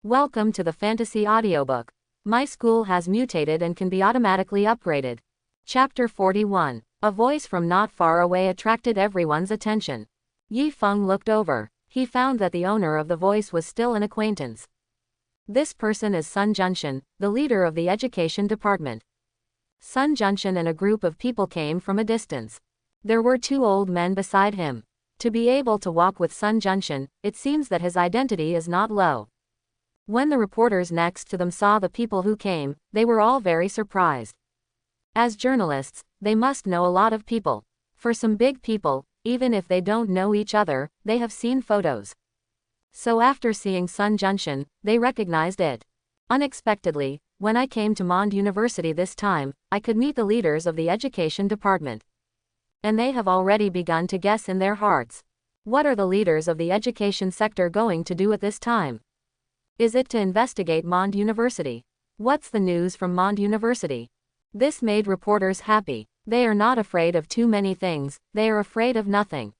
Welcome to the fantasy audiobook. My school has mutated and can be automatically upgraded. Chapter 41. A voice from not far away attracted everyone's attention. Yi Feng looked over. He found that the owner of the voice was still an acquaintance. This person is Sun Junshan, the leader of the education department. Sun Junshan and a group of people came from a distance. There were two old men beside him. To be able to walk with Sun Junshan, it seems that his identity is not low. When the reporters next to them saw the people who came, they were all very surprised. As journalists, they must know a lot of people. For some big people, even if they don't know each other, they have seen photos. So after seeing Sun Junshan, they recognized it. Unexpectedly, when I came to Mond University this time, I could meet the leaders of the education department. And they have already begun to guess in their hearts. What are the leaders of the education sector going to do at this time? Is it to investigate Mond University? What's the news from Mond University? This made reporters happy. They are not afraid of too many things, they are afraid of nothing.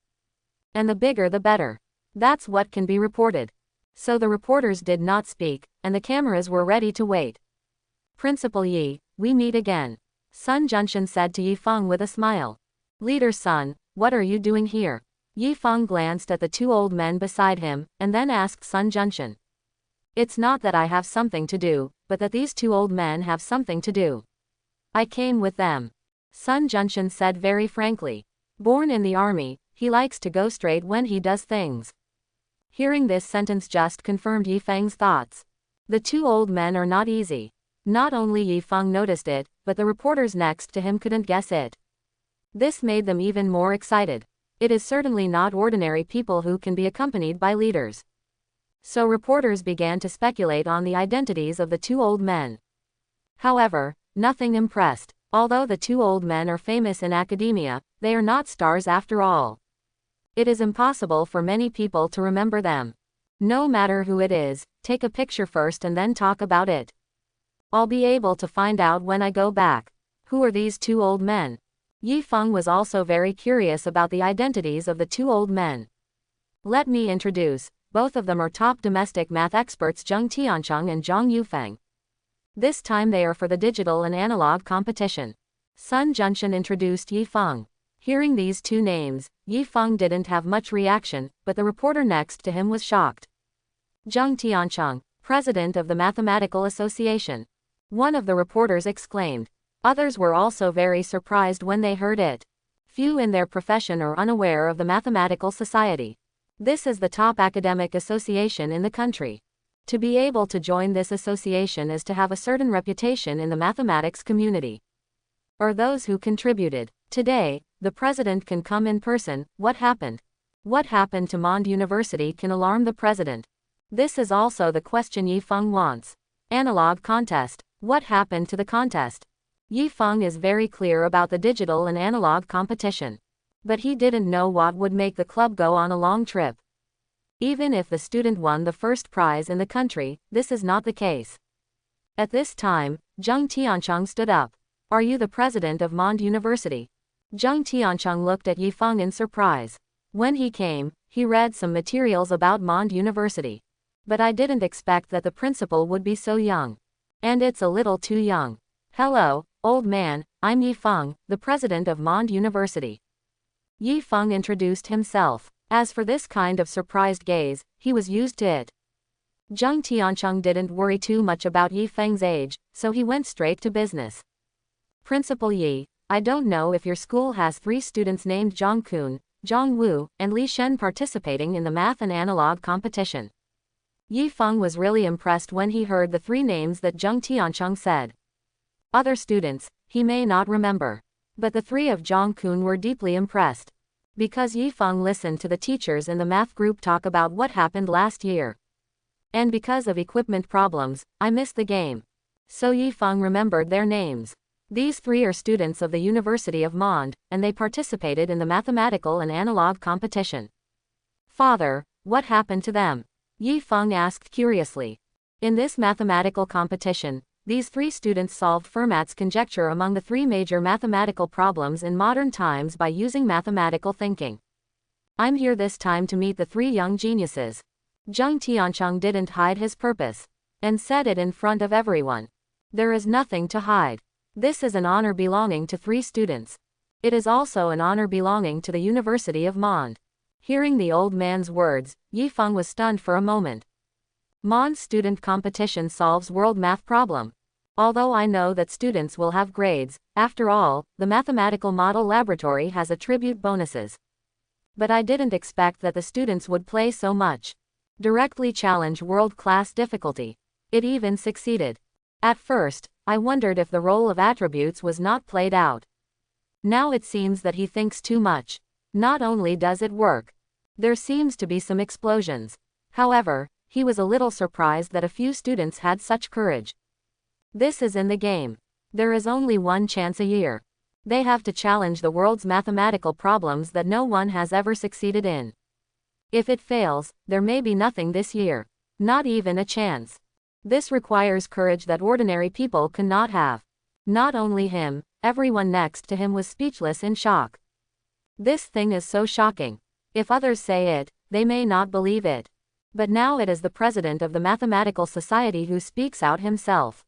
And the bigger the better. That's what can be reported. So the reporters did not speak, and the cameras were ready to wait. Principal Yi, we meet again. Sun Junshan said to Yi Feng with a smile. Leader Sun, what are you doing here? Yi Feng glanced at the two old men beside him, and then asked Sun Junshan. It's not that I have something to do, but that these two old men have something to do. I came with them. Sun Junshan said very frankly. Born in the army, he likes to go straight when he does things. Hearing this sentence just confirmed Yi Feng's thoughts. The two old men are not easy. Not only Yi Feng noticed it, but the reporters next to him couldn't guess it. This made them even more excited. It is certainly not ordinary people who can be accompanied by leaders. So reporters began to speculate on the identities of the two old men. However, nothing impressed. Although the two old men are famous in academia, they are not stars after all. It is impossible for many people to remember them. No matter who it is, take a picture first and then talk about it. I'll be able to find out when I go back. Who are these two old men? Yi Feng was also very curious about the identities of the two old men. Let me introduce. Both of them are top domestic math experts Zheng Tiancheng and Zhang Yufeng. This time they are for the digital and analog competition. Sun Junshan introduced Yi Feng. Hearing these two names, Yi Feng didn't have much reaction, but the reporter next to him was shocked. Zheng Tiancheng, president of the Mathematical Association. One of the reporters exclaimed. Others were also very surprised when they heard it. Few in their profession are unaware of the Mathematical Society. This is the top academic association in the country. To be able to join this association is to have a certain reputation in the mathematics community. Or those who contributed. Today, the president can come in person. What happened? What happened to Mond University can alarm the president. This is also the question Yi Feng wants. Analog contest. What happened to the contest? Yi Feng is very clear about the digital and analog competition. But he didn't know what would make the club go on a long trip. Even if the student won the first prize in the country, this is not the case. At this time, Zheng Tiancheng stood up. Are you the president of Mond University? Zheng Tiancheng looked at Yi Feng in surprise. When he came, he read some materials about Mond University. But I didn't expect that the principal would be so young. And it's a little too young. Hello, old man, I'm Yi Feng, the president of Mond University. Yi Feng introduced himself. As for this kind of surprised gaze, he was used to it. Zheng Tiancheng didn't worry too much about Yi Feng's age, so he went straight to business. Principal Yi, I don't know if your school has 3 students named Zhang Kun, Zhang Wu, and Li Shen participating in the math and analog competition. Yi Feng was really impressed when he heard the 3 names that Zheng Tiancheng said. Other students, he may not remember. But the 3 of Zhang Kun were deeply impressed. Because Yi Feng listened to the teachers in the math group talk about what happened last year. And because of equipment problems, I missed the game. So Yi Feng remembered their names. These 3 are students of the University of Mond, and they participated in the mathematical and analog competition. Father, what happened to them? Yi Feng asked curiously. In this mathematical competition, these 3 students solved Fermat's conjecture among the 3 major mathematical problems in modern times by using mathematical thinking. I'm here this time to meet the 3 young geniuses. Zheng Tiancheng didn't hide his purpose. and said it in front of everyone. There is nothing to hide. This is an honor belonging to 3 students. It is also an honor belonging to the University of Mond. Hearing the old man's words, Yifeng was stunned for a moment. Mond's student competition solves world math problem. Although I know that students will have grades, after all, the mathematical model laboratory has attribute bonuses. But I didn't expect that the students would play so much. Directly challenge world-class difficulty. It even succeeded. At first, I wondered if the role of attributes was not played out. Now it seems that he thinks too much. Not only does it work, there seems to be some explosions. However, he was a little surprised that a few students had such courage. This is in the game. There is only one chance a year. They have to challenge the world's mathematical problems that no one has ever succeeded in. If it fails, there may be nothing this year. Not even a chance. This requires courage that ordinary people cannot have. Not only him, everyone next to him was speechless in shock. This thing is so shocking. If others say it, they may not believe it. But now it is the president of the Mathematical Society who speaks out himself.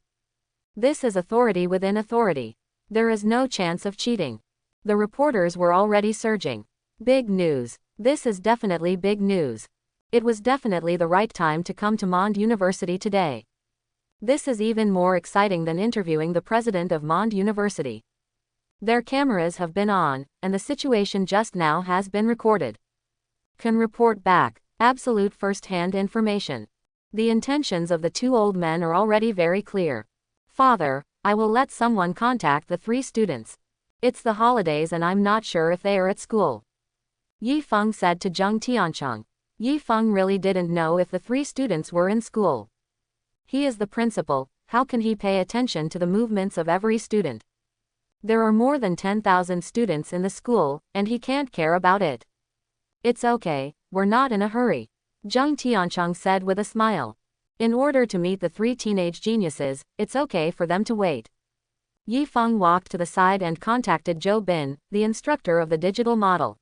This is authority within authority. There is no chance of cheating. The reporters were already surging. Big news. This is definitely big news. It was definitely the right time to come to Mond University today. This is even more exciting than interviewing the president of Mond University. Their cameras have been on, and the situation just now has been recorded. Can report back. Absolute first-hand information. The intentions of the 2 old men are already very clear. Father, I will let someone contact the 3 students. It's the holidays and I'm not sure if they are at school. Yifeng said to Zheng Tiancheng. Yifeng really didn't know if the 3 students were in school. He is the principal, how can he pay attention to the movements of every student? There are more than 10,000 students in the school, and he can't care about it. It's okay, we're not in a hurry, Zheng Tiancheng said with a smile. In order to meet the 3 teenage geniuses, it's okay for them to wait. Yifeng walked to the side and contacted Zhou Bin, the instructor of the digital model.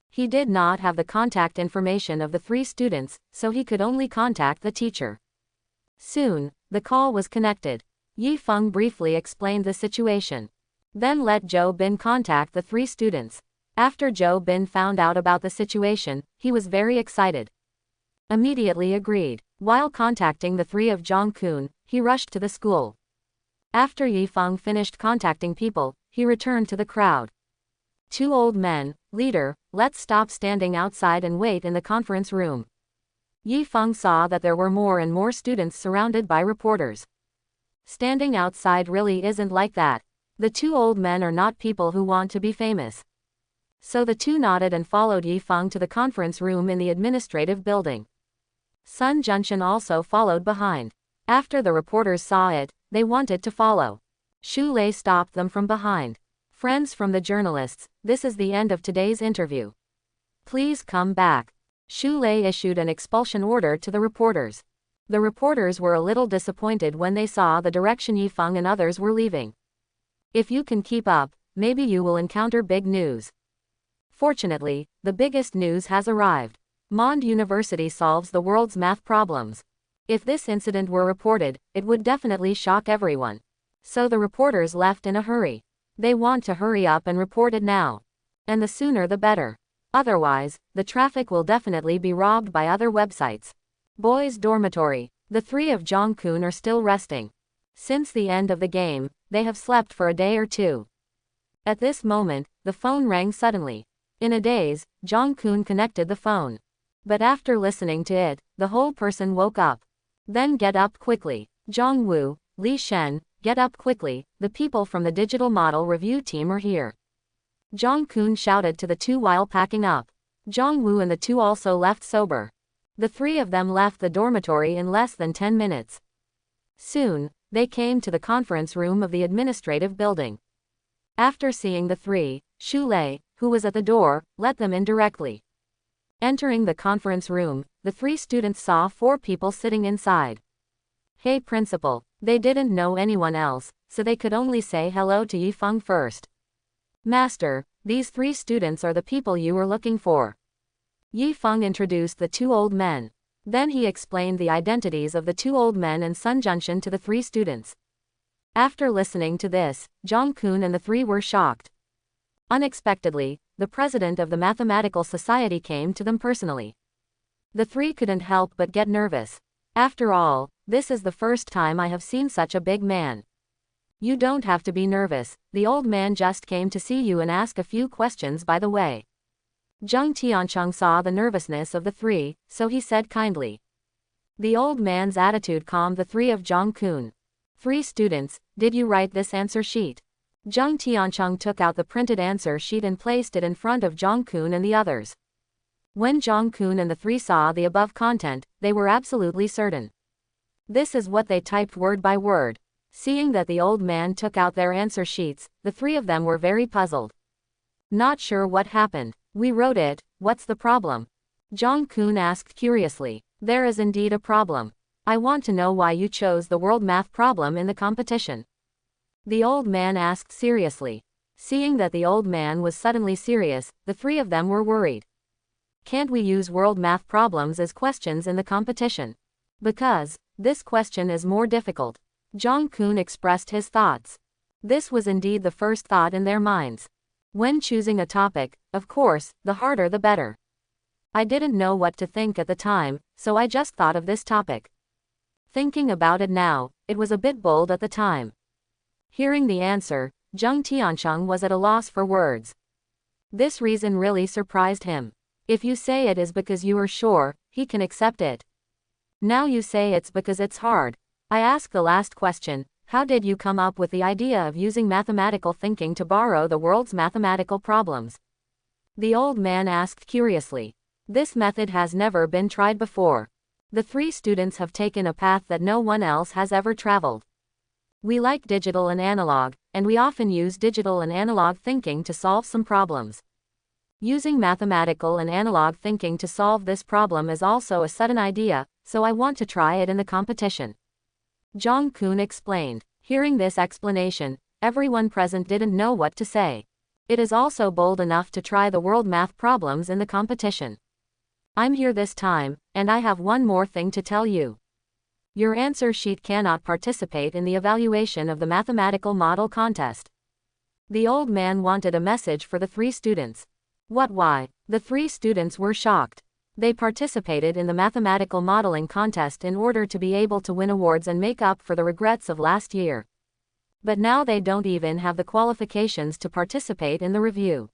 He did not have the contact information of the 3 students, so he could only contact the teacher. Soon, the call was connected. Yifeng briefly explained the situation. Then let Zhou Bin contact the 3 students. After Zhou Bin found out about the situation, he was very excited. Immediately agreed. While contacting the 3 of Zhang Kun, he rushed to the school. After Yifeng finished contacting people, he returned to the crowd. 2 old men, leader, let's stop standing outside and wait in the conference room. Yifeng saw that there were more and more students surrounded by reporters. Standing outside really isn't like that. The 2 old men are not people who want to be famous. So the 2 nodded and followed Yifeng to the conference room in the administrative building. Sun Junshan also followed behind. After the reporters saw it, they wanted to follow. Xu Lei stopped them from behind. Friends from the journalists, this is the end of today's interview. Please come back. Xu Lei issued an expulsion order to the reporters. The reporters were a little disappointed when they saw the direction Yifeng and others were leaving. If you can keep up, maybe you will encounter big news. Fortunately, the biggest news has arrived. Mond University solves the world's math problems. If this incident were reported, it would definitely shock everyone. So the reporters left in a hurry. They want to hurry up and report it now. And the sooner the better. Otherwise, the traffic will definitely be robbed by other websites. Boys' dormitory. The 3 of Zhang Kun are still resting. Since the end of the game, they have slept for a day or 2. At this moment, the phone rang suddenly. In a daze, Zhang Kun connected the phone. But after listening to it, the whole person woke up. Then get up quickly. Zhang Wu, Li Shen, get up quickly, the people from the digital model review team are here. Zhang Kun shouted to the 2 while packing up. Zhang Wu and the 2 also left sober. The 3 of them left the dormitory in less than 10 minutes. Soon, they came to the conference room of the administrative building. After seeing the 3, Xu Lei, who was at the door, let them in directly. Entering the conference room, the 3 students saw 4 people sitting inside. Hey principal, they didn't know anyone else, so they could only say hello to Yifeng first. Master, these 3 students are the people you were looking for. Yifeng introduced the 2 old men. Then he explained the identities of the two old men and Sun Junshin to the three students. After listening to this, Jong-kun and the three were shocked. Unexpectedly, the president of the Mathematical Society came to them personally. The three couldn't help but get nervous. After all, this is the first time I have seen such a big man. You don't have to be nervous, the old man just came to see you and ask a few questions by the way. Jung Tiancheng saw the nervousness of the three, so he said kindly. The old man's attitude calmed the three of Jong-kun. 3 students, did you write this answer sheet? Jung Tiancheng took out the printed answer sheet and placed it in front of Jong-kun and the others. When Jong-kun and the three saw the above content, they were absolutely certain. This is what they typed word by word. Seeing that the old man took out their answer sheets, the three of them were very puzzled. Not sure what happened. We wrote it, what's the problem? Jong-kun asked curiously. There is indeed a problem. I want to know why you chose the world math problem in the competition. The old man asked seriously. Seeing that the old man was suddenly serious, the three of them were worried. Can't we use world math problems as questions in the competition? Because this question is more difficult. Jong-kun expressed his thoughts. This was indeed the first thought in their minds. When choosing a topic, of course, the harder the better. I didn't know what to think at the time, so I just thought of this topic. Thinking about it now, it was a bit bold at the time. Hearing the answer, Jung Tiancheng was at a loss for words. This reason really surprised him. If you say it is because you are sure, he can accept it. Now you say it's because it's hard. I ask the last question, how did you come up with the idea of using mathematical thinking to borrow the world's mathematical problems? The old man asked curiously. This method has never been tried before. The three students have taken a path that no one else has ever traveled. We like digital and analog, and we often use digital and analog thinking to solve some problems. Using mathematical and analog thinking to solve this problem is also a sudden idea, so I want to try it in the competition. Jong-kun explained. Hearing this explanation, everyone present didn't know what to say. It is also bold enough to try the world math problems in the competition. I'm here this time, and I have one more thing to tell you. Your answer sheet cannot participate in the evaluation of the mathematical model contest. The old man wanted a message for the three students. What why? The three students were shocked. They participated in the mathematical modeling contest in order to be able to win awards and make up for the regrets of last year. But now they don't even have the qualifications to participate in the review.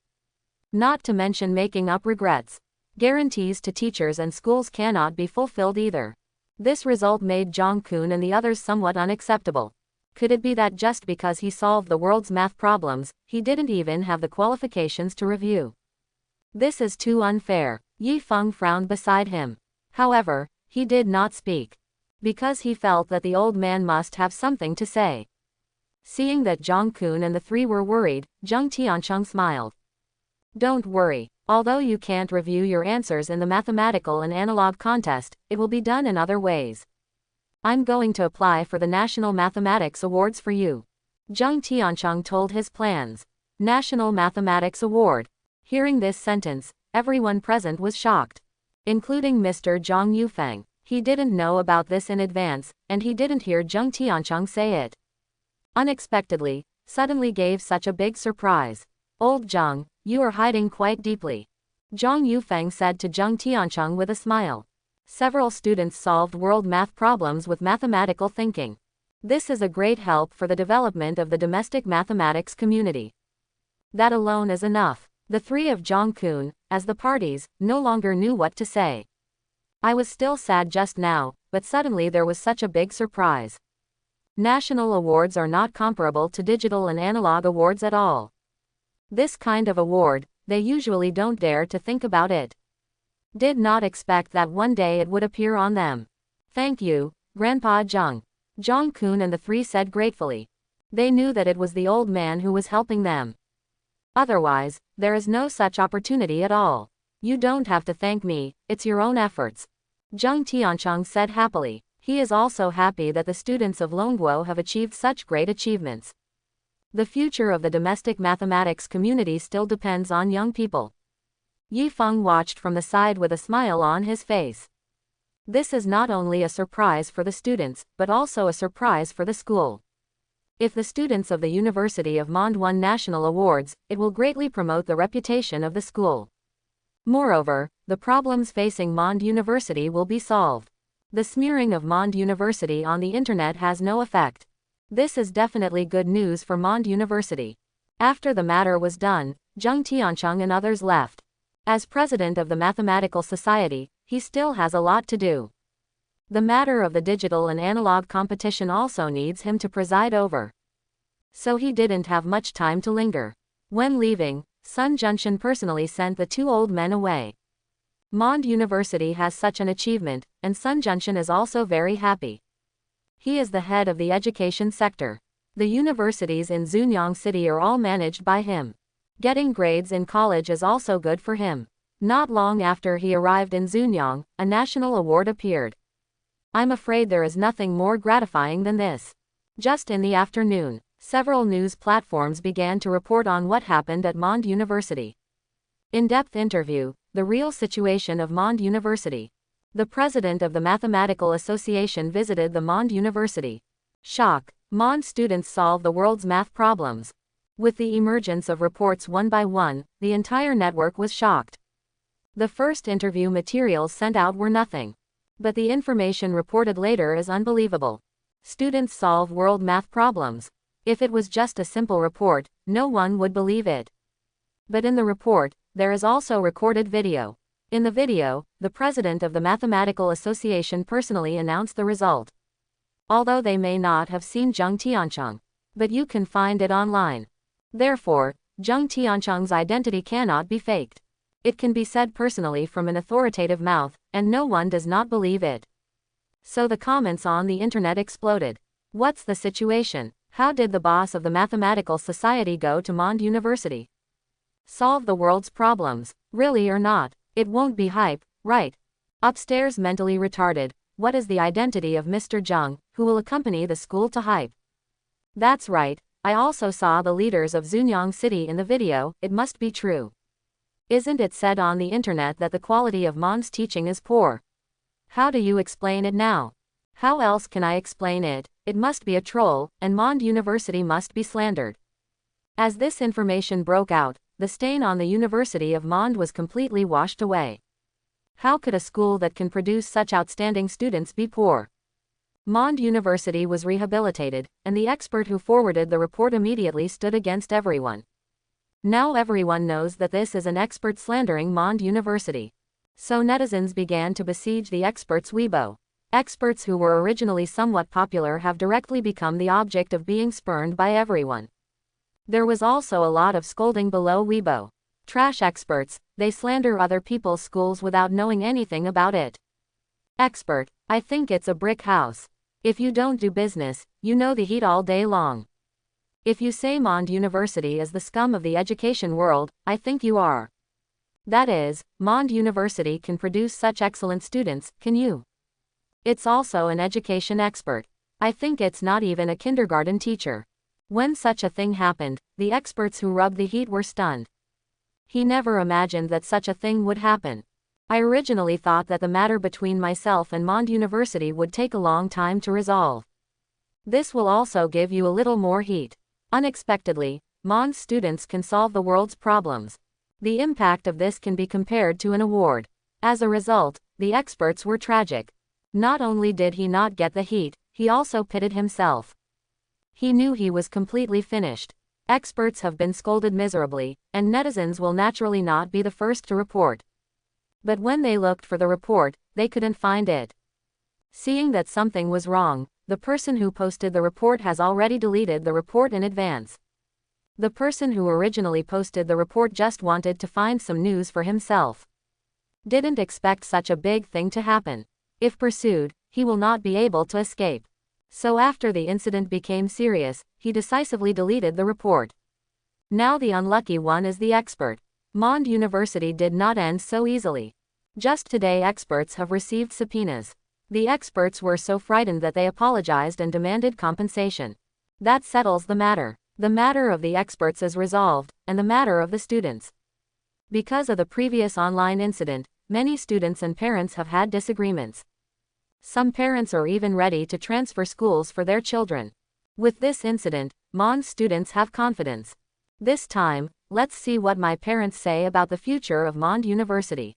Not to mention making up regrets. Guarantees to teachers and schools cannot be fulfilled either. This result made Jong-kun and the others somewhat unacceptable. Could it be that just because he solved the world's math problems, he didn't even have the qualifications to review? This is too unfair. Yi Feng frowned beside him. However, he did not speak. Because he felt that the old man must have something to say. Seeing that Jong-kun and the three were worried, Jung Tiancheng smiled. Don't worry. Although you can't review your answers in the mathematical and analog contest, it will be done in other ways. I'm going to apply for the National Mathematics Awards for you. Jung Tiancheng told his plans. National Mathematics Award. Hearing this sentence, everyone present was shocked. Including Mr. Zhang Yufeng. He didn't know about this in advance, and he didn't hear Jung Tiancheng say it. Unexpectedly, suddenly gave such a big surprise. Old Zhang, you are hiding quite deeply. Zhang Yufeng said to Jung Tiancheng with a smile. Several students solved world math problems with mathematical thinking. This is a great help for the development of the domestic mathematics community. That alone is enough. The three of Jong-kun, as the parties, no longer knew what to say. I was still sad just now, but suddenly there was such a big surprise. National awards are not comparable to digital and analog awards at all. This kind of award, they usually don't dare to think about it. Did not expect that one day it would appear on them. Thank you, Grandpa Zhang. Jong-kun and the three said gratefully. They knew that it was the old man who was helping them. Otherwise, there is no such opportunity at all. You don't have to thank me, it's your own efforts. Jung Tiancheng said happily. He is also happy that the students of Longguo have achieved such great achievements. The future of the domestic mathematics community still depends on young people. Yi Feng watched from the side with a smile on his face. This is not only a surprise for the students, but also a surprise for the school. If the students of the University of Mond won national awards, it will greatly promote the reputation of the school. Moreover, the problems facing Mond University will be solved. The smearing of Mond University on the internet has no effect. This is definitely good news for Mond University. After the matter was done, Zheng Tiancheng and others left. As president of the Mathematical Society, he still has a lot to do. The matter of the digital and analog competition also needs him to preside over. So he didn't have much time to linger. When leaving, Sun Junshan personally sent the two old men away. Mond University has such an achievement, and Sun Junshan is also very happy. He is the head of the education sector. The universities in Zunyang City are all managed by him. Getting grades in college is also good for him. Not long after he arrived in Zunyang, a national award appeared. I'm afraid there is nothing more gratifying than this. Just in the afternoon, several news platforms began to report on what happened at Mond University. In-depth interview, the real situation of Mond University. The president of the Mathematical Association visited the Mond University. Shock. Mond students solve the world's math problems. With the emergence of reports one by one, the entire network was shocked. The first interview materials sent out were nothing. But the information reported later is unbelievable. Students solve world math problems. If it was just a simple report, no one would believe it. But in the report, there is also recorded video. In the video, the president of the Mathematical Association personally announced the result. Although they may not have seen Zheng Tiancheng, but you can find it online. Therefore, Zheng Tiancheng's identity cannot be faked. It can be said personally from an authoritative mouth, and no one does not believe it. So the comments on the internet exploded. What's the situation? How did the boss of the Mathematical Society go to Mond University? Solve the world's problems, really or not? It won't be hype, right? Upstairs mentally retarded, what is the identity of Mr. Zheng, who will accompany the school to hype? That's right, I also saw the leaders of Zunyang City in the video, it must be true. Isn't it said on the internet that the quality of Mond's teaching is poor? How do you explain it now? How else can I explain it? It must be a troll, and Mond University must be slandered. As this information broke out, the stain on the University of Mond was completely washed away. How could a school that can produce such outstanding students be poor? Mond University was rehabilitated, and the expert who forwarded the report immediately stood against everyone. Now everyone knows that this is an expert slandering Mond University. So netizens began to besiege the expert's Weibo. Experts who were originally somewhat popular have directly become the object of being spurned by everyone. There was also a lot of scolding below Weibo. Trash experts, they slander other people's schools without knowing anything about it. Expert, I think it's a brick house. If you don't do business, you know the heat all day long. If you say Mond University is the scum of the education world, I think you are. That is, Mond University can produce such excellent students, can you? It's also an education expert. I think it's not even a kindergarten teacher. When such a thing happened, the experts who rubbed the heat were stunned. He never imagined that such a thing would happen. I originally thought that the matter between myself and Mond University would take a long time to resolve. This will also give you a little more heat. Unexpectedly, Mond's students can solve the world's problems. The impact of this can be compared to an award. As a result, the experts were tragic. Not only did he not get the heat, he also pitted himself. He knew he was completely finished. Experts have been scolded miserably, and netizens will naturally not be the first to report. But when they looked for the report, they couldn't find it. Seeing that something was wrong, the person who posted the report has already deleted the report in advance. The person who originally posted the report just wanted to find some news for himself. Didn't expect such a big thing to happen. If pursued, he will not be able to escape. So after the incident became serious, he decisively deleted the report. Now the unlucky one is the expert. Mond University did not end so easily. Just today experts have received subpoenas. The experts were so frightened that they apologized and demanded compensation. That settles the matter. The matter of the experts is resolved, and the matter of the students. Because of the previous online incident, many students and parents have had disagreements. Some parents are even ready to transfer schools for their children. With this incident, Mon students have confidence. This time, let's see what my parents say about the future of Mon University.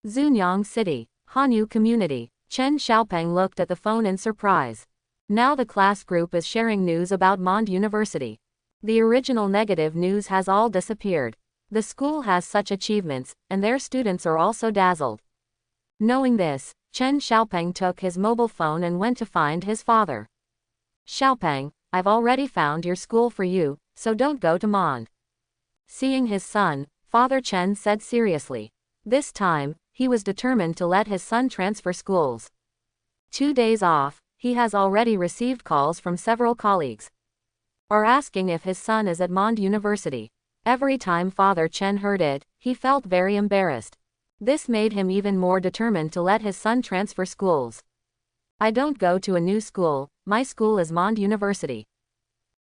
Zunyang City, Hanyu Community. Chen Xiaopeng looked at the phone in surprise. Now the class group is sharing news about Mon University. The original negative news has all disappeared. The school has such achievements, and their students are also dazzled. Knowing this, Chen Xiaopeng took his mobile phone and went to find his father. Xiaopeng, I've already found your school for you, so don't go to Mond. Seeing his son, Father Chen said seriously. This time, he was determined to let his son transfer schools. 2 days off, he has already received calls from several colleagues. Are asking if his son is at Mond University. Every time Father Chen heard it, he felt very embarrassed. This made him even more determined to let his son transfer schools. I don't go to a new school, my school is Mond University.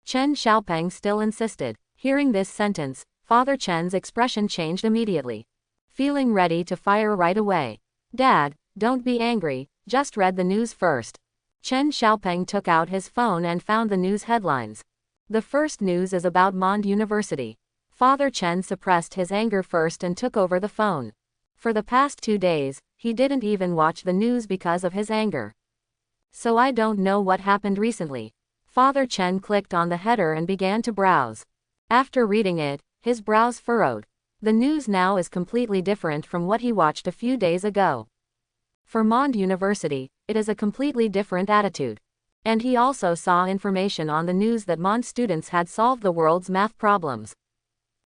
Chen Xiaopeng still insisted. Hearing this sentence, Father Chen's expression changed immediately. Feeling ready to fire right away. Dad, don't be angry, just read the news first. Chen Xiaopeng took out his phone and found the news headlines. The first news is about Mond University. Father Chen suppressed his anger first and took over the phone. For the past 2 days, he didn't even watch the news because of his anger. So I don't know what happened recently. Father Chen clicked on the header and began to browse. After reading it, his brows furrowed. The news now is completely different from what he watched a few days ago. For Mond University, it is a completely different attitude. And he also saw information on the news that Mond students had solved the world's math problems.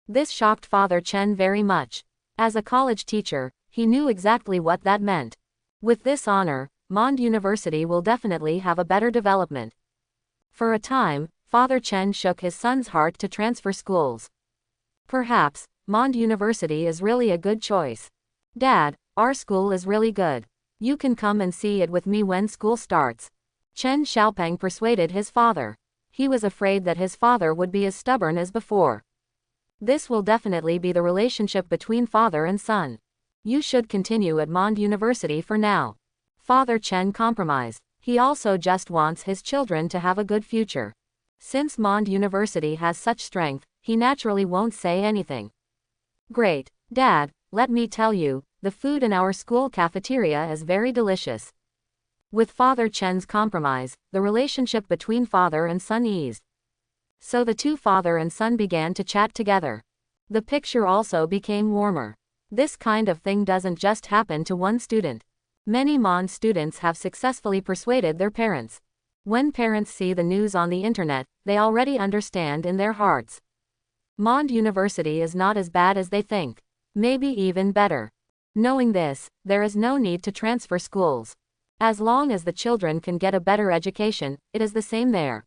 This shocked Father Chen very much. As a college teacher, he knew exactly what that meant. With this honor, Mond University will definitely have a better development. For a time, Father Chen shook his son's heart to transfer schools. Perhaps, Mond University is really a good choice. Dad, our school is really good. You can come and see it with me when school starts. Chen Xiaopeng persuaded his father. He was afraid that his father would be as stubborn as before. This will definitely be the relationship between father and son. You should continue at Mond University for now. Father Chen compromised. He also just wants his children to have a good future. Since Mond University has such strength, he naturally won't say anything. Great, Dad, let me tell you, the food in our school cafeteria is very delicious. With Father Chen's compromise, the relationship between father and son eased. So the two father and son began to chat together. The picture also became warmer. This kind of thing doesn't just happen to one student. Many Mond students have successfully persuaded their parents. When parents see the news on the internet, they already understand in their hearts. Mond University is not as bad as they think. Maybe even better. Knowing this, there is no need to transfer schools. As long as the children can get a better education, it is the same there.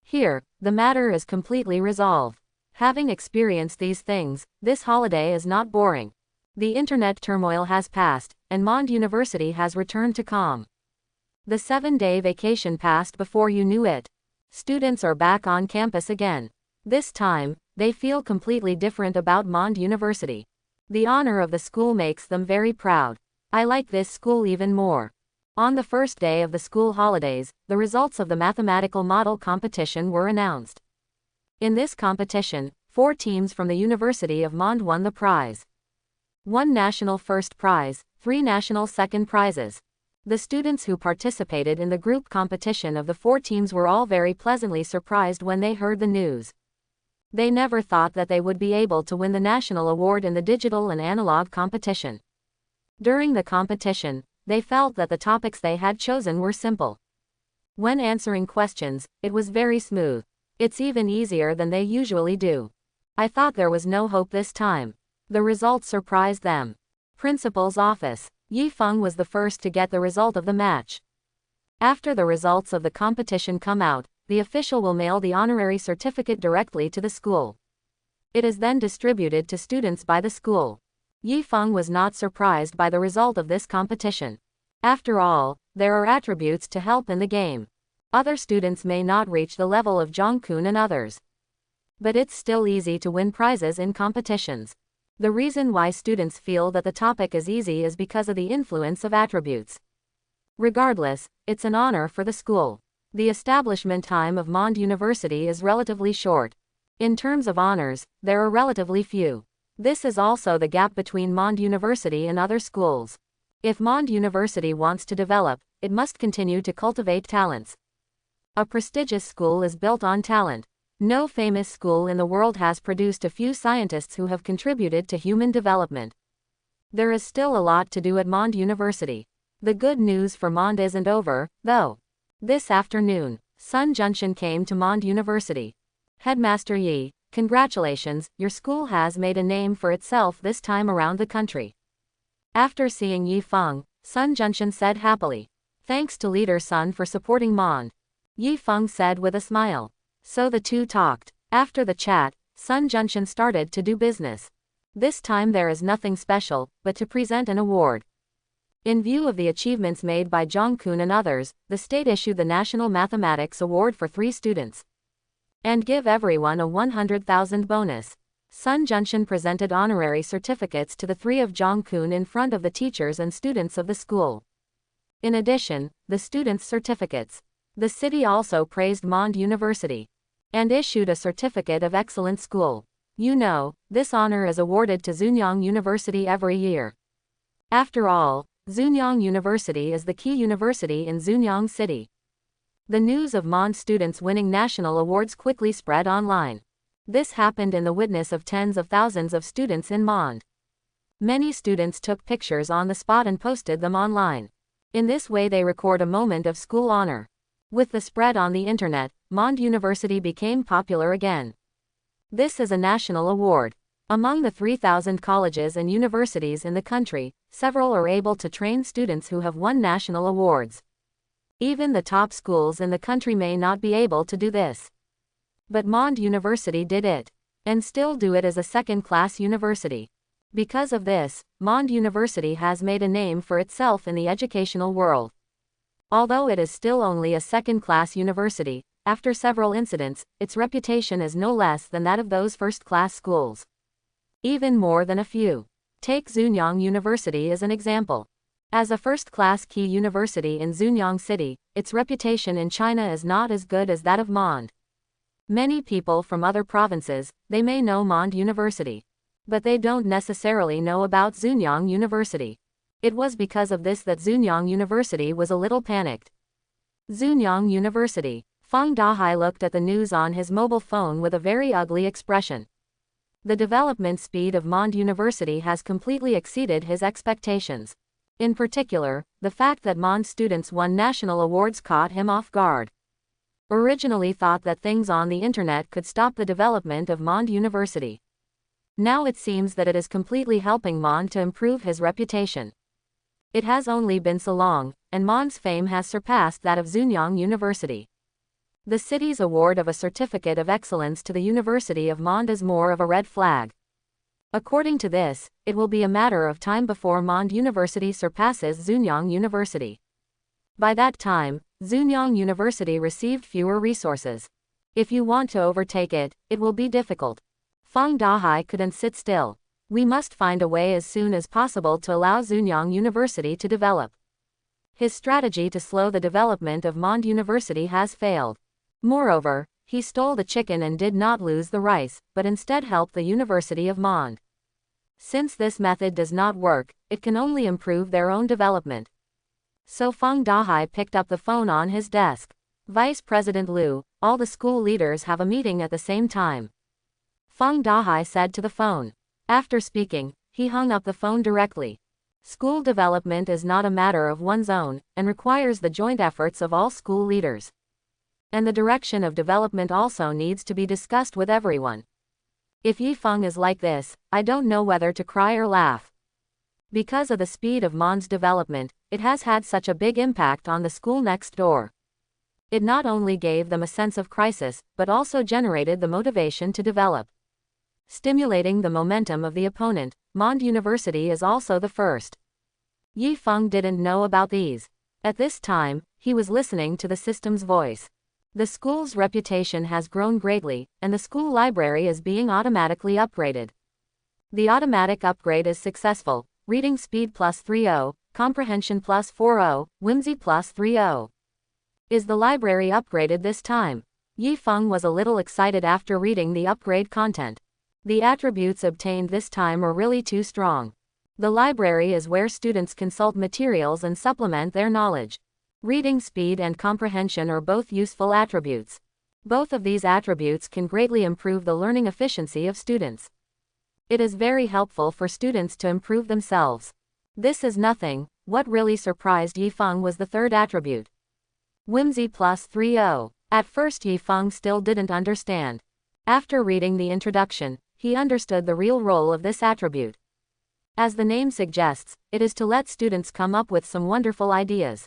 Here, the matter is completely resolved. Having experienced these things, this holiday is not boring. The internet turmoil has passed, and Mond University has returned to calm. The 7-day vacation passed before you knew it. Students are back on campus again. This time, they feel completely different about Mond University. The honor of the school makes them very proud. I like this school even more. On the first day of the school holidays, the results of the mathematical model competition were announced. In this competition, 4 teams from the University of Mond won the prize. 1 national first prize, 3 national second prizes. The students who participated in the group competition of the 4 teams were all very pleasantly surprised when they heard the news. They never thought that they would be able to win the national award in the digital and analog competition. During the competition, they felt that the topics they had chosen were simple. When answering questions, it was very smooth. It's even easier than they usually do. I thought there was no hope this time. The results surprised them. Principal's office. Yi Feng was the first to get the result of the match. After the results of the competition come out, the official will mail the honorary certificate directly to the school. It is then distributed to students by the school. Yi Feng was not surprised by the result of this competition. After all, there are attributes to help in the game. Other students may not reach the level of Zhongkun and others. But it's still easy to win prizes in competitions. The reason why students feel that the topic is easy is because of the influence of attributes. Regardless, it's an honor for the school. The establishment time of Mond University is relatively short. In terms of honors, there are relatively few. This is also the gap between Mond University and other schools. If Mond University wants to develop, it must continue to cultivate talents. A prestigious school is built on talent. No famous school in the world has produced a few scientists who have contributed to human development. There is still a lot to do at Mond University. The good news for Mond isn't over, though. This afternoon, Sun Junshin came to Mond University. Headmaster Yi, congratulations, your school has made a name for itself this time around the country. After seeing Yi Feng, Sun Junshin said happily. Thanks to Leader Sun for supporting Mond. Yi Feng said with a smile. So the two talked. After the chat, Sun Junshin started to do business. This time there is nothing special, but to present an award. In view of the achievements made by Zhang-kun and others, the state issued the National Mathematics Award for 3 students. And give everyone a 100,000 bonus. Sun Junshin presented honorary certificates to the 3 of Zhang-kun in front of the teachers and students of the school. In addition, the students' certificates. The city also praised Mond University. And issued a certificate of excellent school. You know, this honor is awarded to Zhunyang University every year. After all, Zhunyang University is the key university in Zhunyang City. The news of Mond students winning national awards quickly spread online. This happened in the witness of tens of thousands of students in Mond. Many students took pictures on the spot and posted them online. In this way they record a moment of school honor. With the spread on the internet, Mond University became popular again. This is a national award. Among the 3,000 colleges and universities in the country, several are able to train students who have won national awards. Even the top schools in the country may not be able to do this. But Mond University did it. And still do it as a second-class university. Because of this, Mond University has made a name for itself in the educational world. Although it is still only a second-class university, after several incidents, its reputation is no less than that of those first-class schools. Even more than a few. Take Zhunyang University as an example. As a first-class key university in Zhunyang City, its reputation in China is not as good as that of Mond. Many people from other provinces, they may know Mond University. But they don't necessarily know about Zhunyang University. It was because of this that Zhunyang University was a little panicked. Zhunyang University. Feng Dahai looked at the news on his mobile phone with a very ugly expression. The development speed of Mond University has completely exceeded his expectations. In particular, the fact that Mond students won national awards caught him off guard. Originally thought that things on the internet could stop the development of Mond University. Now it seems that it is completely helping Mond to improve his reputation. It has only been so long, and Mond's fame has surpassed that of Zhunyang University. The city's award of a certificate of excellence to the University of Mond is more of a red flag. According to this, it will be a matter of time before Mond University surpasses Zhunyang University. By that time, Zhunyang University received fewer resources. If you want to overtake it, it will be difficult. Feng Dahai couldn't sit still. We must find a way as soon as possible to allow Zhunyang University to develop. His strategy to slow the development of Mond University has failed. Moreover, he stole the chicken and did not lose the rice, but instead helped the University of Mond. Since this method does not work, it can only improve their own development. So Feng Dahai picked up the phone on his desk. Vice President Liu, all the school leaders have a meeting at the same time. Feng Dahai said to the phone. After speaking, he hung up the phone directly. School development is not a matter of one's own, and requires the joint efforts of all school leaders. And the direction of development also needs to be discussed with everyone. If Yi Feng is like this, I don't know whether to cry or laugh. Because of the speed of Mond's development, it has had such a big impact on the school next door. It not only gave them a sense of crisis, but also generated the motivation to develop. Stimulating the momentum of the opponent, Mond University is also the first. Yi Feng didn't know about these. At this time, he was listening to the system's voice. The school's reputation has grown greatly, and the school library is being automatically upgraded. The automatic upgrade is successful, reading speed +30, comprehension plus 4.0, whimsy plus 3.0. Is the library upgraded this time? Yifeng was a little excited after reading the upgrade content. The attributes obtained this time are really too strong. The library is where students consult materials and supplement their knowledge. Reading speed and comprehension are both useful attributes. Both of these attributes can greatly improve the learning efficiency of students. It is very helpful for students to improve themselves. This is nothing. What really surprised Yifeng was the third attribute. Whimsy plus 3.0. At first Yifeng still didn't understand. After reading the introduction, he understood the real role of this attribute. As the name suggests, it is to let students come up with some wonderful ideas.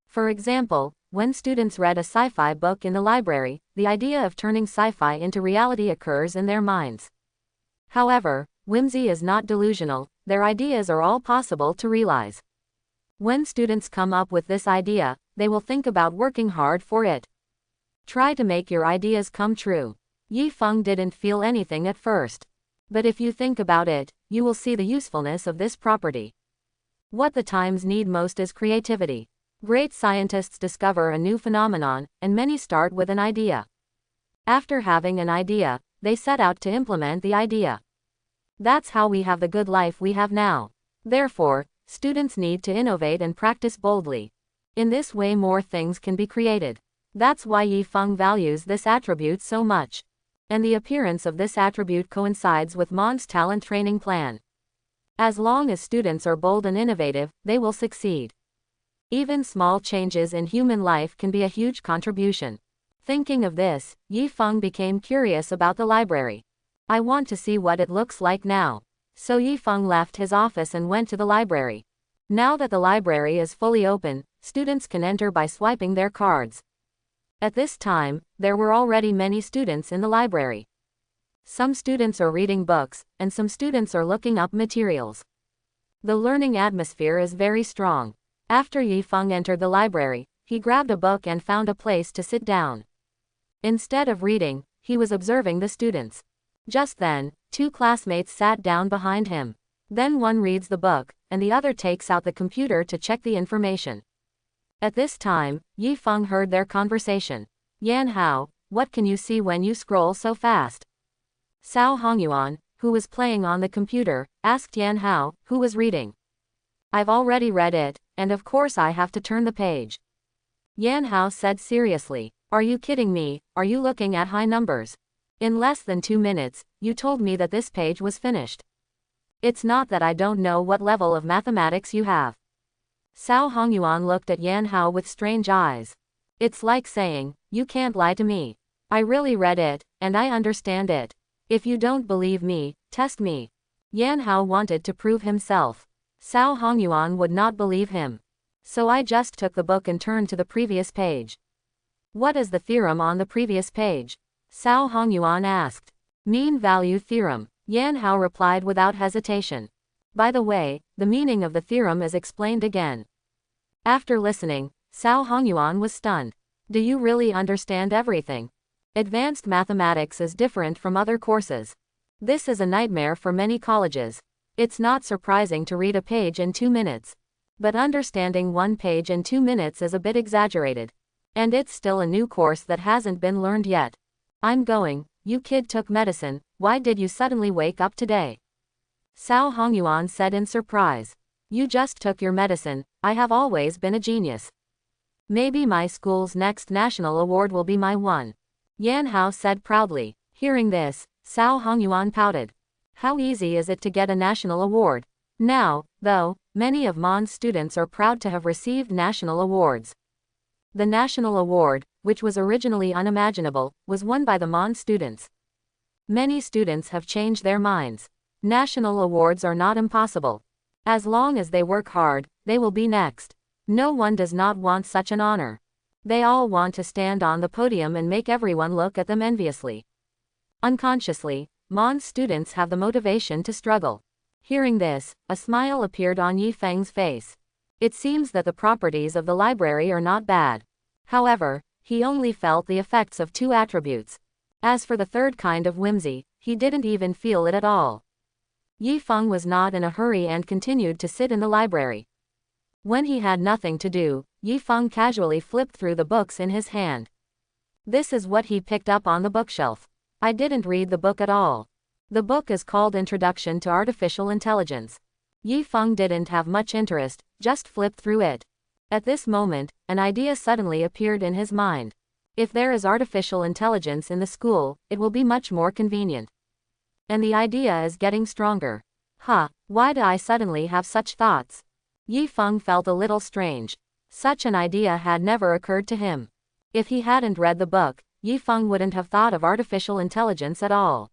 For example, when students read a sci-fi book in the library, the idea of turning sci-fi into reality occurs in their minds. However, whimsy is not delusional, their ideas are all possible to realize. When students come up with this idea, they will think about working hard for it. Try to make your ideas come true. Yifeng didn't feel anything at first. But if you think about it, you will see the usefulness of this property. What the times need most is creativity. Great scientists discover a new phenomenon, and many start with an idea. After having an idea, they set out to implement the idea. That's how we have the good life we have now. Therefore, students need to innovate and practice boldly. In this way more things can be created. That's why Yifeng values this attribute so much. And the appearance of this attribute coincides with Mon's talent training plan. As long as students are bold and innovative, they will succeed. Even small changes in human life can be a huge contribution. Thinking of this, Yifeng became curious about the library. I want to see what it looks like now. So Yifeng left his office and went to the library. Now that the library is fully open, students can enter by swiping their cards. At this time, there were already many students in the library. Some students are reading books, and some students are looking up materials. The learning atmosphere is very strong. After Yifeng entered the library, he grabbed a book and found a place to sit down. Instead of reading, he was observing the students. Just then, two classmates sat down behind him. Then one reads the book, and the other takes out the computer to check the information. At this time, Yifeng heard their conversation. Yan Hao, what can you see when you scroll so fast? Cao Hongyuan, who was playing on the computer, asked Yan Hao, who was reading. I've already read it, and of course I have to turn the page. Yan Hao said seriously. Are you kidding me? Are you looking at high numbers? In less than 2 minutes, you told me that this page was finished. It's not that I don't know what level of mathematics you have. Cao Hongyuan looked at Yan Hao with strange eyes. It's like saying, you can't lie to me. I really read it, and I understand it. If you don't believe me, test me. Yan Hao wanted to prove himself. Cao Hongyuan would not believe him. So I just took the book and turned to the previous page. What is the theorem on the previous page? Cao Hongyuan asked. Mean value theorem. Yan Hao replied without hesitation. By the way, the meaning of the theorem is explained again. After listening, Cao Hongyuan was stunned. Do you really understand everything? Advanced mathematics is different from other courses. This is a nightmare for many colleges. It's not surprising to read a page in 2 minutes. But understanding one page in 2 minutes is a bit exaggerated. And it's still a new course that hasn't been learned yet. I'm going. You kid took medicine, why did you suddenly wake up today? Cao Hongyuan said in surprise. You just took your medicine, I have always been a genius. Maybe my school's next national award will be my one. Yan Hao said proudly. Hearing this, Cao Hongyuan pouted. How easy is it to get a national award? Now, though, many of Mon's students are proud to have received national awards. The national award, which was originally unimaginable, was won by the Mon students. Many students have changed their minds. National awards are not impossible. As long as they work hard, they will be next. No one does not want such an honor. They all want to stand on the podium and make everyone look at them enviously. Unconsciously, Mon's students have the motivation to struggle. Hearing this, a smile appeared on Yifeng's face. It seems that the properties of the library are not bad. However, he only felt the effects of 2 attributes. As for the third kind of whimsy, he didn't even feel it at all. Yifeng was not in a hurry and continued to sit in the library. When he had nothing to do, Yifeng casually flipped through the books in his hand. This is what he picked up on the bookshelf. I didn't read the book at all. The book is called Introduction to Artificial Intelligence. Yifeng didn't have much interest, just flipped through it. At this moment, an idea suddenly appeared in his mind. If there is artificial intelligence in the school, it will be much more convenient. And the idea is getting stronger. Why do I suddenly have such thoughts? Yifeng felt a little strange. Such an idea had never occurred to him. If he hadn't read the book, Yifeng wouldn't have thought of artificial intelligence at all.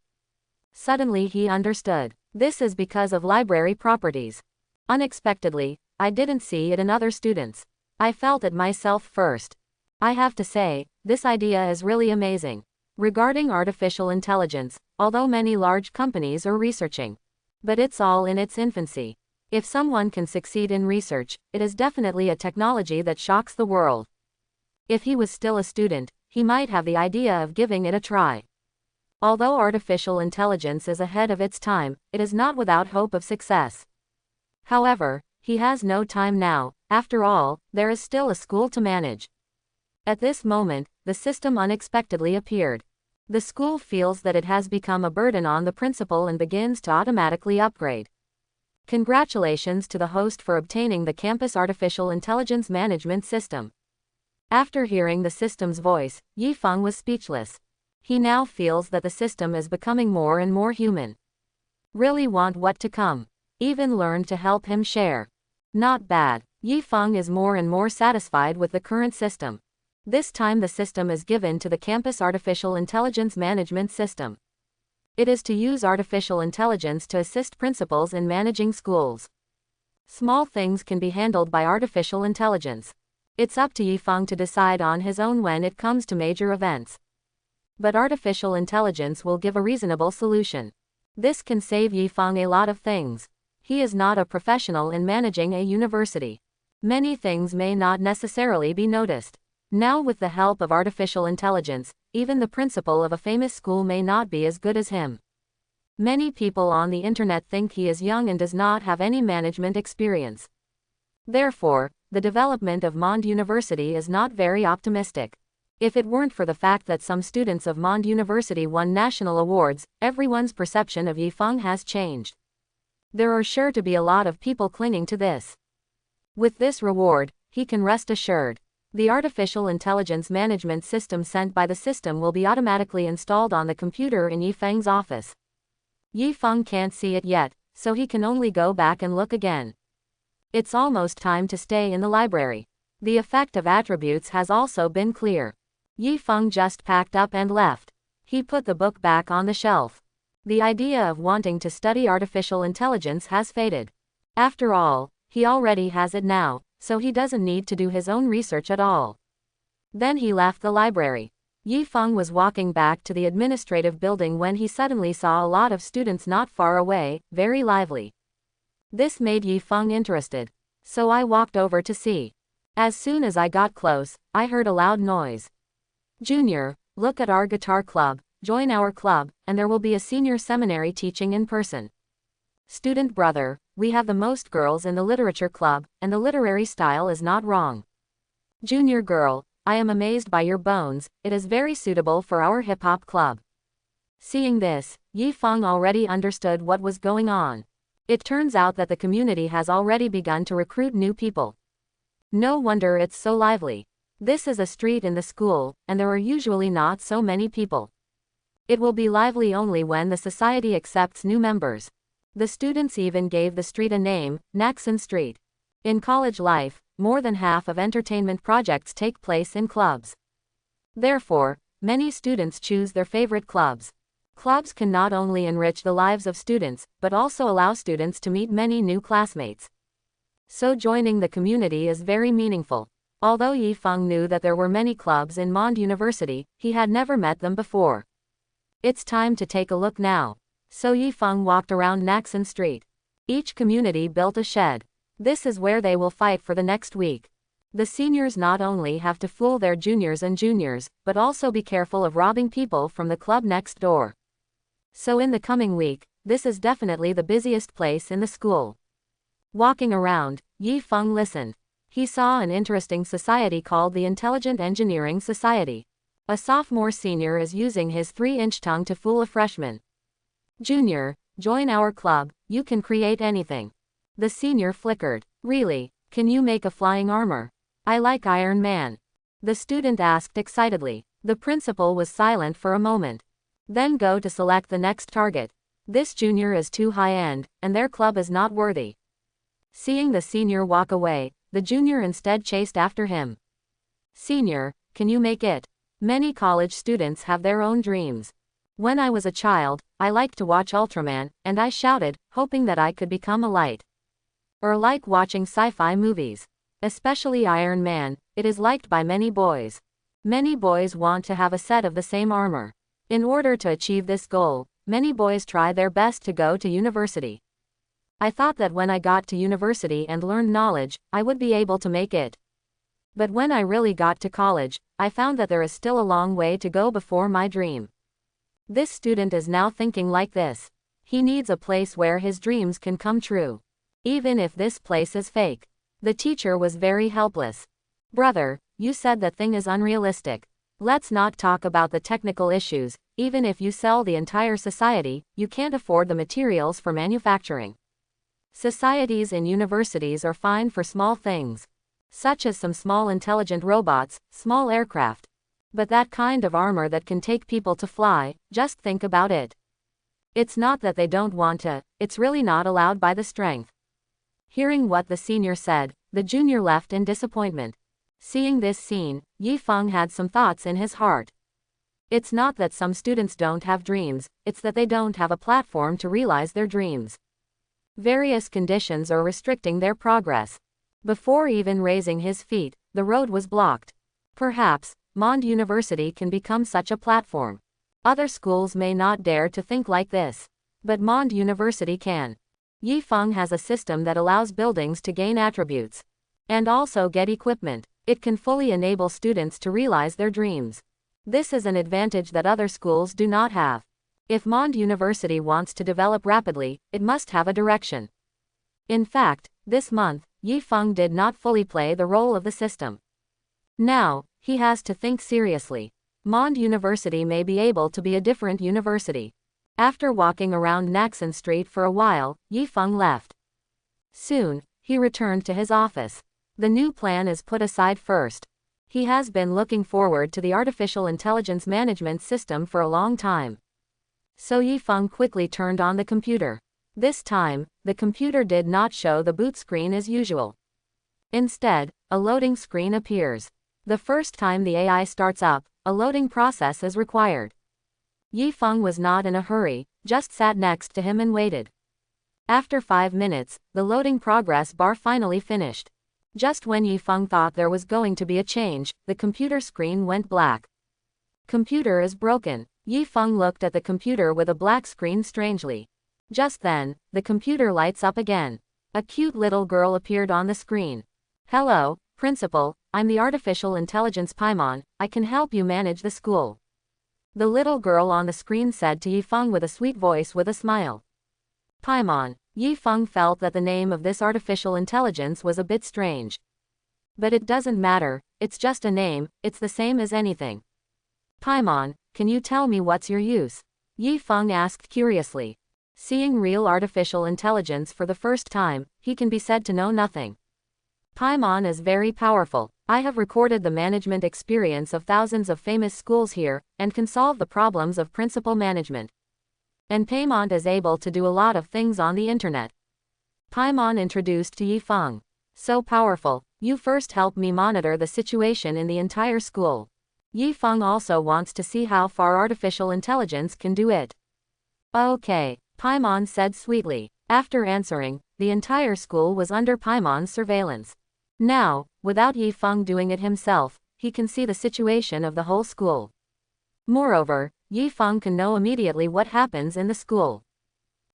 Suddenly he understood. This is because of library properties. Unexpectedly, I didn't see it in other students. I felt it myself first. I have to say, this idea is really amazing. Regarding artificial intelligence, although many large companies are researching, but it's all in its infancy. If someone can succeed in research, it is definitely a technology that shocks the world. If he was still a student, he might have the idea of giving it a try. Although artificial intelligence is ahead of its time, it is not without hope of success. However, he has no time now. After all, there is still a school to manage. At this moment, the system unexpectedly appeared. The school feels that it has become a burden on the principal and begins to automatically upgrade. Congratulations to the host for obtaining the campus artificial intelligence management system. After hearing the system's voice, Yifeng was speechless. He now feels that the system is becoming more and more human. Really want what to come. Even learned to help him share. Not bad. Yifeng is more and more satisfied with the current system. This time the system is given to the campus artificial intelligence management system. It is to use artificial intelligence to assist principals in managing schools. Small things can be handled by artificial intelligence. It's up to Yifeng to decide on his own when it comes to major events. But artificial intelligence will give a reasonable solution. This can save Yifeng a lot of things. He is not a professional in managing a university. Many things may not necessarily be noticed. Now with the help of artificial intelligence, even the principal of a famous school may not be as good as him. Many people on the internet think he is young and does not have any management experience. Therefore, the development of Mond University is not very optimistic. If it weren't for the fact that some students of Mond University won national awards, everyone's perception of Yifeng has changed. There are sure to be a lot of people clinging to this. With this reward, he can rest assured. The artificial intelligence management system sent by the system will be automatically installed on the computer in Yifeng's office. Yifeng can't see it yet, so he can only go back and look again. It's almost time to stay in the library. The effect of attributes has also been clear. Yifeng just packed up and left. He put the book back on the shelf. The idea of wanting to study artificial intelligence has faded. After all, he already has it now, so he doesn't need to do his own research at all. Then he left the library. Yifeng was walking back to the administrative building when he suddenly saw a lot of students not far away, very lively. This made Yifeng interested. So I walked over to see. As soon as I got close, I heard a loud noise. Junior, look at our guitar club, join our club, and there will be a senior seminary teaching in person. Student brother, we have the most girls in the literature club, and the literary style is not wrong. Junior girl, I am amazed by your bones, it is very suitable for our hip-hop club. Seeing this, Yifeng already understood what was going on. It turns out that the community has already begun to recruit new people. No wonder it's so lively. This is a street in the school, and there are usually not so many people. It will be lively only when the society accepts new members. The students even gave the street a name, Naxon Street. In college life, more than half of entertainment projects take place in clubs. Therefore, many students choose their favorite clubs. Clubs can not only enrich the lives of students, but also allow students to meet many new classmates. So joining the community is very meaningful. Although Yifeng knew that there were many clubs in Mond University, he had never met them before. It's time to take a look now. So Yifeng walked around Naxon Street. Each community built a shed. This is where they will fight for the next week. The seniors not only have to fool their juniors and juniors, but also be careful of robbing people from the club next door. So in the coming week, this is definitely the busiest place in the school. Walking around, Yifeng listened. He saw an interesting society called the Intelligent Engineering Society. A sophomore senior is using his 3-inch tongue to fool a freshman. Junior, join our club, you can create anything. The senior flickered. Really? Can you make a flying armor? I like Iron Man. The student asked excitedly. The principal was silent for a moment. Then go to select the next target. This junior is too high-end, and their club is not worthy. Seeing the senior walk away, the junior instead chased after him. Senior, can you make it? Many college students have their own dreams. When I was a child, I liked to watch Ultraman, and I shouted, hoping that I could become a light. Or like watching sci-fi movies. Especially Iron Man, it is liked by many boys. Many boys want to have a set of the same armor. In order to achieve this goal, many boys try their best to go to university. I thought that when I got to university and learned knowledge, I would be able to make it. But when I really got to college, I found that there is still a long way to go before my dream. This student is now thinking like this. He needs a place where his dreams can come true. Even if this place is fake. The teacher was very helpless. Brother, you said that thing is unrealistic. Let's not talk about the technical issues. Even if you sell the entire society, you can't afford the materials for manufacturing. Societies and universities are fine for small things, such as some small intelligent robots, small aircraft. But that kind of armor that can take people to fly, just think about it. It's not that they don't want to, it's really not allowed by the strength. Hearing what the senior said, the junior left in disappointment. Seeing this scene, Yifeng had some thoughts in his heart. It's not that some students don't have dreams, it's that they don't have a platform to realize their dreams. Various conditions are restricting their progress. Before even raising his feet, the road was blocked. Perhaps, Mond University can become such a platform. Other schools may not dare to think like this. But Mond University can. Yifeng has a system that allows buildings to gain attributes. And also get equipment. It can fully enable students to realize their dreams. This is an advantage that other schools do not have. If Mond University wants to develop rapidly, it must have a direction. In fact, this month, Yifeng did not fully play the role of the system. Now, he has to think seriously. Mond University may be able to be a different university. After walking around Naxon Street for a while, Yifeng left. Soon, he returned to his office. The new plan is put aside first. He has been looking forward to the artificial intelligence management system for a long time. So Yifeng quickly turned on the computer. This time, the computer did not show the boot screen as usual. Instead, a loading screen appears. The first time the AI starts up, a loading process is required. Yifeng was not in a hurry, just sat next to him and waited. After 5 minutes, the loading progress bar finally finished. Just when Yifeng thought there was going to be a change, the computer screen went black. Computer is broken. Yifeng looked at the computer with a black screen strangely. Just then, the computer lights up again. A cute little girl appeared on the screen. Hello, Principal, I'm the artificial intelligence Paimon, I can help you manage the school. The little girl on the screen said to Yifeng with a sweet voice with a smile. Paimon. Yifeng felt that the name of this artificial intelligence was a bit strange. But it doesn't matter, it's just a name, it's the same as anything. Paimon, can you tell me what's your use? Yifeng asked curiously. Seeing real artificial intelligence for the first time, he can be said to know nothing. Paimon is very powerful. I have recorded the management experience of thousands of famous schools here, and can solve the problems of principal management. And Paimon is able to do a lot of things on the internet. Paimon introduced to Yifeng. So powerful, you first help me monitor the situation in the entire school. Yifeng also wants to see how far artificial intelligence can do it. Okay, Paimon said sweetly. After answering, the entire school was under Paimon's surveillance. Now, without Yifeng doing it himself, he can see the situation of the whole school. Moreover, Yifeng can know immediately what happens in the school.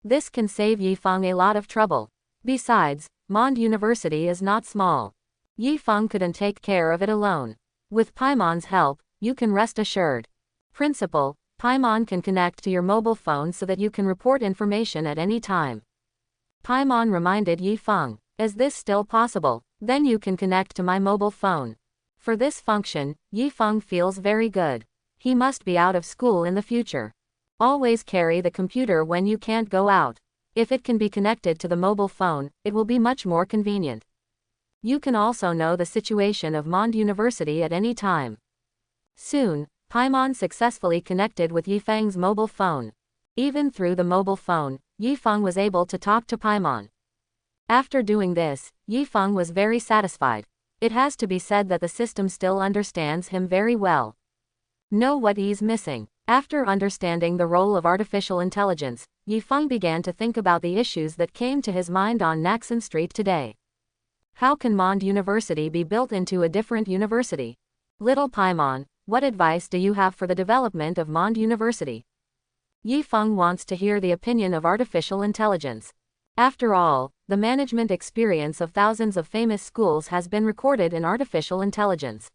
This can save Yifeng a lot of trouble. Besides, Mond University is not small. Yifeng couldn't take care of it alone. With Paimon's help, you can rest assured. Principal, Paimon can connect to your mobile phone so that you can report information at any time. Paimon reminded Yifeng. Is this still possible? Then you can connect to my mobile phone. For this function, Yifeng feels very good. He must be out of school in the future. Always carry the computer when you can't go out. If it can be connected to the mobile phone, it will be much more convenient. You can also know the situation of Mond University at any time. Soon, Paimon successfully connected with Yifeng's mobile phone. Even through the mobile phone, Yifeng was able to talk to Paimon. After doing this, Yifeng was very satisfied. It has to be said that the system still understands him very well. Know what he's missing. After understanding the role of artificial intelligence, Yifeng began to think about the issues that came to his mind on Naxon Street today. How can Mond University be built into a different university? Little Paimon, what advice do you have for the development of Mond University? Yifeng wants to hear the opinion of artificial intelligence. After all, the management experience of thousands of famous schools has been recorded in artificial intelligence.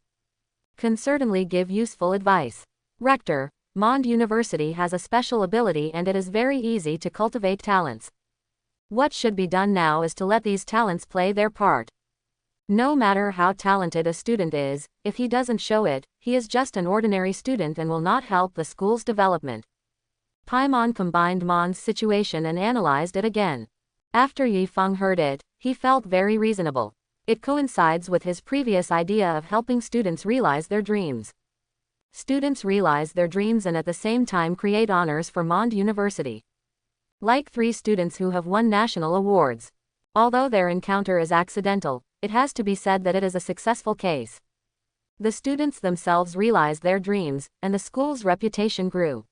Can certainly give useful advice. Rector, Mond University has a special ability and it is very easy to cultivate talents. What should be done now is to let these talents play their part. No matter how talented a student is, if he doesn't show it, he is just an ordinary student and will not help the school's development. Paimon combined Mond's situation and analyzed it again. After Yifeng heard it, he felt very reasonable. It coincides with his previous idea of helping students realize their dreams. Students realize their dreams and at the same time create honors for Mond University. Like 3 students who have won national awards. Although their encounter is accidental, it has to be said that it is a successful case. The students themselves realized their dreams, and the school's reputation grew.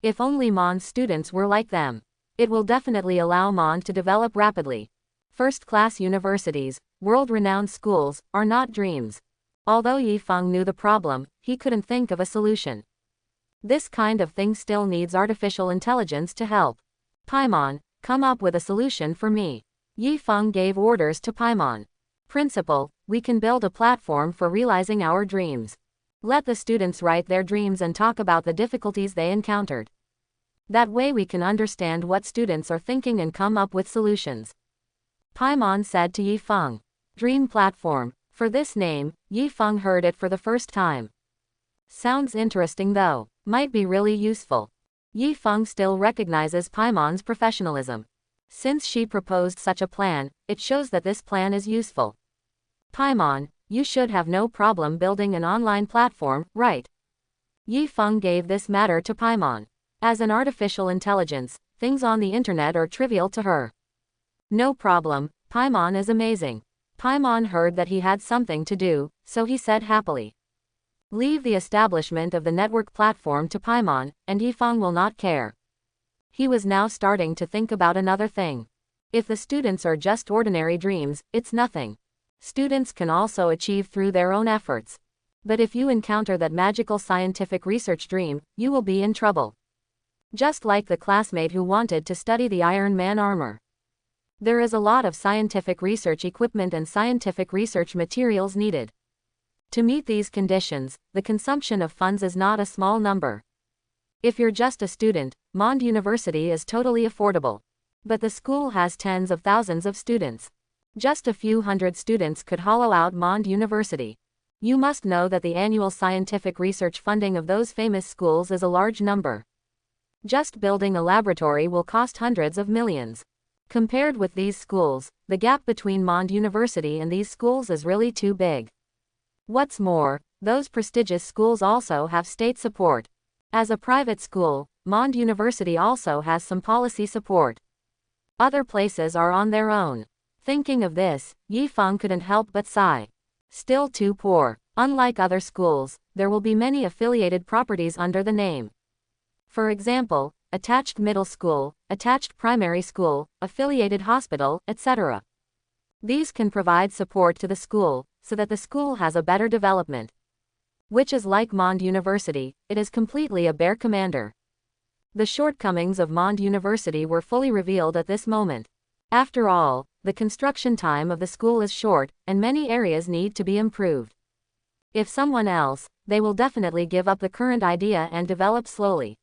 If only Mond's students were like them. It will definitely allow Mond to develop rapidly. First-class universities, world-renowned schools, are not dreams. Although Yifeng knew the problem, he couldn't think of a solution. This kind of thing still needs artificial intelligence to help. Paimon, come up with a solution for me. Yifeng gave orders to Paimon. Principal, we can build a platform for realizing our dreams. Let the students write their dreams and talk about the difficulties they encountered. That way we can understand what students are thinking and come up with solutions. Paimon said to Yifeng. Dream platform. For this name, Yifeng heard it for the first time. Sounds interesting though. Might be really useful. Yifeng still recognizes Paimon's professionalism. Since she proposed such a plan, it shows that this plan is useful. Paimon, you should have no problem building an online platform, right? Yifeng gave this matter to Paimon. As an artificial intelligence, things on the internet are trivial to her. No problem, Paimon is amazing. Paimon heard that he had something to do, so he said happily. Leave the establishment of the network platform to Paimon, and Yifeng will not care. He was now starting to think about another thing. If the students are just ordinary dreams, it's nothing. Students can also achieve through their own efforts. But if you encounter that magical scientific research dream, you will be in trouble. Just like the classmate who wanted to study the Iron Man armor. There is a lot of scientific research equipment and scientific research materials needed. To meet these conditions, the consumption of funds is not a small number. If you're just a student, Mond University is totally affordable. But the school has tens of thousands of students. Just a few hundred students could hollow out Mond University. You must know that the annual scientific research funding of those famous schools is a large number. Just building a laboratory will cost hundreds of millions. Compared with these schools, the gap between Mond University and these schools is really too big. What's more, those prestigious schools also have state support. As a private school, Mond University also has some policy support. Other places are on their own. Thinking of this, Yifeng couldn't help but sigh. Still too poor. Unlike other schools, there will be many affiliated properties under the name. For example, attached middle school, attached primary school, affiliated hospital, etc. These can provide support to the school, so that the school has a better development. Which is like Mond University, it is completely a bare commander. The shortcomings of Mond University were fully revealed at this moment. After all, the construction time of the school is short, and many areas need to be improved. If someone else, they will definitely give up the current idea and develop slowly.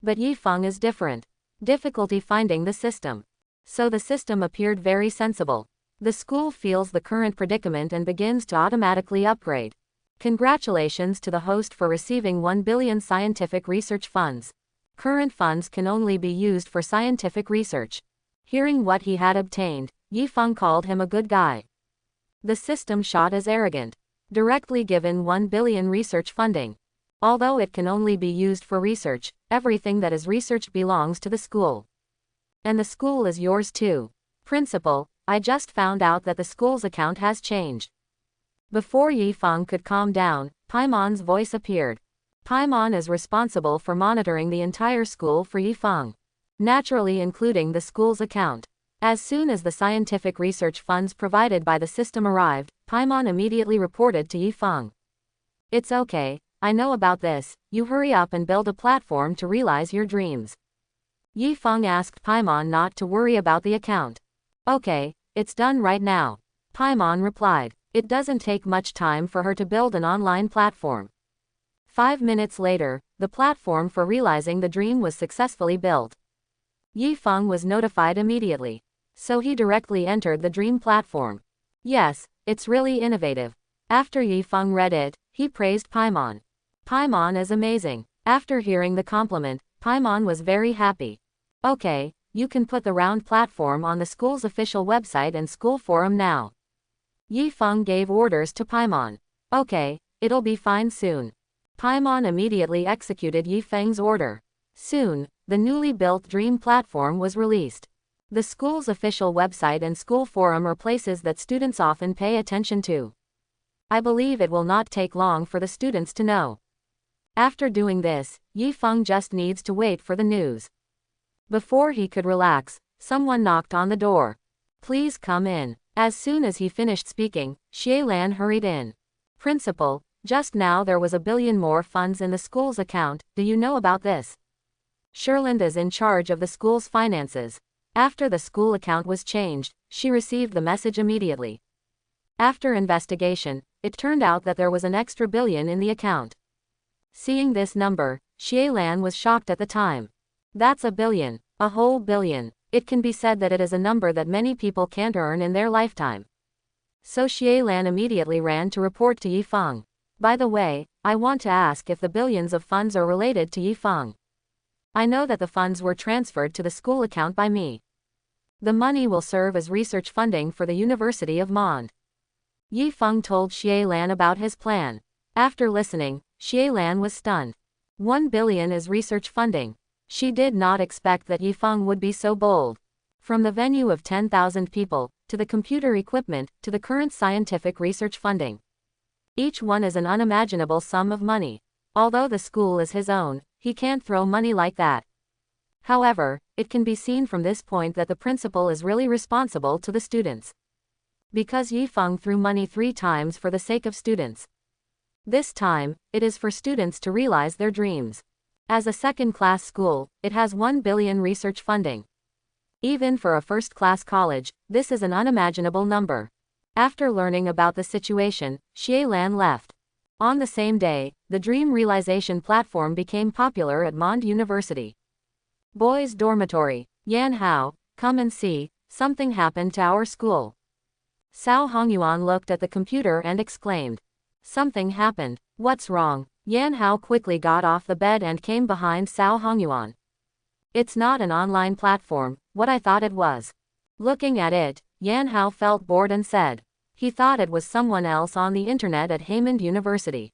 But Yifeng is different. Difficulty finding the system. So the system appeared very sensible. The school feels the current predicament and begins to automatically upgrade. Congratulations to the host for receiving 1 billion scientific research funds. Current funds can only be used for scientific research. Hearing what he had obtained, Yifeng called him a good guy. The system shot as arrogant. Directly given 1 billion research funding. Although it can only be used for research, everything that is researched belongs to the school. And the school is yours too. Principal, I just found out that the school's account has changed. Before Yifeng could calm down, Paimon's voice appeared. Paimon is responsible for monitoring the entire school for Yifeng. Naturally including the school's account. As soon as the scientific research funds provided by the system arrived, Paimon immediately reported to Yifeng. It's okay, I know about this, you hurry up and build a platform to realize your dreams. Yifeng asked Paimon not to worry about the account. Okay, it's done right now. Paimon replied. It doesn't take much time for her to build an online platform. 5 minutes later, the platform for realizing the dream was successfully built. Yifeng was notified immediately. So he directly entered the dream platform. Yes, it's really innovative. After Yifeng read it, he praised Paimon. Paimon is amazing. After hearing the compliment, Paimon was very happy. Okay, you can put the round platform on the school's official website and school forum now. Yifeng gave orders to Paimon. Okay, it'll be fine soon. Paimon immediately executed Yifeng's order. Soon, the newly built dream platform was released. The school's official website and school forum are places that students often pay attention to. I believe it will not take long for the students to know. After doing this, Yifeng just needs to wait for the news. Before he could relax, someone knocked on the door. Please come in. As soon as he finished speaking, Xielan hurried in. Principal, just now there was 1 billion more funds in the school's account, do you know about this? Sherland is in charge of the school's finances. After the school account was changed, she received the message immediately. After investigation, it turned out that there was an extra billion in the account. Seeing this number, Xielan was shocked at the time. That's 1 billion, a whole billion. It can be said that it is a number that many people can't earn in their lifetime. So Xielan immediately ran to report to Yifeng. By the way, I want to ask if the billions of funds are related to Yifeng. I know that the funds were transferred to the school account by me. The money will serve as research funding for the University of Mond. Yifeng told Xielan about his plan. After listening, Xielan was stunned. 1 billion is research funding. She did not expect that Yifeng would be so bold. From the venue of 10,000 people, to the computer equipment, to the current scientific research funding. Each one is an unimaginable sum of money. Although the school is his own, he can't throw money like that. However, it can be seen from this point that the principal is really responsible to the students. Because Yifeng threw money 3 times for the sake of students. This time, it is for students to realize their dreams. As a second-class school, it has 1 billion research funding. Even for a first-class college, this is an unimaginable number. After learning about the situation, Xielan left. On the same day, the dream realization platform became popular at Mond University. Boys' dormitory. Yan Hao, come and see, something happened to our school. Cao Hongyuan looked at the computer and exclaimed. Something happened. What's wrong? Yan Hao quickly got off the bed and came behind Cao Hongyuan. It's not an online platform, what I thought it was. Looking at it, Yan Hao felt bored and said. He thought it was someone else on the internet at Haymond University.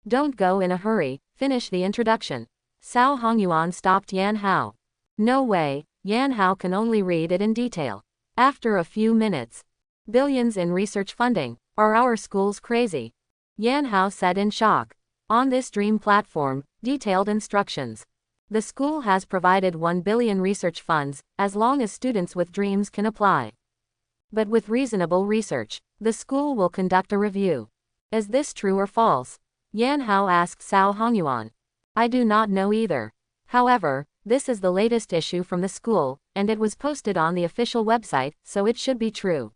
Don't go in a hurry, finish the introduction. Cao Hongyuan stopped Yan Hao. No way, Yan Hao can only read it in detail. After a few minutes. Billions in research funding, are our schools crazy? Yan Hao said in shock. On this dream platform, detailed instructions. The school has provided 1 billion research funds, as long as students with dreams can apply. But with reasonable research, the school will conduct a review. Is this true or false? Yan Hao asked Cao Hongyuan. I do not know either. However, this is the latest issue from the school, and it was posted on the official website, so it should be true.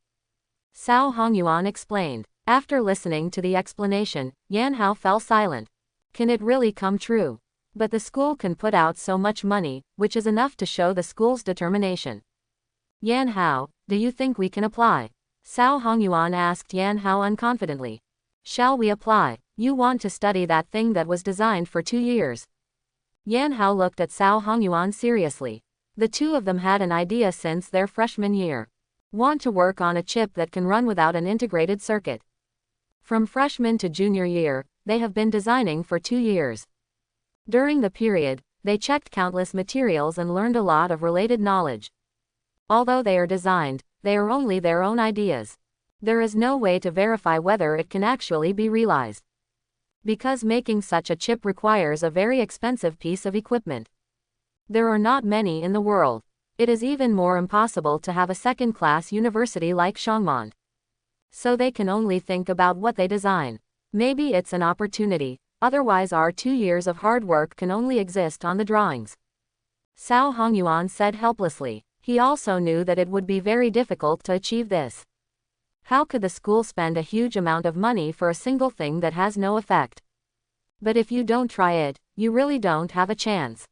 Cao Hongyuan explained. After listening to the explanation, Yan Hao fell silent. Can it really come true? But the school can put out so much money, which is enough to show the school's determination. Yan Hao, do you think we can apply? Cao Hongyuan asked Yan Hao unconfidently. Shall we apply? You want to study that thing that was designed for 2 years. Yan Hao looked at Cao Hongyuan seriously. The two of them had an idea since their freshman year. Want to work on a chip that can run without an integrated circuit. From freshman to junior year, they have been designing for 2 years. During the period, they checked countless materials and learned a lot of related knowledge. Although they are designed, they are only their own ideas. There is no way to verify whether it can actually be realized. Because making such a chip requires a very expensive piece of equipment. There are not many in the world. It is even more impossible to have a second-class university like Shangmond. So they can only think about what they design. Maybe it's an opportunity, otherwise our 2 years of hard work can only exist on the drawings. Cao Hongyuan said helplessly. He also knew that it would be very difficult to achieve this. How could the school spend a huge amount of money for a single thing that has no effect? But if you don't try it, you really don't have a chance.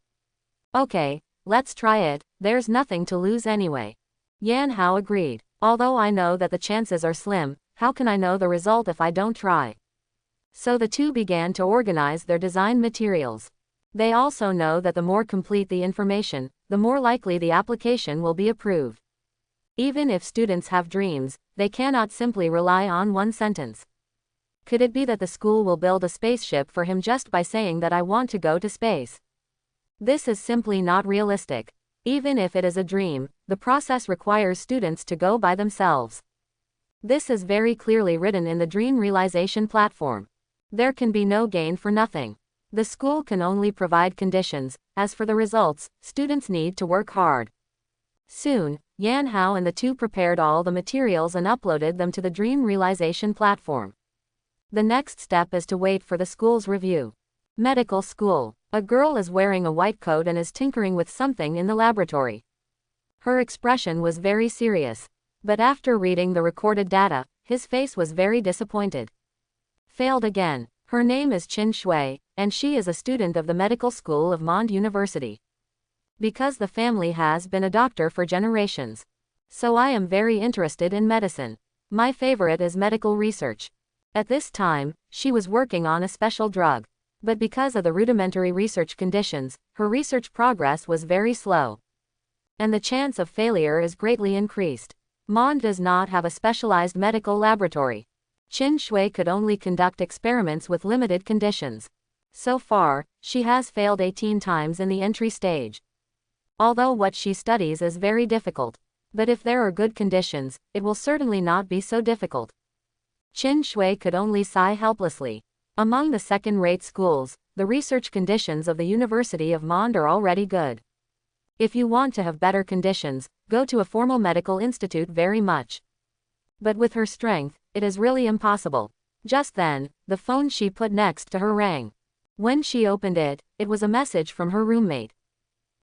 Okay, let's try it, there's nothing to lose anyway. Yan Hao agreed. Although I know that the chances are slim, how can I know the result if I don't try? So the two began to organize their design materials. They also know that the more complete the information, the more likely the application will be approved. Even if students have dreams, they cannot simply rely on one sentence. Could it be that the school will build a spaceship for him just by saying that I want to go to space? This is simply not realistic. Even if it is a dream, the process requires students to go by themselves. This is very clearly written in the Dream Realization Platform. There can be no gain for nothing. The school can only provide conditions. As for the results, students need to work hard. Soon, Yan Hao and the two prepared all the materials and uploaded them to the Dream Realization Platform. The next step is to wait for the school's review. Medical school. A girl is wearing a white coat and is tinkering with something in the laboratory. Her expression was very serious. But after reading the recorded data, his face was very disappointed. Failed again. Her name is Qin Shui, and she is a student of the medical school of Mond University. Because the family has been a doctor for generations. So I am very interested in medicine. My favorite is medical research. At this time, she was working on a special drug. But because of the rudimentary research conditions, her research progress was very slow. And the chance of failure is greatly increased. Mond does not have a specialized medical laboratory. Qin Shui could only conduct experiments with limited conditions. So far, she has failed 18 times in the entry stage. Although what she studies is very difficult. But if there are good conditions, it will certainly not be so difficult. Qin Shui could only sigh helplessly. Among the second-rate schools, the research conditions of the University of Mond are already good. If you want to have better conditions, go to a formal medical institute very much. But with her strength, it is really impossible. Just then, the phone she put next to her rang. When she opened it, it was a message from her roommate.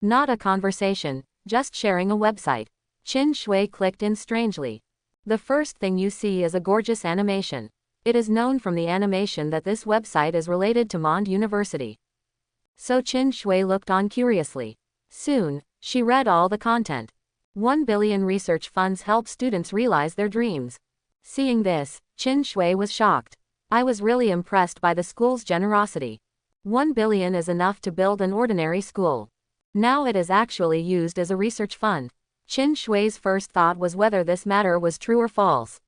Not a conversation, just sharing a website. Qin Shui clicked in strangely. The first thing you see is a gorgeous animation. It is known from the animation that this website is related to Mond University. So Qin Shui looked on curiously. Soon, she read all the content. 1 billion research funds help students realize their dreams. Seeing this, Qin Shui was shocked. I was really impressed by the school's generosity. 1 billion is enough to build an ordinary school. Now it is actually used as a research fund. Qin Shui's first thought was whether this matter was true or false.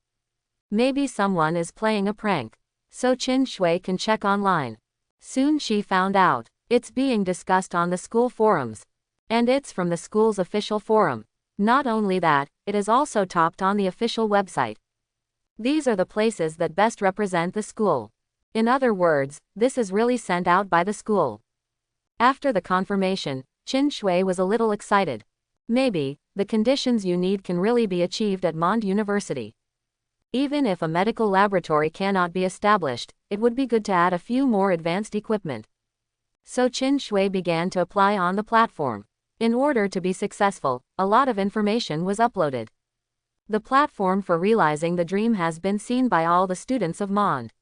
Maybe someone is playing a prank. So Qin Shui can check online. Soon she found out. It's being discussed on the school forums. And it's from the school's official forum. Not only that, it is also topped on the official website. These are the places that best represent the school. In other words, this is really sent out by the school. After the confirmation, Qin Shui was a little excited. Maybe, the conditions you need can really be achieved at Mond University. Even if a medical laboratory cannot be established, it would be good to add a few more advanced equipment. So Qin Shui began to apply on the platform. In order to be successful, a lot of information was uploaded. The platform for realizing the dream has been seen by all the students of Mond.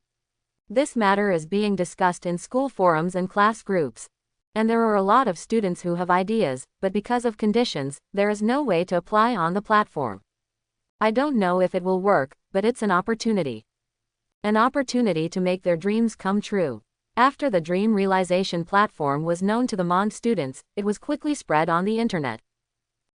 This matter is being discussed in school forums and class groups. And there are a lot of students who have ideas, but because of conditions, there is no way to apply on the platform. I don't know if it will work, but it's an opportunity. An opportunity to make their dreams come true. After the dream realization platform was known to the MOND students, it was quickly spread on the internet.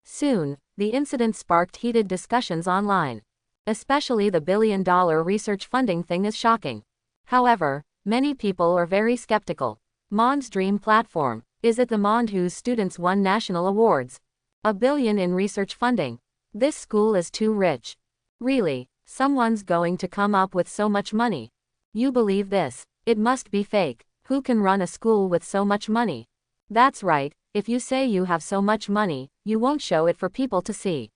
Soon, the incident sparked heated discussions online. Especially the billion-dollar research funding thing is shocking. However, many people are very skeptical. MOND's dream platform. Is it the MOND whose students won national awards? $1 billion in research funding. This school is too rich. Really, someone's going to come up with so much money. You believe this? It must be fake. Who can run a school with so much money? That's right, if you say you have so much money, you won't show it for people to see.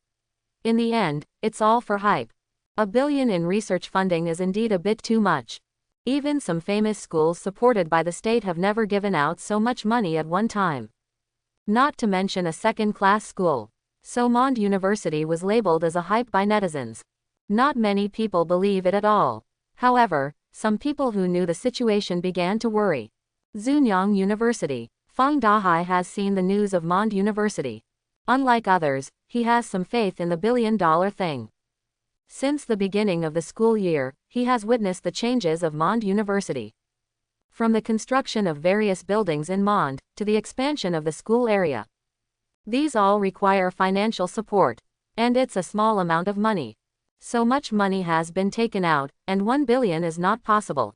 In the end, it's all for hype. $1 billion in research funding is indeed a bit too much. Even some famous schools supported by the state have never given out so much money at one time. Not to mention a second-class school. So MOND University was labeled as a hype by netizens. Not many people believe it at all. However, some people who knew the situation began to worry. Zhunyang University. Feng Dahai has seen the news of MOND University. Unlike others, he has some faith in the billion-dollar thing. Since the beginning of the school year, he has witnessed the changes of MOND University. From the construction of various buildings in MOND, to the expansion of the school area. These all require financial support. And it's a small amount of money. So much money has been taken out, and $1 billion is not possible.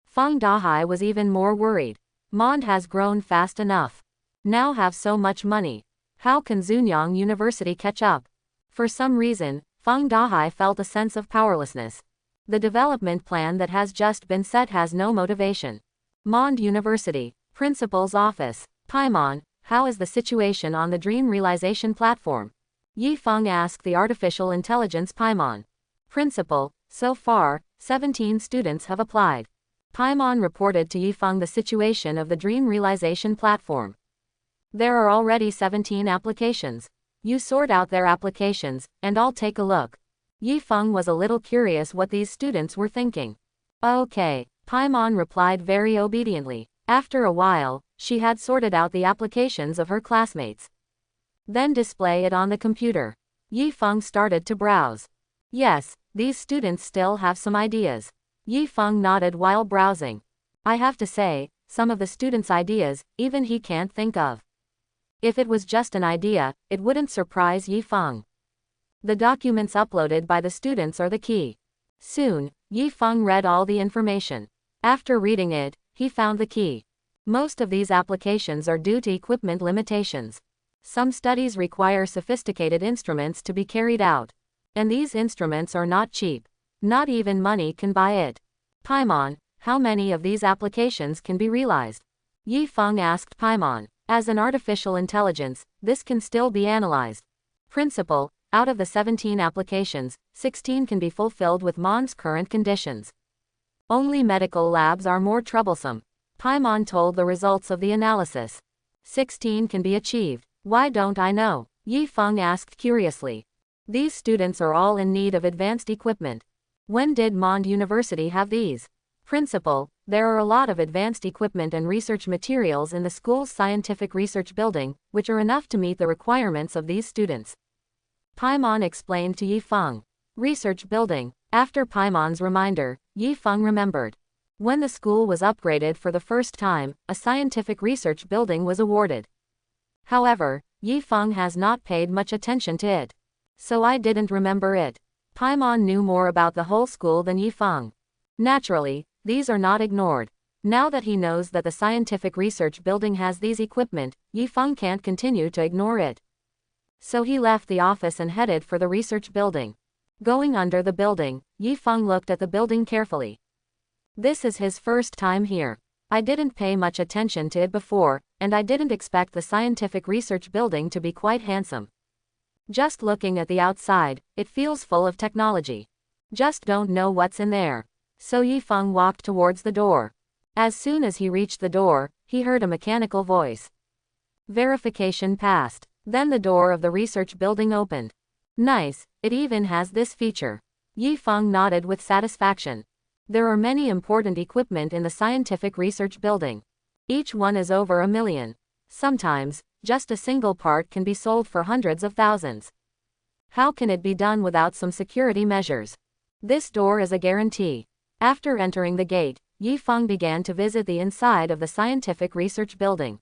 Feng Dahai was even more worried. MOND has grown fast enough. Now have so much money. How can Zhunyang University catch up? For some reason, Feng Dahai felt a sense of powerlessness. The development plan that has just been set has no motivation. MOND University, Principal's Office. Paimon, how is the situation on the dream realization platform? Yifeng asked the artificial intelligence Paimon. Principal, so far, 17 students have applied. Paimon reported to Yifeng the situation of the dream realization platform. There are already 17 applications. You sort out their applications, and I'll take a look. Yifeng was a little curious what these students were thinking. Okay, Paimon replied very obediently. After a while, she had sorted out the applications of her classmates. Then display it on the computer. Yifeng started to browse. Yes, these students still have some ideas. Yifeng nodded while browsing. I have to say, some of the students' ideas, even he can't think of. If it was just an idea, it wouldn't surprise Yifeng. The documents uploaded by the students are the key. Soon, Yifeng read all the information. After reading it, he found the key. Most of these applications are due to equipment limitations. Some studies require sophisticated instruments to be carried out. And these instruments are not cheap. Not even money can buy it. Paimon, how many of these applications can be realized? Yifeng asked Paimon. As an artificial intelligence, this can still be analyzed. Principal, out of the 17 applications, 16 can be fulfilled with MOND's current conditions. Only medical labs are more troublesome. Paimon told the results of the analysis. 16 can be achieved. Why don't I know? Yifeng asked curiously. These students are all in need of advanced equipment. When did MOND University have these? Principal, there are a lot of advanced equipment and research materials in the school's scientific research building, which are enough to meet the requirements of these students. Paimon explained to Yifeng. Research building. After Paimon's reminder, Yifeng remembered. When the school was upgraded for the first time, a scientific research building was awarded. However, Yifeng has not paid much attention to it. So I didn't remember it. Paimon knew more about the whole school than Yifeng. Naturally, these are not ignored. Now that he knows that the scientific research building has these equipment, Yifeng can't continue to ignore it. So he left the office and headed for the research building. Going under the building, Yifeng looked at the building carefully. This is his first time here. I didn't pay much attention to it before, and I didn't expect the scientific research building to be quite handsome. Just looking at the outside, it feels full of technology. Just don't know what's in there. So Yifeng walked towards the door. As soon as he reached the door, he heard a mechanical voice. Verification passed. Then the door of the research building opened. Nice, it even has this feature. Yifeng nodded with satisfaction. There are many important equipment in the scientific research building. Each one is over $1 million. Sometimes, just a single part can be sold for hundreds of thousands. How can it be done without some security measures? This door is a guarantee. After entering the gate, Yifeng began to visit the inside of the scientific research building.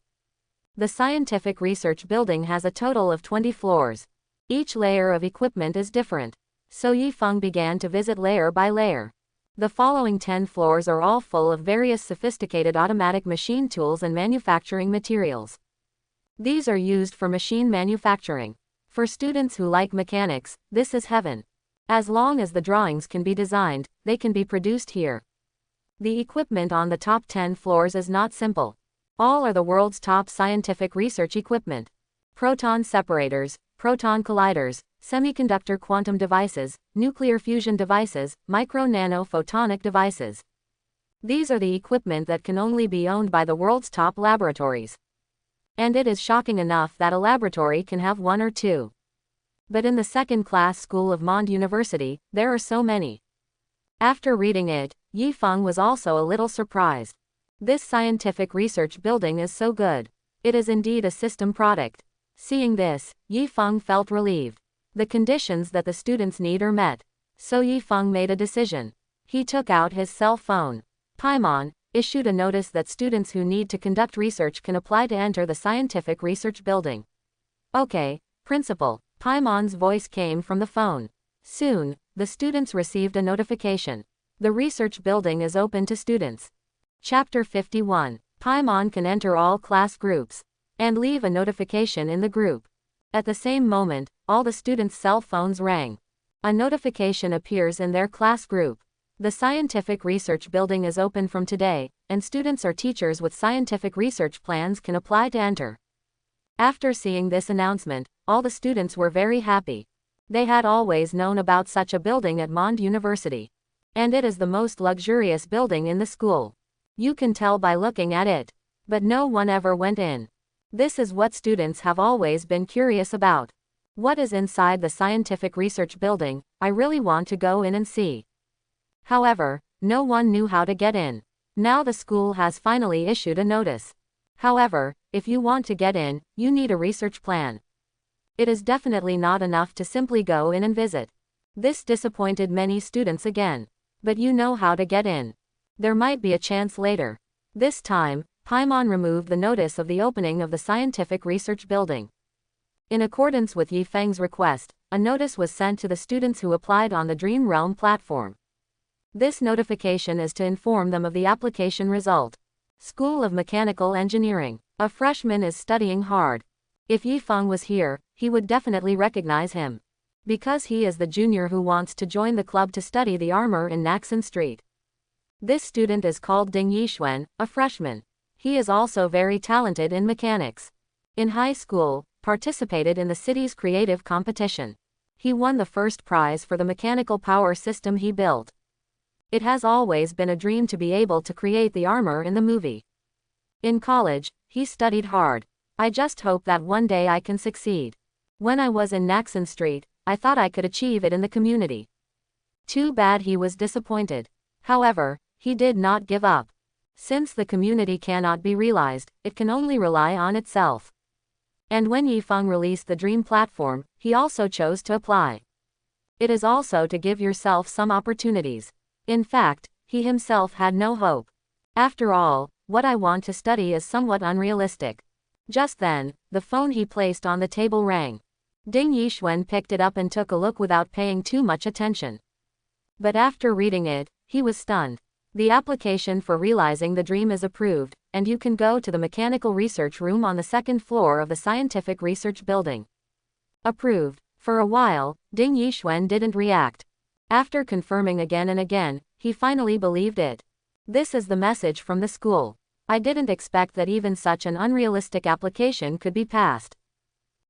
The scientific research building has a total of 20 floors. Each layer of equipment is different. So Yifeng began to visit layer by layer. The following 10 floors are all full of various sophisticated automatic machine tools and manufacturing materials. These are used for machine manufacturing. For students who like mechanics, this is heaven. As long as the drawings can be designed, they can be produced here. The equipment on the top 10 floors is not simple. All are the world's top scientific research equipment. Proton separators, proton colliders, semiconductor quantum devices, nuclear fusion devices, micro-nano photonic devices. These are the equipment that can only be owned by the world's top laboratories. And it is shocking enough that a laboratory can have one or two. But in the second-class school of Mond University, there are so many. After reading it, Yifeng was also a little surprised. This scientific research building is so good. It is indeed a system product. Seeing this, Yifeng felt relieved. The conditions that the students need are met. So Yifeng made a decision. He took out his cell phone. Paimon issued a notice that students who need to conduct research can apply to enter the scientific research building. Okay, principal. Paimon's voice came from the phone. Soon, the students received a notification. The research building is open to students. Chapter 51. Paimon can enter all class groups and leave a notification in the group. At the same moment, all the students' cell phones rang. A notification appears in their class group. The scientific research building is open from today, and students or teachers with scientific research plans can apply to enter. After seeing this announcement, all the students were very happy. They had always known about such a building at Mond University. And it is the most luxurious building in the school. You can tell by looking at it. But no one ever went in. This is what students have always been curious about. What is inside the scientific research building? I really want to go in and see. However, no one knew how to get in. Now the school has finally issued a notice. However, if you want to get in, you need a research plan. It is definitely not enough to simply go in and visit. This disappointed many students again. But you know how to get in. There might be a chance later. This time, Paimon removed the notice of the opening of the scientific research building. In accordance with Yifeng's request, a notice was sent to the students who applied on the Dream Realm platform. This notification is to inform them of the application result. School of Mechanical Engineering. A freshman is studying hard. If Yifeng was here, he would definitely recognize him. Because he is the junior who wants to join the club to study the armor in Naxon Street. This student is called Ding Yixuan, a freshman. He is also very talented in mechanics. In high school, participated in the city's creative competition. He won the first prize for the mechanical power system he built. It has always been a dream to be able to create the armor in the movie. In college, he studied hard. I just hope that one day I can succeed. When I was in Naxon Street, I thought I could achieve it in the community. Too bad he was disappointed. However, he did not give up. Since the community cannot be realized, it can only rely on itself. And when Yifeng released the Dream platform, he also chose to apply. It is also to give yourself some opportunities. In fact, he himself had no hope. After all, what I want to study is somewhat unrealistic. Just then, the phone he placed on the table rang. Ding Yixuan picked it up and took a look without paying too much attention. But after reading it, he was stunned. The application for realizing the dream is approved, and you can go to the mechanical research room on the second floor of the scientific research building. Approved. For a while, Ding Yixuan didn't react. After confirming again and again, he finally believed it. This is the message from the school. I didn't expect that even such an unrealistic application could be passed.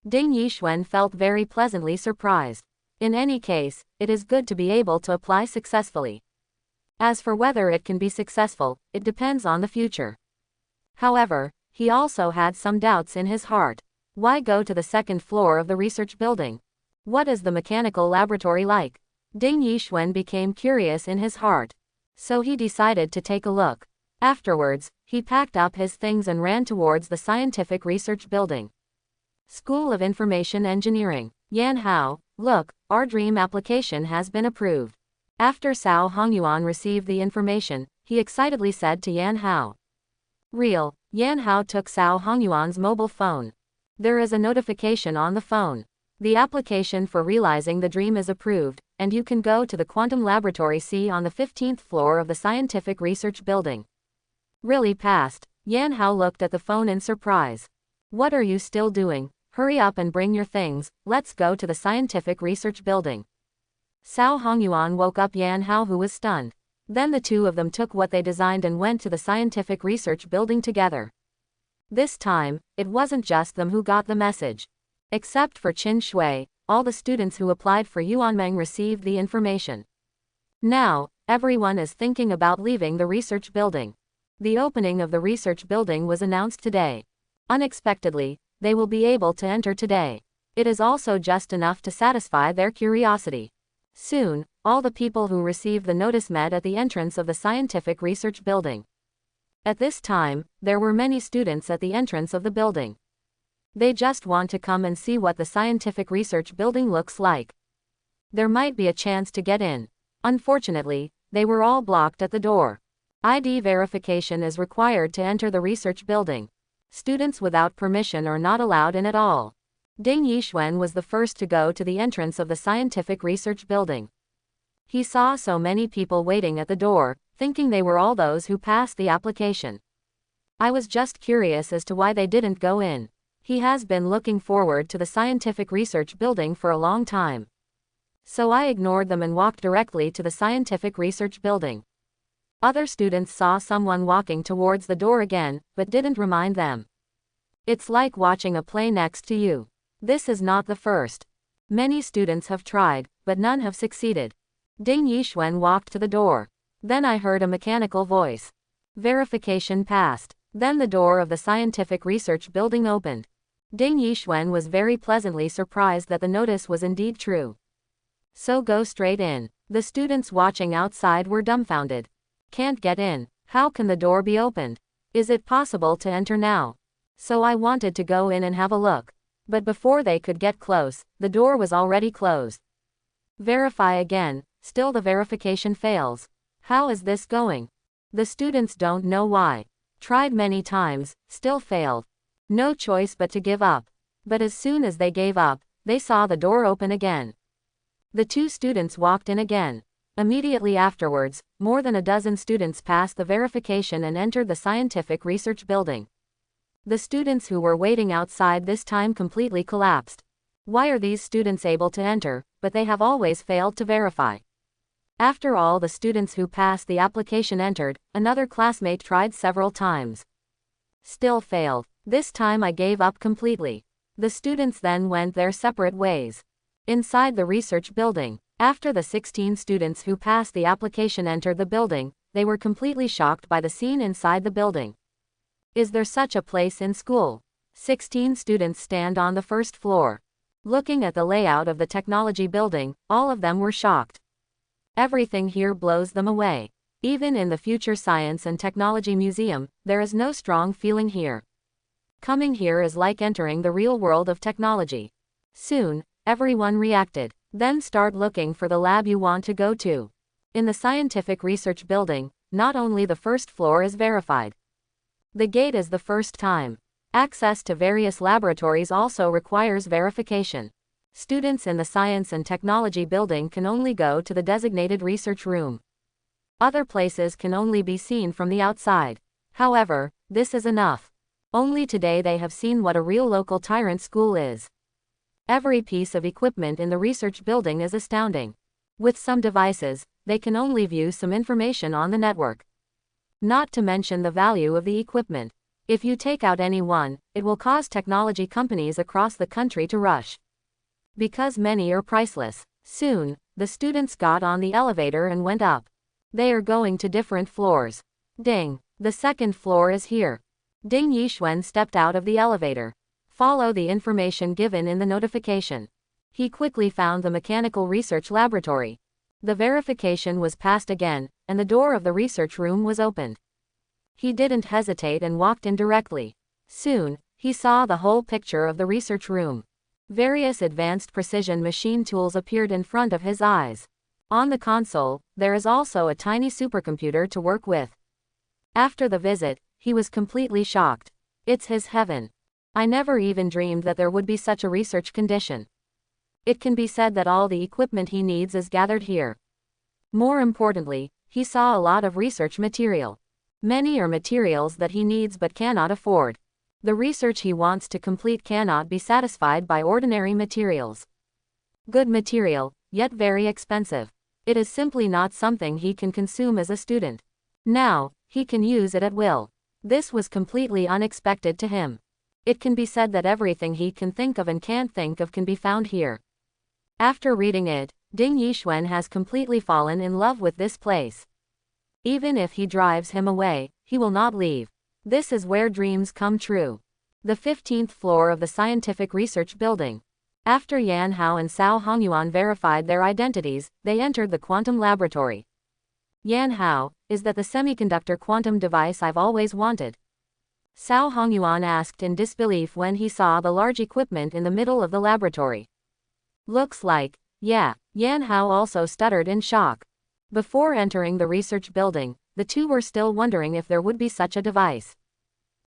Ding Yixuan felt very pleasantly surprised. In any case, it is good to be able to apply successfully. As for whether it can be successful, it depends on the future. However, he also had some doubts in his heart. Why go to the second floor of the research building? What is the mechanical laboratory like? Ding Yixuan became curious in his heart. So he decided to take a look. Afterwards, he packed up his things and ran towards the scientific research building. School of Information Engineering. Yan Hao, look, our dream application has been approved. After Cao Hongyuan received the information, he excitedly said to Yan Hao. Real. Yan Hao took Cao Hongyuan's mobile phone. There is a notification on the phone. The application for realizing the dream is approved, and you can go to the Quantum Laboratory C on the 15th floor of the Scientific Research Building. Really passed. Yan Hao looked at the phone in surprise. What are you still doing? Hurry up and bring your things, let's go to the Scientific Research Building. Cao Hongyuan woke up Yan Hao, who was stunned. Then the two of them took what they designed and went to the Scientific Research Building together. This time, it wasn't just them who got the message. Except for Qin Shui, all the students who applied for Yuanmeng received the information. Now, everyone is thinking about leaving the research building. The opening of the research building was announced today. Unexpectedly, they will be able to enter today. It is also just enough to satisfy their curiosity. Soon, all the people who received the notice met at the entrance of the Scientific Research Building. At this time, there were many students at the entrance of the building. They just want to come and see what the Scientific Research Building looks like. There might be a chance to get in. Unfortunately, they were all blocked at the door. ID verification is required to enter the research building. Students without permission are not allowed in at all. Ding Yixuan was the first to go to the entrance of the Scientific Research Building. He saw so many people waiting at the door, thinking they were all those who passed the application. I was just curious as to why they didn't go in. He has been looking forward to the Scientific Research Building for a long time. So I ignored them and walked directly to the Scientific Research Building. Other students saw someone walking towards the door again, but didn't remind them. It's like watching a play next to you. This is not the first. Many students have tried, but none have succeeded. Ding Yixuan walked to the door. Then I heard a mechanical voice. Verification passed. Then the door of the Scientific Research Building opened. Ding Yixuan was very pleasantly surprised that the notice was indeed true. So go straight in. The students watching outside were dumbfounded. Can't get in. How can the door be opened? Is it possible to enter now? So I wanted to go in and have a look. But before they could get close, the door was already closed. Verify again, still the verification fails. How is this going? The students don't know why. Tried many times, still failed. No choice but to give up. But as soon as they gave up, they saw the door open again. The two students walked in again. Immediately afterwards, more than a dozen students passed the verification and entered the Scientific Research Building. The students who were waiting outside this time completely collapsed. Why are these students able to enter, but they have always failed to verify? After all the students who passed the application entered, another classmate tried several times. Still failed. This time I gave up completely. The students then went their separate ways. Inside the research building, after the 16 students who passed the application entered the building, they were completely shocked by the scene inside the building. Is there such a place in school? 16 students stand on the first floor. Looking at the layout of the technology building, all of them were shocked. Everything here blows them away. Even in the Future Science and Technology Museum, there is no strong feeling here. Coming here is like entering the real world of technology. Soon, everyone reacted. Then start looking for the lab you want to go to. In the Scientific Research Building, not only the first floor is verified. The gate is the first time. Access to various laboratories also requires verification. Students in the Science and Technology Building can only go to the designated research room. Other places can only be seen from the outside. However, this is enough. Only today they have seen what a real local tyrant school is. Every piece of equipment in the research building is astounding. With some devices, they can only view some information on the network. Not to mention the value of the equipment. If you take out any one, it will cause technology companies across the country to rush. Because many are priceless. Soon, the students got on the elevator and went up. They are going to different floors. Ding! The second floor is here. Ding Yixuan stepped out of the elevator. Follow the information given in the notification. He quickly found the mechanical research laboratory. The verification was passed again, and the door of the research room was opened. He didn't hesitate and walked in directly. Soon, he saw the whole picture of the research room. Various advanced precision machine tools appeared in front of his eyes. On the console, there is also a tiny supercomputer to work with. After the visit, he was completely shocked. It's his heaven. I never even dreamed that there would be such a research condition. It can be said that all the equipment he needs is gathered here. More importantly, he saw a lot of research material. Many are materials that he needs but cannot afford. The research he wants to complete cannot be satisfied by ordinary materials. Good material, yet very expensive. It is simply not something he can consume as a student. Now, he can use it at will. This was completely unexpected to him. It can be said that everything he can think of and can't think of can be found here. After reading it, Ding Yixuan has completely fallen in love with this place. Even if he drives him away, he will not leave. This is where dreams come true. The 15th floor of the scientific research building. After Yan Hao and Cao Hongyuan verified their identities, they entered the quantum laboratory. Yan Hao, is that the semiconductor quantum device I've always wanted? Cao Hongyuan asked in disbelief when he saw the large equipment in the middle of the laboratory. Looks like, yeah, Yan Hao also stuttered in shock. Before entering the research building, the two were still wondering if there would be such a device.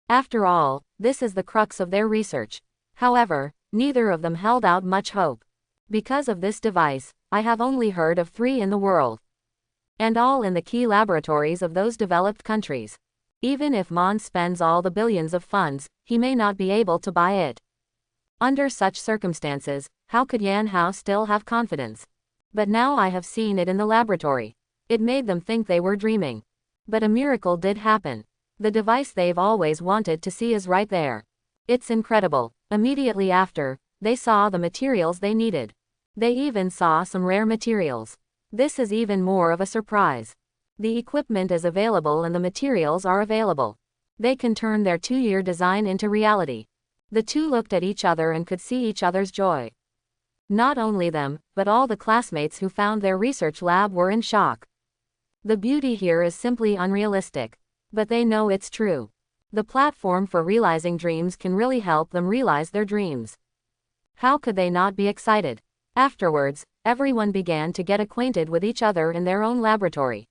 After all, this is the crux of their research. However, neither of them held out much hope. Because of this device, I have only heard of 3 in the world. And all in the key laboratories of those developed countries. Even if Mon spends all the billions of funds, he may not be able to buy it. Under such circumstances, how could Yan Hao still have confidence? But now I have seen it in the laboratory. It made them think they were dreaming. But a miracle did happen. The device they've always wanted to see is right there. It's incredible. Immediately after, they saw the materials they needed. They even saw some rare materials. This is even more of a surprise. The equipment is available and the materials are available. They can turn their 2-year design into reality. The two looked at each other and could see each other's joy. Not only them, but all the classmates who found their research lab were in shock. The beauty here is simply unrealistic. But they know it's true. The platform for realizing dreams can really help them realize their dreams. How could they not be excited? Afterwards, everyone began to get acquainted with each other in their own laboratory.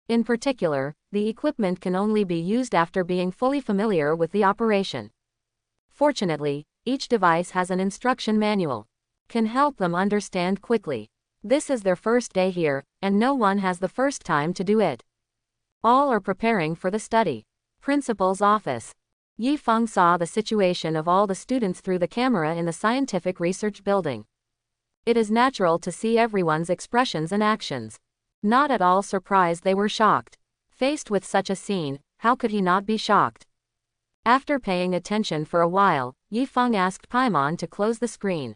In particular, the equipment can only be used after being fully familiar with the operation. Fortunately, each device has an instruction manual. Can help them understand quickly. This is their first day here, and no one has the first time to do it. All are preparing for the study. Principal's office. Yi Feng saw the situation of all the students through the camera in the scientific research building. It is natural to see everyone's expressions and actions. Not at all surprised, they were shocked. Faced with such a scene, how could he not be shocked? After paying attention for a while, Yi Feng asked Paimon to close the screen.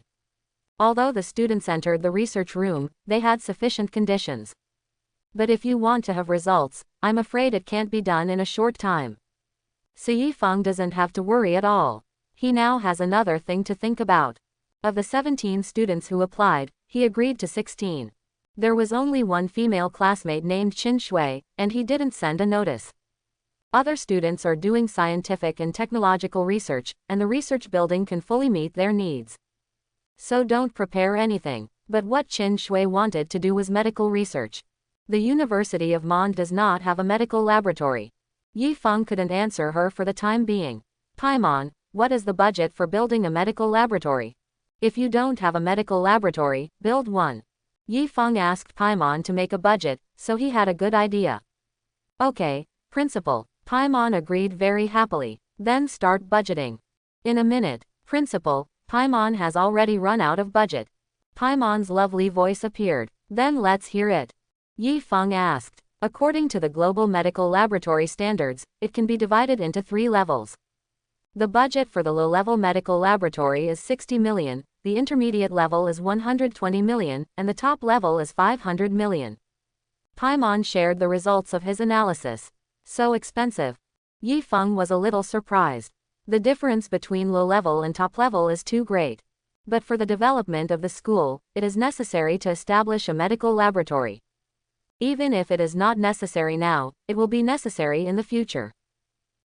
Although the students entered the research room, they had sufficient conditions. But if you want to have results, I'm afraid it can't be done in a short time. So Yi Feng doesn't have to worry at all. He now has another thing to think about. Of the 17 students who applied, he agreed to 16. There was only one female classmate named Qin Shui, and he didn't send a notice. Other students are doing scientific and technological research, and the research building can fully meet their needs. So don't prepare anything. But what Qin Shui wanted to do was medical research. The University of Mon does not have a medical laboratory. Yi Feng couldn't answer her for the time being. Paimon, what is the budget for building a medical laboratory? If you don't have a medical laboratory, build one. Yi Feng asked Paimon to make a budget, so he had a good idea. Okay, principal. Paimon agreed very happily. Then start budgeting. In a minute, principal, Paimon has already run out of budget. Paimon's lovely voice appeared. Then let's hear it. Yi Feng asked. According to the global medical laboratory standards, it can be divided into 3 levels. The budget for the low-level medical laboratory is 60 million, the intermediate level is 120 million, and the top level is 500 million. Paimon shared the results of his analysis. So expensive. Yi Feng was a little surprised. The difference between low-level and top-level is too great. But for the development of the school, it is necessary to establish a medical laboratory. Even if it is not necessary now, it will be necessary in the future.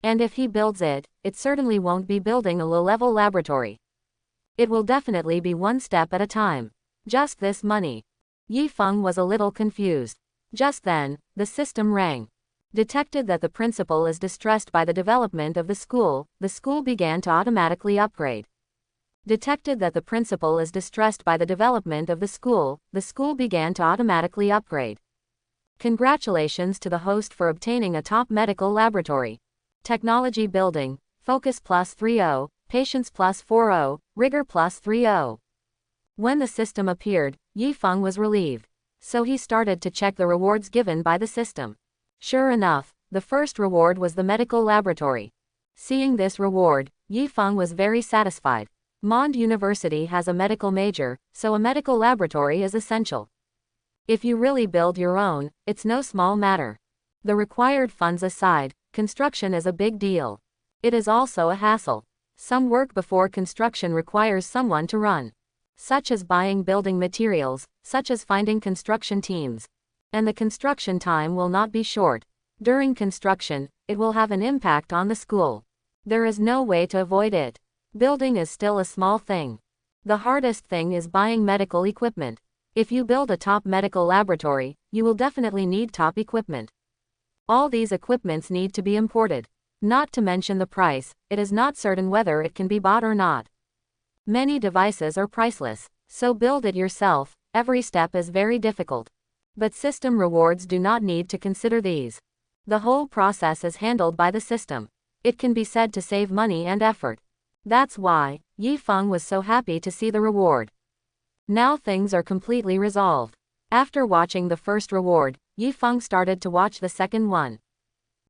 And if he builds it, it certainly won't be building a low-level laboratory. It will definitely be one step at a time. Just this money. Yifeng was a little confused. Just then, the system rang. Detected that the principal is distressed by the development of the school began to automatically upgrade. Detected that the principal is distressed by the development of the school began to automatically upgrade. Congratulations to the host for obtaining a top medical laboratory. Technology building, focus +30, patience +40, rigor +30. When the system appeared, Yifeng was relieved. So he started to check the rewards given by the system. Sure enough, the first reward was the medical laboratory. Seeing this reward, Yifeng was very satisfied. Mond University has a medical major, so a medical laboratory is essential. If you really build your own, it's no small matter. The required funds aside, construction is a big deal. It is also a hassle. Some work before construction requires someone to run, such as buying building materials, such as finding construction teams. And the construction time will not be short. During construction, it will have an impact on the school. There is no way to avoid it. Building is still a small thing. The hardest thing is buying medical equipment. If you build a top medical laboratory, you will definitely need top equipment. All these equipments need to be imported. Not to mention the price, it is not certain whether it can be bought or not. Many devices are priceless, so build it yourself. Every step is very difficult. But system rewards do not need to consider these. The whole process is handled by the system. It can be said to save money and effort. That's why Yifeng was so happy to see the reward. Now things are completely resolved. After watching the first reward, Yifeng started to watch the second one.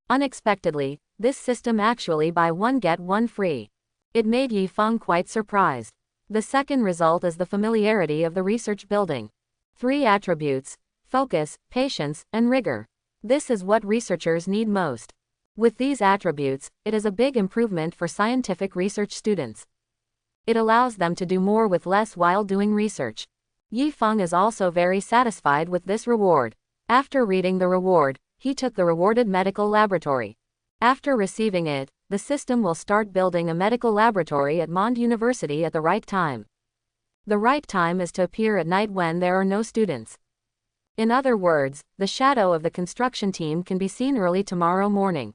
Unexpectedly, this system actually buy one get one free. It made Yifeng quite surprised. The second result is the familiarity of the research building. 3 attributes: focus, patience, and rigor. This is what researchers need most. With these attributes, it is a big improvement for scientific research students. It allows them to do more with less while doing research. Yifeng is also very satisfied with this reward. After reading the reward, he took the rewarded medical laboratory. After receiving it, the system will start building a medical laboratory at Mond University at the right time. The right time is to appear at night when there are no students. In other words, the shadow of the construction team can be seen early tomorrow morning.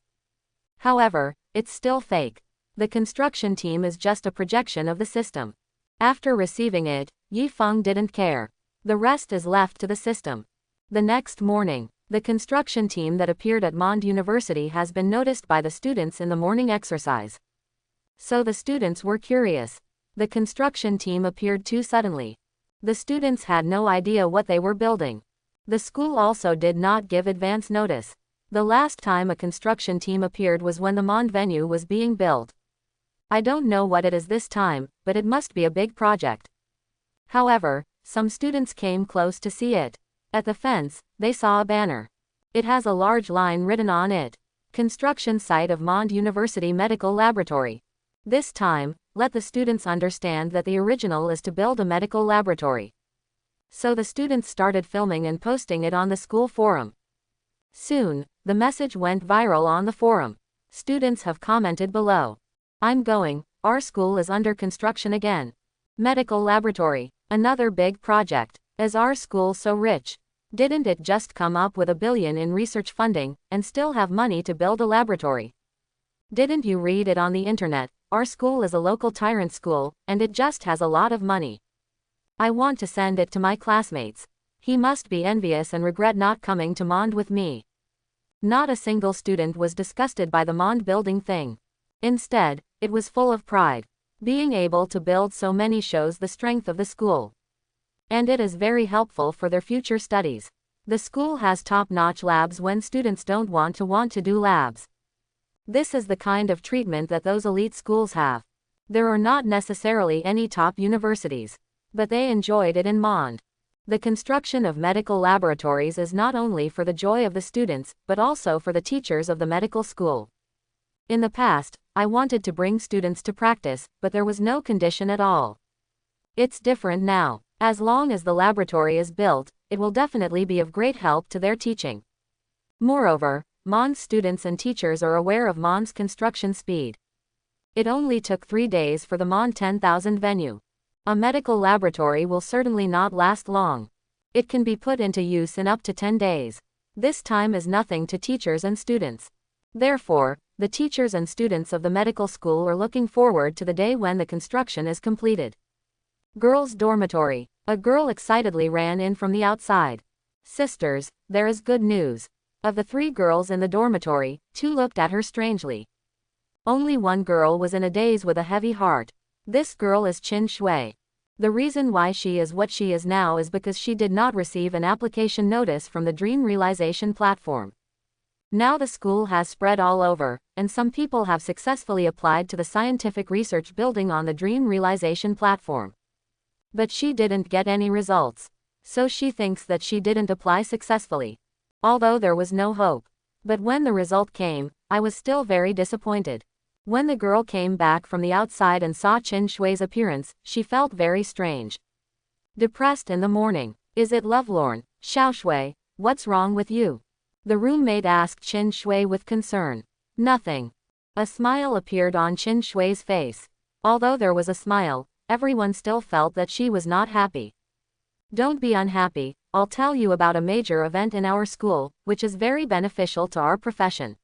However, it's still fake. The construction team is just a projection of the system. After receiving it, Yifeng didn't care. The rest is left to the system. The next morning, the construction team that appeared at Mond University has been noticed by the students in the morning exercise. So the students were curious. The construction team appeared too suddenly. The students had no idea what they were building. The school also did not give advance notice. The last time a construction team appeared was when the Mond venue was being built. I don't know what it is this time, but it must be a big project. However, some students came close to see it. At the fence, they saw a banner. It has a large line written on it. Construction site of Mond University Medical Laboratory. This time, let the students understand that the original is to build a medical laboratory. So the students started filming and posting it on the school forum. Soon, the message went viral on the forum. Students have commented below. I'm going, our school is under construction again. Medical laboratory, another big project. Is our school so rich? Didn't it just come up with $1 billion in research funding, and still have money to build a laboratory? Didn't you read it on the internet? Our school is a local tyrant school, and it just has a lot of money. I want to send it to my classmates. He must be envious and regret not coming to Mond with me. Not a single student was disgusted by the Mond building thing. Instead, it was full of pride. Being able to build so many shows the strength of the school. And it is very helpful for their future studies. The school has top-notch labs when students don't want to do labs. This is the kind of treatment that those elite schools have. There are not necessarily any top universities, but they enjoyed it in Mond. The construction of medical laboratories is not only for the joy of the students, but also for the teachers of the medical school. In the past, I wanted to bring students to practice, but there was no condition at all. It's different now. As long as the laboratory is built, it will definitely be of great help to their teaching. Moreover, Mond's students and teachers are aware of Mond's construction speed. It only took 3 days for the Mond 10,000 venue. A medical laboratory will certainly not last long. It can be put into use in up to 10 days. This time is nothing to teachers and students. Therefore, the teachers and students of the medical school are looking forward to the day when the construction is completed. Girls' dormitory. A girl excitedly ran in from the outside. Sisters, there is good news. Of the 3 girls in the dormitory, 2 looked at her strangely. Only one girl was in a daze with a heavy heart. This girl is Qin Shui. The reason why she is what she is now is because she did not receive an application notice from the Dream Realization platform. Now the school has spread all over, and some people have successfully applied to the scientific research building on the Dream Realization platform. But she didn't get any results. So she thinks that she didn't apply successfully. Although there was no hope. But when the result came, I was still very disappointed. When the girl came back from the outside and saw Qin Shui's appearance, she felt very strange. Depressed in the morning. Is it lovelorn? Xiao Shui, what's wrong with you? The roommate asked Qin Shui with concern. Nothing. A smile appeared on Qin Shui's face. Although there was a smile, everyone still felt that she was not happy. Don't be unhappy, I'll tell you about a major event in our school, which is very beneficial to our profession.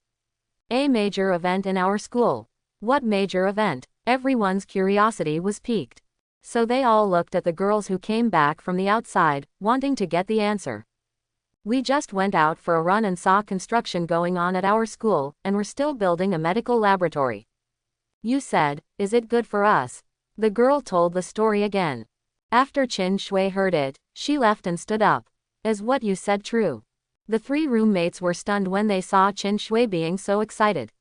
A major event in our school. What major event? Everyone's curiosity was piqued. So they all looked at the girls who came back from the outside, wanting to get the answer. We just went out for a run and saw construction going on at our school, and we're still building a medical laboratory. You said, is it good for us? The girl told the story again. After Qin Shui heard it, she left and stood up. Is what you said true? The 3 roommates were stunned when they saw Qin Shui being so excited.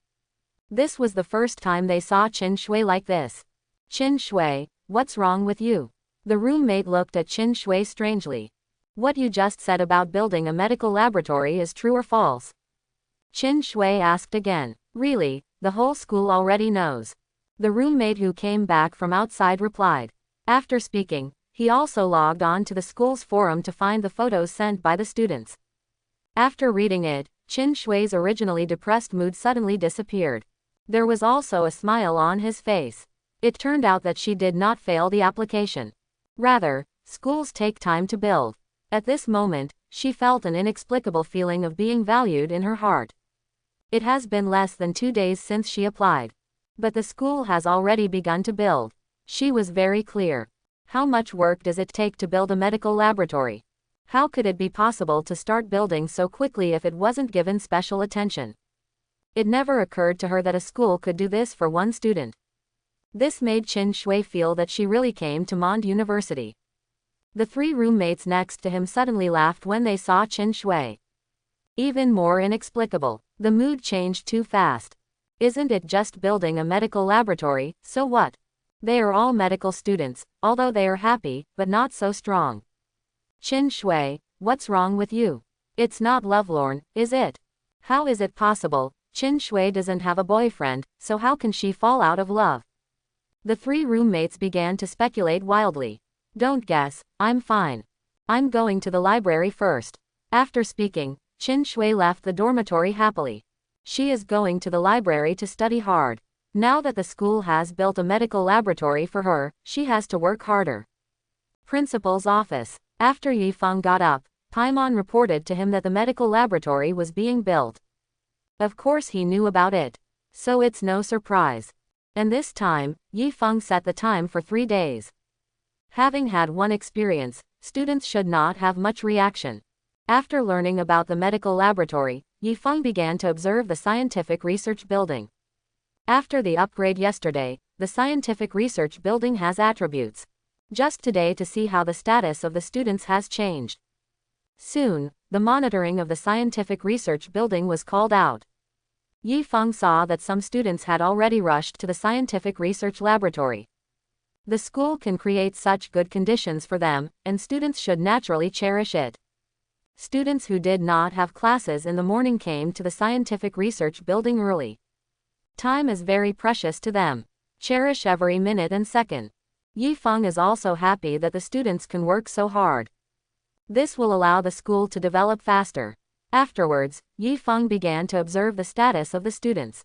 This was the first time they saw Qin Shui like this. Qin Shui, what's wrong with you? The roommate looked at Qin Shui strangely. What you just said about building a medical laboratory is true or false? Qin Shui asked again. Really, the whole school already knows. The roommate who came back from outside replied. After speaking, he also logged on to the school's forum to find the photos sent by the students. After reading it, Qin Shui's originally depressed mood suddenly disappeared. There was also a smile on his face. It turned out that she did not fail the application. Rather, schools take time to build. At this moment, she felt an inexplicable feeling of being valued in her heart. It has been less than 2 days since she applied. But the school has already begun to build. She was very clear. How much work does it take to build a medical laboratory? How could it be possible to start building so quickly if it wasn't given special attention? It never occurred to her that a school could do this for one student. This made Qin Shui feel that she really came to Mond University. The 3 roommates next to him suddenly laughed when they saw Qin Shui. Even more inexplicable, the mood changed too fast. Isn't it just building a medical laboratory, so what? They are all medical students, although they are happy, but not so strong. Qin Shui, what's wrong with you? It's not lovelorn, is it? How is it possible? Qin Shui doesn't have a boyfriend, so how can she fall out of love? The 3 roommates began to speculate wildly. Don't guess, I'm fine. I'm going to the library first. After speaking, Qin Shui left the dormitory happily. She is going to the library to study hard. Now that the school has built a medical laboratory for her, she has to work harder. Principal's office. After Yifeng got up, Paimon reported to him that the medical laboratory was being built. Of course he knew about it. So it's no surprise. And this time, Yifeng set the time for 3 days. Having had one experience, students should not have much reaction. After learning about the medical laboratory, Yifeng began to observe the scientific research building. After the upgrade yesterday, the scientific research building has attributes. Just today to see how the status of the students has changed. Soon, the monitoring of the scientific research building was called out. Yifeng saw that some students had already rushed to the scientific research laboratory. The school can create such good conditions for them, and students should naturally cherish it. Students who did not have classes in the morning came to the scientific research building early. Time is very precious to them. Cherish every minute and second. Yifeng is also happy that the students can work so hard. This will allow the school to develop faster. Afterwards, Yifeng began to observe the status of the students.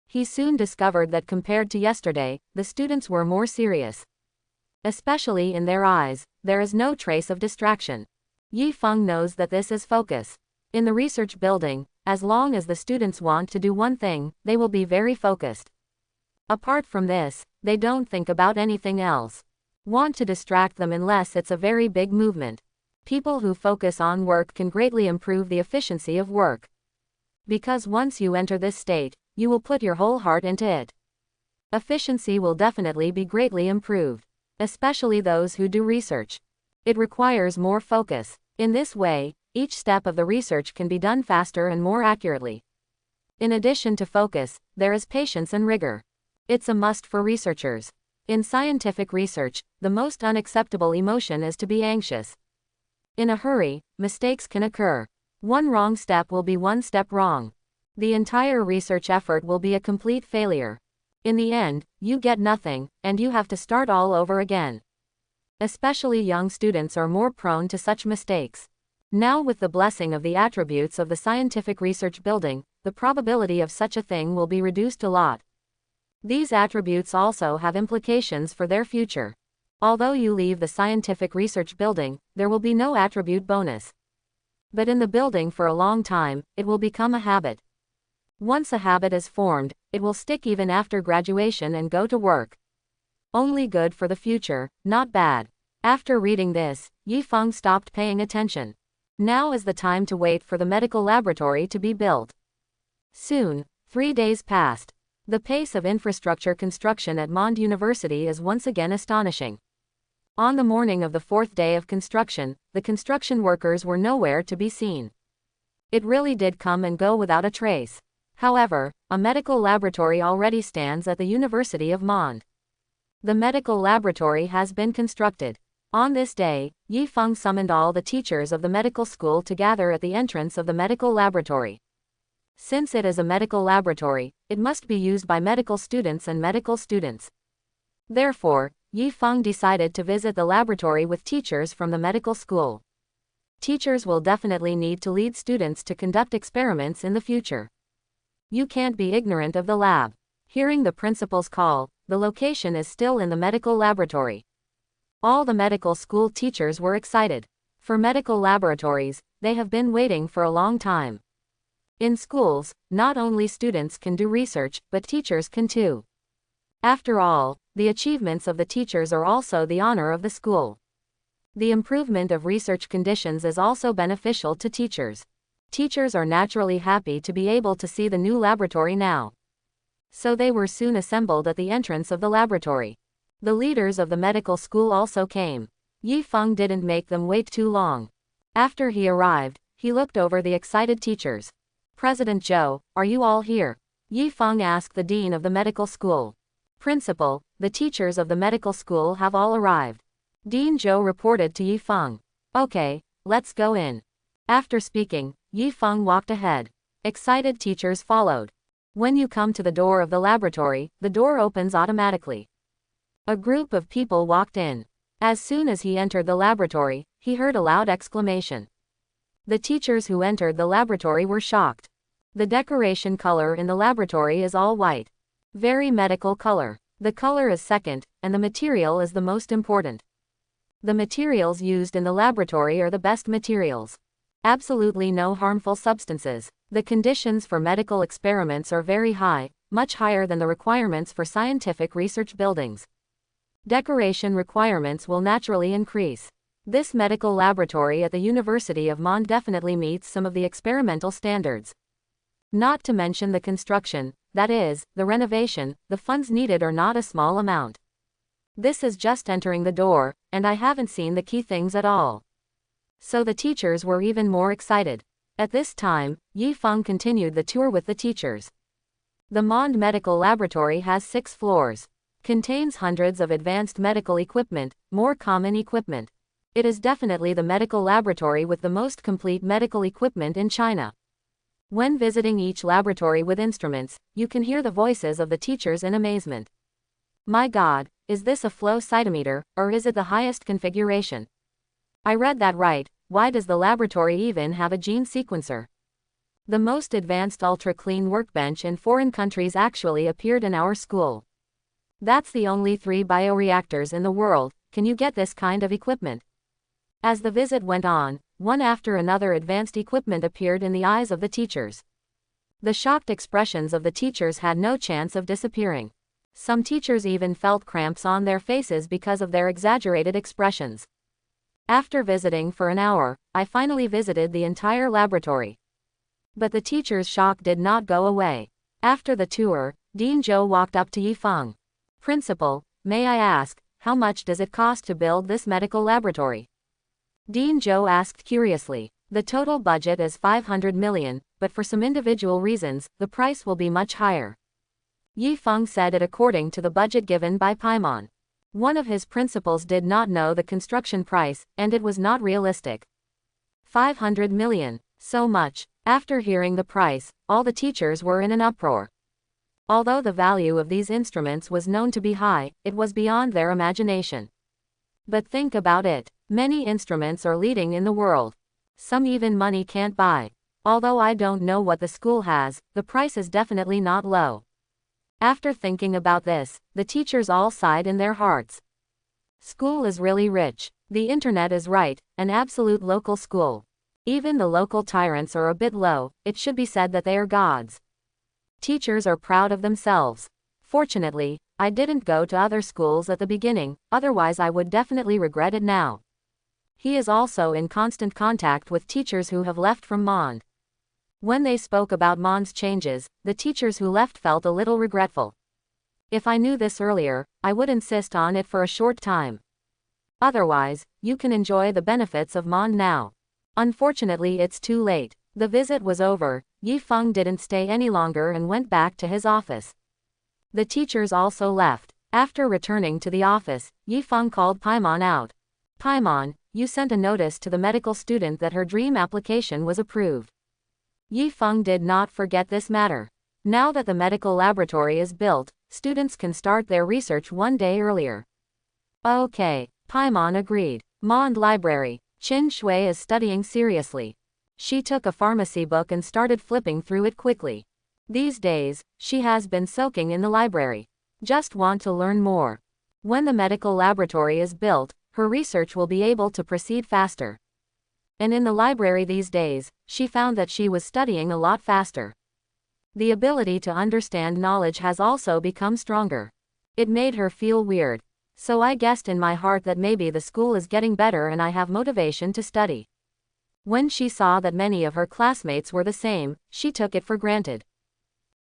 He soon discovered that compared to yesterday, the students were more serious. Especially in their eyes, there is no trace of distraction. Yifeng knows that this is focus. In the research building, as long as the students want to do one thing, they will be very focused. Apart from this, they don't think about anything else. Want to distract them unless it's a very big movement. People who focus on work can greatly improve the efficiency of work. Because once you enter this state, you will put your whole heart into it. Efficiency will definitely be greatly improved. Especially those who do research. It requires more focus. In this way, each step of the research can be done faster and more accurately. In addition to focus, there is patience and rigor. It's a must for researchers. In scientific research, the most unacceptable emotion is to be anxious. In a hurry, mistakes can occur. One wrong step will be one step wrong. The entire research effort will be a complete failure. In the end, you get nothing, and you have to start all over again. Especially young students are more prone to such mistakes. Now with the blessing of the attributes of the scientific research building, the probability of such a thing will be reduced a lot. These attributes also have implications for their future. Although you leave the scientific research building, there will be no attribute bonus. But in the building for a long time, it will become a habit. Once a habit is formed, it will stick even after graduation and go to work. Only good for the future, not bad. After reading this, Yifeng stopped paying attention. Now is the time to wait for the medical laboratory to be built. Soon, 3 days passed. The pace of infrastructure construction at Mond University is once again astonishing. On the morning of the 4th day of construction, the construction workers were nowhere to be seen. It really did come and go without a trace. However, a medical laboratory already stands at the University of Mond. The medical laboratory has been constructed. On this day, Yifeng summoned all the teachers of the medical school to gather at the entrance of the medical laboratory. Since it is a medical laboratory, it must be used by medical students and medical students. Therefore, Yifeng decided to visit the laboratory with teachers from the medical school. Teachers will definitely need to lead students to conduct experiments in the future. You can't be ignorant of the lab. Hearing the principal's call, the location is still in the medical laboratory. All the medical school teachers were excited. For medical laboratories, they have been waiting for a long time. In schools, not only students can do research, but teachers can too. After all, the achievements of the teachers are also the honor of the school. The improvement of research conditions is also beneficial to teachers. Teachers are naturally happy to be able to see the new laboratory now. So they were soon assembled at the entrance of the laboratory. The leaders of the medical school also came. Yifeng didn't make them wait too long. After he arrived, he looked over the excited teachers. "President Zhou, are you all here?" Yifeng asked the dean of the medical school. "Principal, the teachers of the medical school have all arrived." Dean Zhou reported to Yifeng. "Okay, let's go in." After speaking, Yifeng walked ahead. Excited teachers followed. When you come to the door of the laboratory, the door opens automatically. A group of people walked in. As soon as he entered the laboratory, he heard a loud exclamation. The teachers who entered the laboratory were shocked. The decoration color in the laboratory is all white. Very medical color. The color is second, and the material is the most important. The materials used in the laboratory are the best materials. Absolutely no harmful substances. The conditions for medical experiments are very high, much higher than the requirements for scientific research buildings. Decoration requirements will naturally increase. This medical laboratory at the University of Mond definitely meets some of the experimental standards. Not to mention the construction, that is, the renovation, the funds needed are not a small amount. This is just entering the door, and I haven't seen the key things at all. So the teachers were even more excited. At this time, Yifeng continued the tour with the teachers. The Mond Medical Laboratory has 6 floors. Contains hundreds of advanced medical equipment, more common equipment. It is definitely the medical laboratory with the most complete medical equipment in China. When visiting each laboratory with instruments, you can hear the voices of the teachers in amazement. My God, is this a flow cytometer, or is it the highest configuration? I read that right. Why does the laboratory even have a gene sequencer? The most advanced ultra-clean workbench in foreign countries actually appeared in our school. That's the only 3 bioreactors in the world, can you get this kind of equipment? As the visit went on, one after another advanced equipment appeared in the eyes of the teachers. The shocked expressions of the teachers had no chance of disappearing. Some teachers even felt cramps on their faces because of their exaggerated expressions. After visiting for an hour, I finally visited the entire laboratory. But the teachers' shock did not go away. After the tour, Dean Zhou walked up to Yifeng. "Principal, may I ask, how much does it cost to build this medical laboratory?" Dean Zhou asked curiously. "The total budget is 500 million, but for some individual reasons, the price will be much higher." Yifeng said it according to the budget given by Paimon. One of his principals did not know the construction price, and it was not realistic. 500 million. So much. After hearing the price, all the teachers were in an uproar. Although the value of these instruments was known to be high, it was beyond their imagination. But think about it. Many instruments are leading in the world. Some even money can't buy. Although I don't know what the school has, the price is definitely not low. After thinking about this, the teachers all sighed in their hearts. School is really rich. The internet is right, an absolute local school. Even the local tyrants are a bit low, it should be said that they are gods. Teachers are proud of themselves. Fortunately, I didn't go to other schools at the beginning, otherwise I would definitely regret it now. He is also in constant contact with teachers who have left from Mond. When they spoke about Mond's changes, the teachers who left felt a little regretful. If I knew this earlier, I would insist on it for a short time. Otherwise, you can enjoy the benefits of Mond now. Unfortunately, it's too late. The visit was over. Yifeng didn't stay any longer and went back to his office. The teachers also left. After returning to the office, Yifeng called Paimon out. "Paimon, you sent a notice to the medical student that her dream application was approved." Yifeng did not forget this matter. Now that the medical laboratory is built, students can start their research one day earlier. Okay, Paimon agreed. Mond Library. Qin Shui is studying seriously. She took a pharmacy book and started flipping through it quickly. These days, she has been soaking in the library. Just want to learn more. When the medical laboratory is built, her research will be able to proceed faster. And in the library these days, she found that she was studying a lot faster. The ability to understand knowledge has also become stronger. It made her feel weird. So I guessed in my heart that maybe the school is getting better and I have motivation to study. When she saw that many of her classmates were the same, she took it for granted.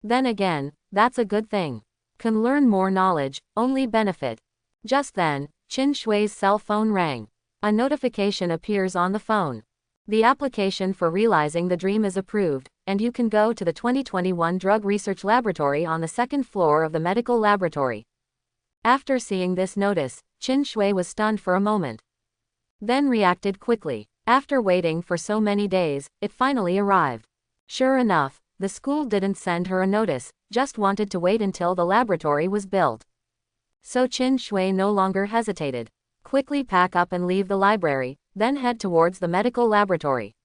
Then again, that's a good thing. Can learn more knowledge, only benefit. Just then, Qin Shui's cell phone rang. A notification appears on the phone. The application for realizing the dream is approved, and you can go to the 2021 Drug Research Laboratory on the second floor of the medical laboratory. After seeing this notice, Qin Shui was stunned for a moment. Then reacted quickly. After waiting for so many days, it finally arrived. Sure enough, the school didn't send her a notice, just wanted to wait until the laboratory was built. So Qin Shui no longer hesitated. Quickly pack up and leave the library, then head towards the medical laboratory.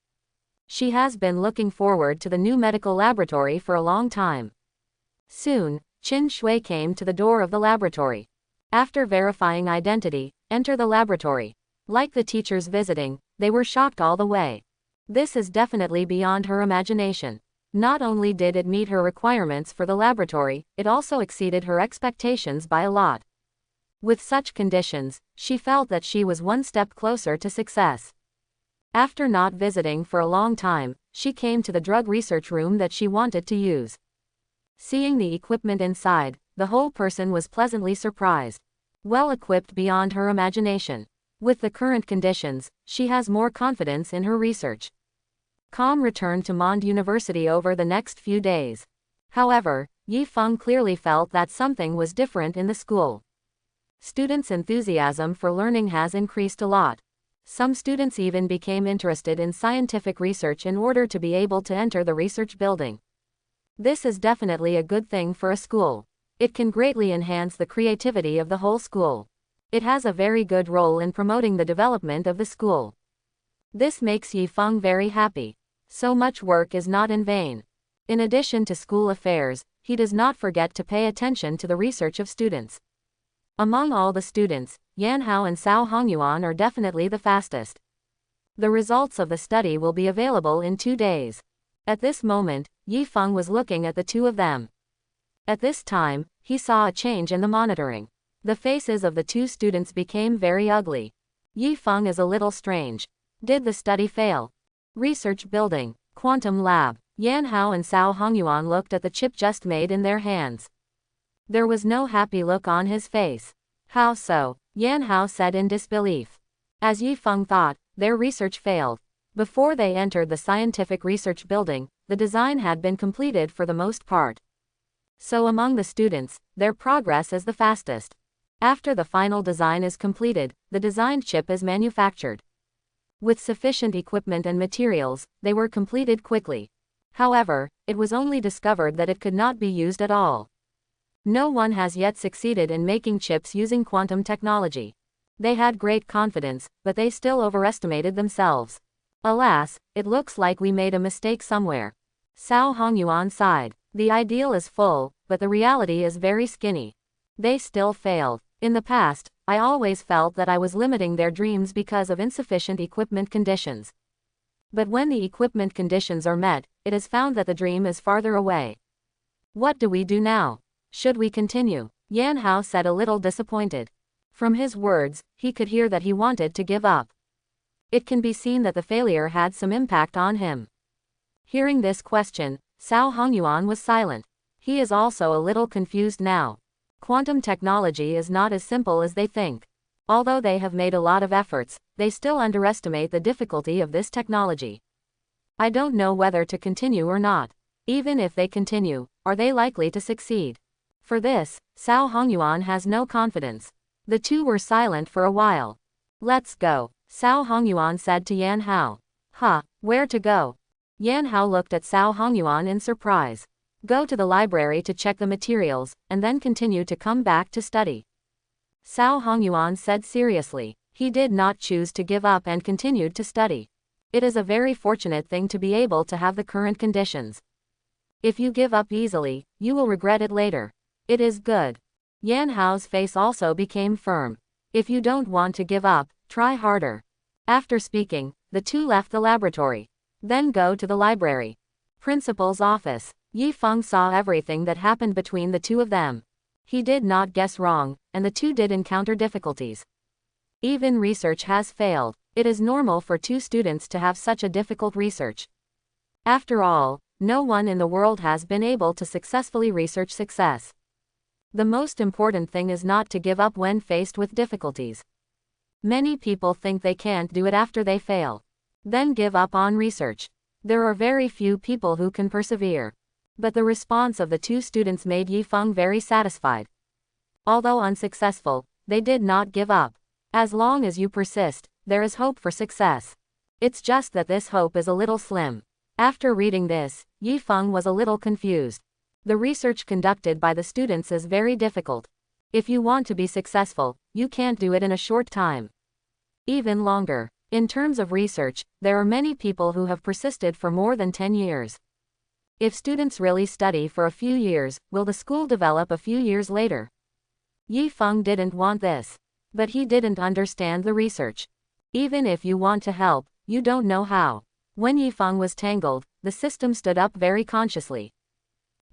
She has been looking forward to the new medical laboratory for a long time. Soon, Qin Shui came to the door of the laboratory. After verifying identity, enter the laboratory. Like the teachers visiting, they were shocked all the way. This is definitely beyond her imagination. Not only did it meet her requirements for the laboratory, it also exceeded her expectations by a lot. With such conditions, she felt that she was one step closer to success. After not visiting for a long time, she came to the drug research room that she wanted to use. Seeing the equipment inside, the whole person was pleasantly surprised. Well equipped beyond her imagination. With the current conditions, she has more confidence in her research. Calm returned to Mond University over the next few days. However, Yifeng clearly felt that something was different in the school. Students' enthusiasm for learning has increased a lot. Some students even became interested in scientific research in order to be able to enter the research building. This is definitely a good thing for a school. It can greatly enhance the creativity of the whole school. It has a very good role in promoting the development of the school. This makes Yifeng very happy. So much work is not in vain. In addition to school affairs, he does not forget to pay attention to the research of students. Among all the students, Yan Hao and Cao Hongyuan are definitely the fastest. The results of the study will be available in 2 days. At this moment, Yi Feng was looking at the two of them. At this time, he saw a change in the monitoring. The faces of the two students became very ugly. Yi Feng is a little strange. Did the study fail? Research building, quantum lab. Yan Hao and Cao Hongyuan looked at the chip just made in their hands. There was no happy look on his face. How so? Yan Hao said in disbelief. As Yi Feng thought, their research failed. Before they entered the scientific research building, the design had been completed for the most part. So among the students, their progress is the fastest. After the final design is completed, the designed chip is manufactured. With sufficient equipment and materials, they were completed quickly. However, it was only discovered that it could not be used at all. No one has yet succeeded in making chips using quantum technology. They had great confidence, but they still overestimated themselves. Alas, it looks like we made a mistake somewhere. Cao Hongyuan sighed. The ideal is full, but the reality is very skinny. They still failed. In the past, I always felt that I was limiting their dreams because of insufficient equipment conditions. But when the equipment conditions are met, it is found that the dream is farther away. What do we do now? Should we continue? Yan Hao said a little disappointed. From his words, he could hear that he wanted to give up. It can be seen that the failure had some impact on him. Hearing this question, Cao Hongyuan was silent. He is also a little confused now. Quantum technology is not as simple as they think. Although they have made a lot of efforts, they still underestimate the difficulty of this technology. I don't know whether to continue or not. Even if they continue, are they likely to succeed? For this, Cao Hongyuan has no confidence. The two were silent for a while. Let's go, Cao Hongyuan said to Yan Hao. Where to go? Yan Hao looked at Cao Hongyuan in surprise. Go to the library to check the materials, and then continue to come back to study. Cao Hongyuan said seriously. He did not choose to give up and continued to study. It is a very fortunate thing to be able to have the current conditions. If you give up easily, you will regret it later. It is good. Yan Hao's face also became firm. If you don't want to give up, try harder. After speaking, the two left the laboratory. Then go to the library. Principal's office. Yi Feng saw everything that happened between the two of them. He did not guess wrong, and the two did encounter difficulties. Even research has failed. It is normal for two students to have such a difficult research. After all, no one in the world has been able to successfully research success. The most important thing is not to give up when faced with difficulties. Many people think they can't do it after they fail. Then give up on research. There are very few people who can persevere. But the response of the two students made Yi Feng very satisfied. Although unsuccessful, they did not give up. As long as you persist, there is hope for success. It's just that this hope is a little slim. After reading this, Yi Feng was a little confused. The research conducted by the students is very difficult. If you want to be successful, you can't do it in a short time. Even longer. In terms of research, there are many people who have persisted for more than 10 years. If students really study for a few years, will the school develop a few years later? Yi Feng didn't want this. But he didn't understand the research. Even if you want to help, you don't know how. When Yi Feng was tangled, the system stood up very consciously.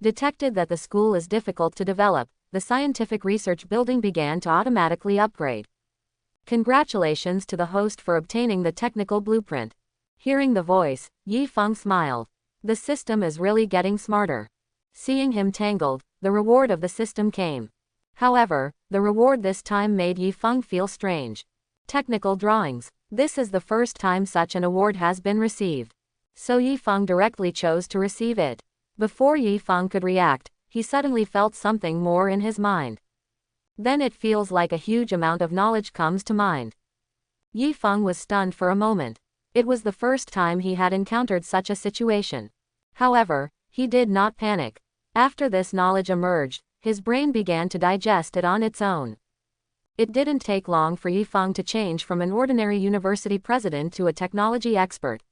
Detected that the school is difficult to develop, the scientific research building began to automatically upgrade. Congratulations to the host for obtaining the technical blueprint. Hearing the voice, Yi Feng smiled. The system is really getting smarter. Seeing him tangled, the reward of the system came. However, the reward this time made Yi Feng feel strange. Technical drawings. This is the first time such an award has been received. So Yi Feng directly chose to receive it. Before Yi Feng could react, he suddenly felt something more in his mind. Then it feels like a huge amount of knowledge comes to mind. Yi Feng was stunned for a moment. It was the first time he had encountered such a situation. However, he did not panic. After this knowledge emerged, his brain began to digest it on its own. It didn't take long for Yi Feng to change from an ordinary university president to a technology expert.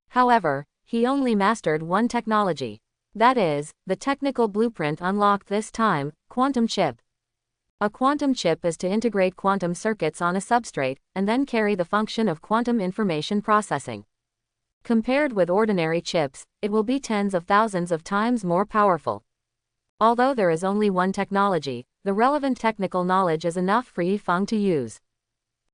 However, he only mastered one technology. That is, the technical blueprint unlocked this time, quantum chip. A quantum chip is to integrate quantum circuits on a substrate, and then carry the function of quantum information processing. Compared with ordinary chips, it will be tens of thousands of times more powerful. Although there is only one technology, the relevant technical knowledge is enough for Yifeng to use.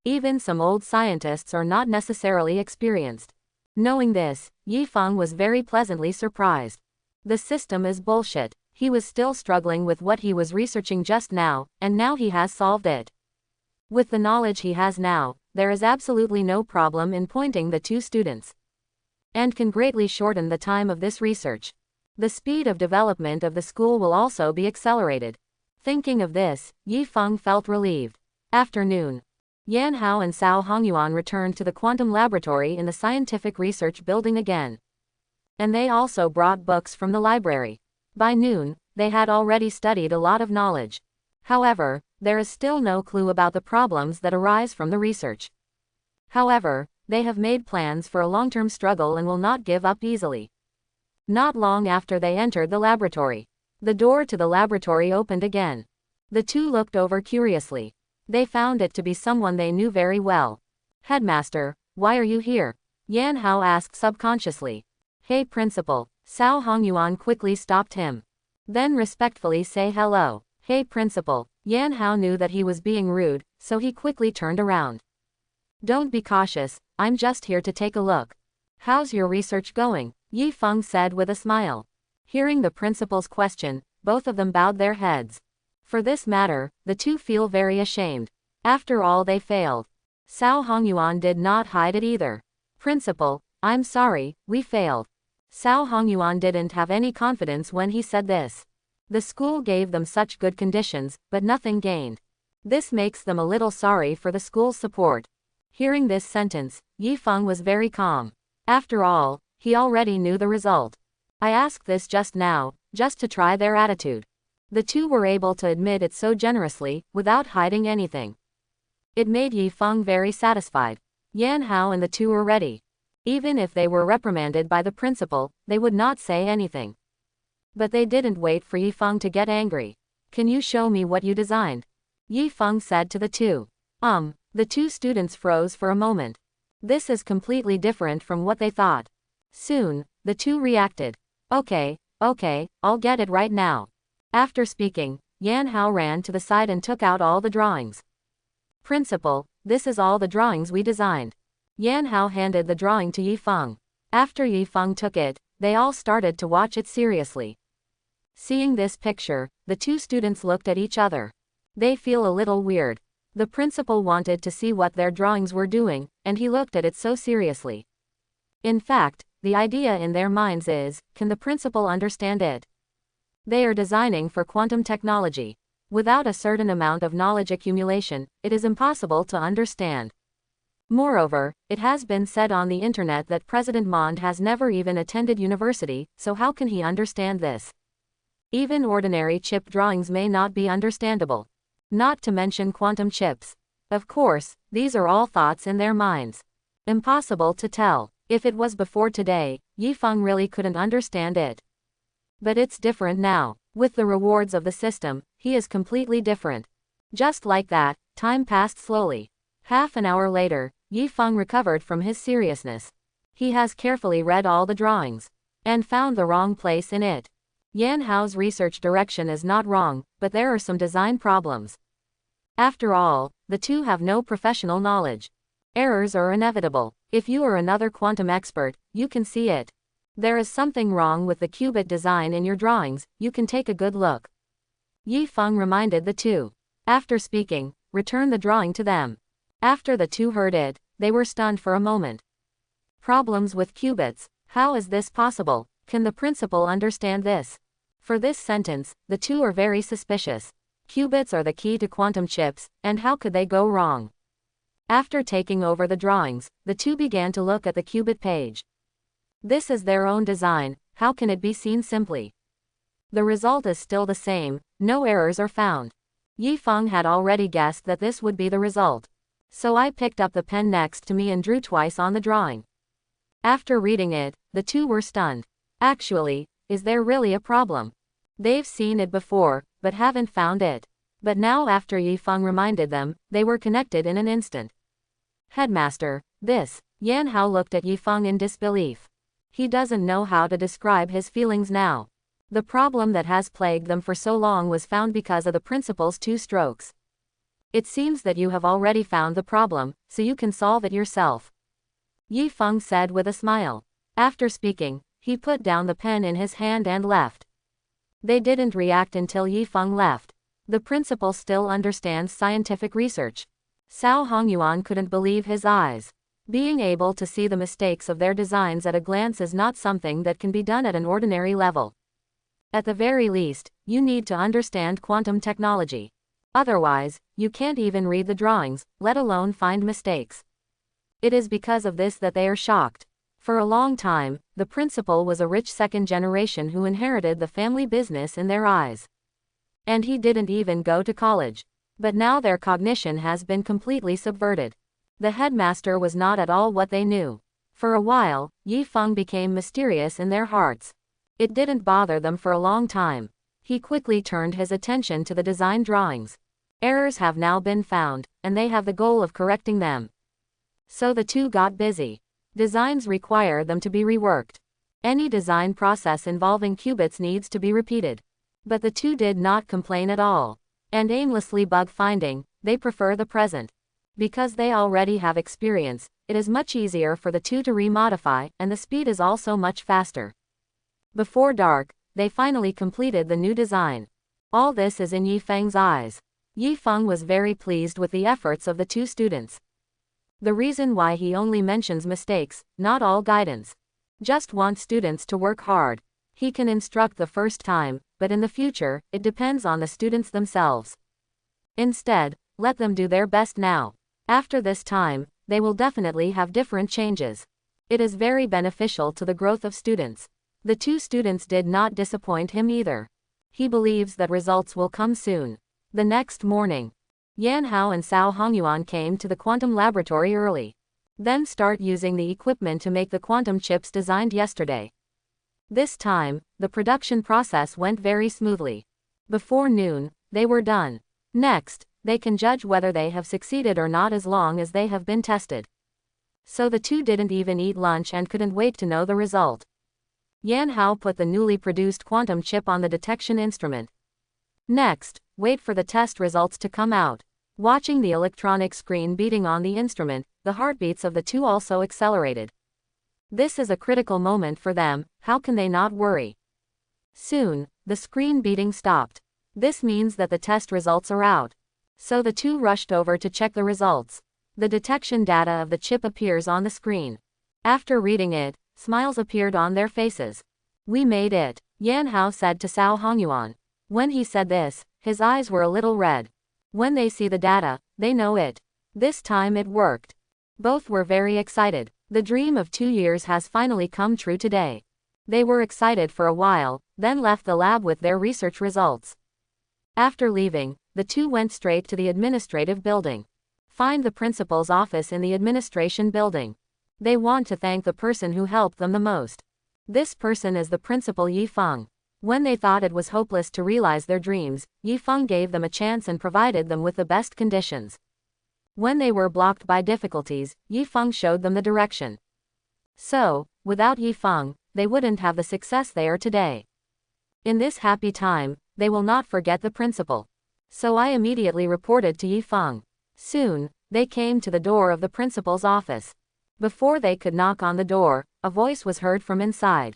Even some old scientists are not necessarily experienced. Knowing this, Yifeng was very pleasantly surprised. The system is bullshit. He was still struggling with what he was researching just now, and now he has solved it. With the knowledge he has now, there is absolutely no problem in pointing the two students, and can greatly shorten the time of this research. The speed of development of the school will also be accelerated. Thinking of this, Yifeng felt relieved. Afternoon. Yan Hao and Cao Hongyuan returned to the quantum laboratory in the scientific research building again. And they also brought books from the library. By noon, they had already studied a lot of knowledge. However, there is still no clue about the problems that arise from the research. However, they have made plans for a long-term struggle and will not give up easily. Not long after they entered the laboratory, the door to the laboratory opened again. The two looked over curiously. They found it to be someone they knew very well. "Headmaster, why are you here?" Yan Hao asked subconsciously. "Hey principal." Cao Hongyuan quickly stopped him. "Then respectfully say hello." "Hey principal." Yan Hao knew that he was being rude, so he quickly turned around. "Don't be cautious, I'm just here to take a look." "How's your research going?" Yifeng said with a smile. Hearing the principal's question, both of them bowed their heads. For this matter, the two feel very ashamed. After all, they failed. Cao Hongyuan did not hide it either. "Principal, I'm sorry, we failed." Cao Hongyuan didn't have any confidence when he said this. The school gave them such good conditions, but nothing gained. This makes them a little sorry for the school's support. Hearing this sentence, Yifeng was very calm. After all, he already knew the result. "I asked this just now, just to try their attitude." The two were able to admit it so generously, without hiding anything. It made Yifeng very satisfied. Yan Hao and the two were ready. Even if they were reprimanded by the principal, they would not say anything. But they didn't wait for Yifeng to get angry. "Can you show me what you designed?" Yifeng said to the two. The two students froze for a moment. This is completely different from what they thought. Soon, the two reacted. Okay, I'll get it right now." After speaking, Yan Hao ran to the side and took out all the drawings. "Principal, this is all the drawings we designed." Yan Hao handed the drawing to Yifeng. After Yifeng took it, they all started to watch it seriously. Seeing this picture, the two students looked at each other. They feel a little weird. The principal wanted to see what their drawings were doing, and he looked at it so seriously. In fact, the idea in their minds is, can the principal understand it? They are designing for quantum technology. Without a certain amount of knowledge accumulation, it is impossible to understand. Moreover, it has been said on the internet that President Mond has never even attended university, so how can he understand this? Even ordinary chip drawings may not be understandable. Not to mention quantum chips. Of course, these are all thoughts in their minds. Impossible to tell. If it was before today, Yifeng really couldn't understand it. But it's different now. With the rewards of the system, he is completely different. Just like that, time passed slowly. Half an hour later, Yifeng recovered from his seriousness. He has carefully read all the drawings, and found the wrong place in it. Yan Hao's research direction is not wrong, but there are some design problems. After all, the two have no professional knowledge. Errors are inevitable. If you are another quantum expert, you can see it. There is something wrong with the qubit design in your drawings, you can take a good look. Yifeng reminded the two. After speaking, return the drawing to them. After the two heard it, they were stunned for a moment. Problems with qubits. How is this possible? Can the principal understand this? For this sentence, the two are very suspicious. Qubits are the key to quantum chips, and how could they go wrong? After taking over the drawings, the two began to look at the qubit page. This is their own design, how can it be seen simply? The result is still the same, no errors are found. Yifeng had already guessed that this would be the result. So I picked up the pen next to me and drew twice on the drawing. After reading it, the two were stunned. Actually, is there really a problem? They've seen it before, but haven't found it. But now after Yi Feng reminded them, they were connected in an instant. Headmaster, this. Yan Hao looked at Yi Feng in disbelief. He doesn't know how to describe his feelings now. The problem that has plagued them for so long was found because of the principal's 2 strokes. It seems that you have already found the problem, so you can solve it yourself. Yi Feng said with a smile. After speaking, he put down the pen in his hand and left. They didn't react until Yi Feng left. The principal still understands scientific research. Cao Hongyuan couldn't believe his eyes. Being able to see the mistakes of their designs at a glance is not something that can be done at an ordinary level. At the very least, you need to understand quantum technology. Otherwise, you can't even read the drawings, let alone find mistakes. It is because of this that they are shocked. For a long time, the principal was a rich second generation who inherited the family business in their eyes. And he didn't even go to college. But now their cognition has been completely subverted. The headmaster was not at all what they knew. For a while, Yi Feng became mysterious in their hearts. It didn't bother them for a long time. He quickly turned his attention to the design drawings. Errors have now been found, and they have the goal of correcting them. So the 2 got busy. Designs require them to be reworked. Any design process involving qubits needs to be repeated. But the 2 did not complain at all. And aimlessly bug finding, they prefer the present. Because they already have experience, it is much easier for the 2 to remodify, and the speed is also much faster. Before dark, they finally completed the new design. All this is in Yi Feng's eyes. Yi Feng was very pleased with the efforts of the 2 students. The reason why he only mentions mistakes, not all guidance. Just wants students to work hard. He can instruct the first time, but in the future, it depends on the students themselves. Instead, let them do their best now. After this time, they will definitely have different changes. It is very beneficial to the growth of students. The 2 students did not disappoint him either. He believes that results will come soon. The next morning, Yan Hao and Cao Hongyuan came to the quantum laboratory early. Then start using the equipment to make the quantum chips designed yesterday. This time, the production process went very smoothly. Before noon, they were done. Next, they can judge whether they have succeeded or not as long as they have been tested. So the 2 didn't even eat lunch and couldn't wait to know the result. Yan Hao put the newly produced quantum chip on the detection instrument. Next, wait for the test results to come out. Watching the electronic screen beating on the instrument, the heartbeats of the 2 also accelerated. This is a critical moment for them, how can they not worry? Soon, the screen beating stopped. This means that the test results are out. So the 2 rushed over to check the results. The detection data of the chip appears on the screen. After reading it, smiles appeared on their faces. We made it, Yan Hao said to Cao Hongyuan. When he said this, his eyes were a little red. When they see the data, they know it. This time it worked. Both were very excited. The dream of 2 years has finally come true today. They were excited for a while, then left the lab with their research results. After leaving, the 2 went straight to the administrative building. Find the principal's office in the administration building. They want to thank the person who helped them the most. This person is the principal Yi Feng. When they thought it was hopeless to realize their dreams, Yi Feng gave them a chance and provided them with the best conditions. When they were blocked by difficulties, Yi Feng showed them the direction. So, without Yi Feng, they wouldn't have the success they are today. In this happy time, they will not forget the principal. So I immediately reported to Yi Feng. Soon, they came to the door of the principal's office. Before they could knock on the door, a voice was heard from inside.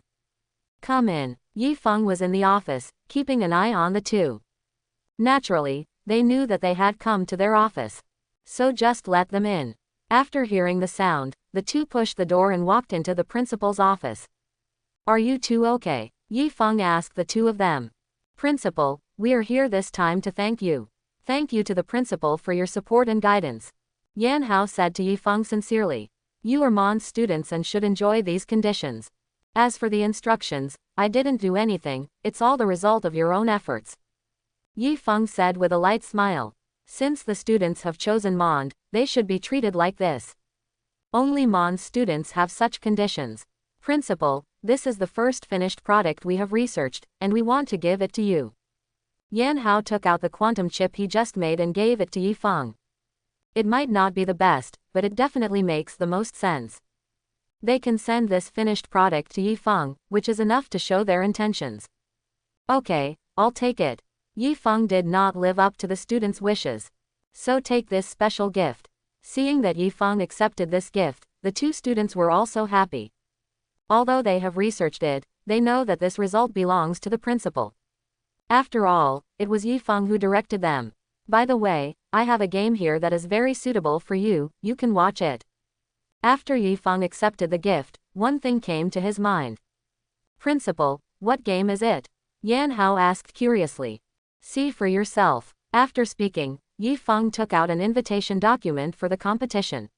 Come in. Yi Feng was in the office, keeping an eye on the 2. Naturally, they knew that they had come to their office. So just let them in. After hearing the sound, the 2 pushed the door and walked into the principal's office. Are you 2 okay? Yi Feng asked the 2 of them. Principal, we are here this time to thank you. Thank you to the principal for your support and guidance. Yan Hao said to Yi Feng sincerely. You are Mon's students and should enjoy these conditions. As for the instructions, I didn't do anything, it's all the result of your own efforts. Yi Feng said with a light smile. Since the students have chosen Mon, they should be treated like this. Only Mon's students have such conditions. Principal, this is the first finished product we have researched, and we want to give it to you. Yan Hao took out the quantum chip he just made and gave it to Yifeng. It might not be the best, but it definitely makes the most sense. They can send this finished product to Yifeng, which is enough to show their intentions. Okay, I'll take it. Yifeng did not live up to the students' wishes. So take this special gift. Seeing that Yifeng accepted this gift, the two students were also happy. Although they have researched it, they know that this result belongs to the principal. After all, it was Yifeng who directed them. By the way, I have a game here that is very suitable for you, you can watch it. After Yifeng accepted the gift, one thing came to his mind. Principal, what game is it? Yan Hao asked curiously. See for yourself. After speaking, Yifeng took out an invitation document for the competition.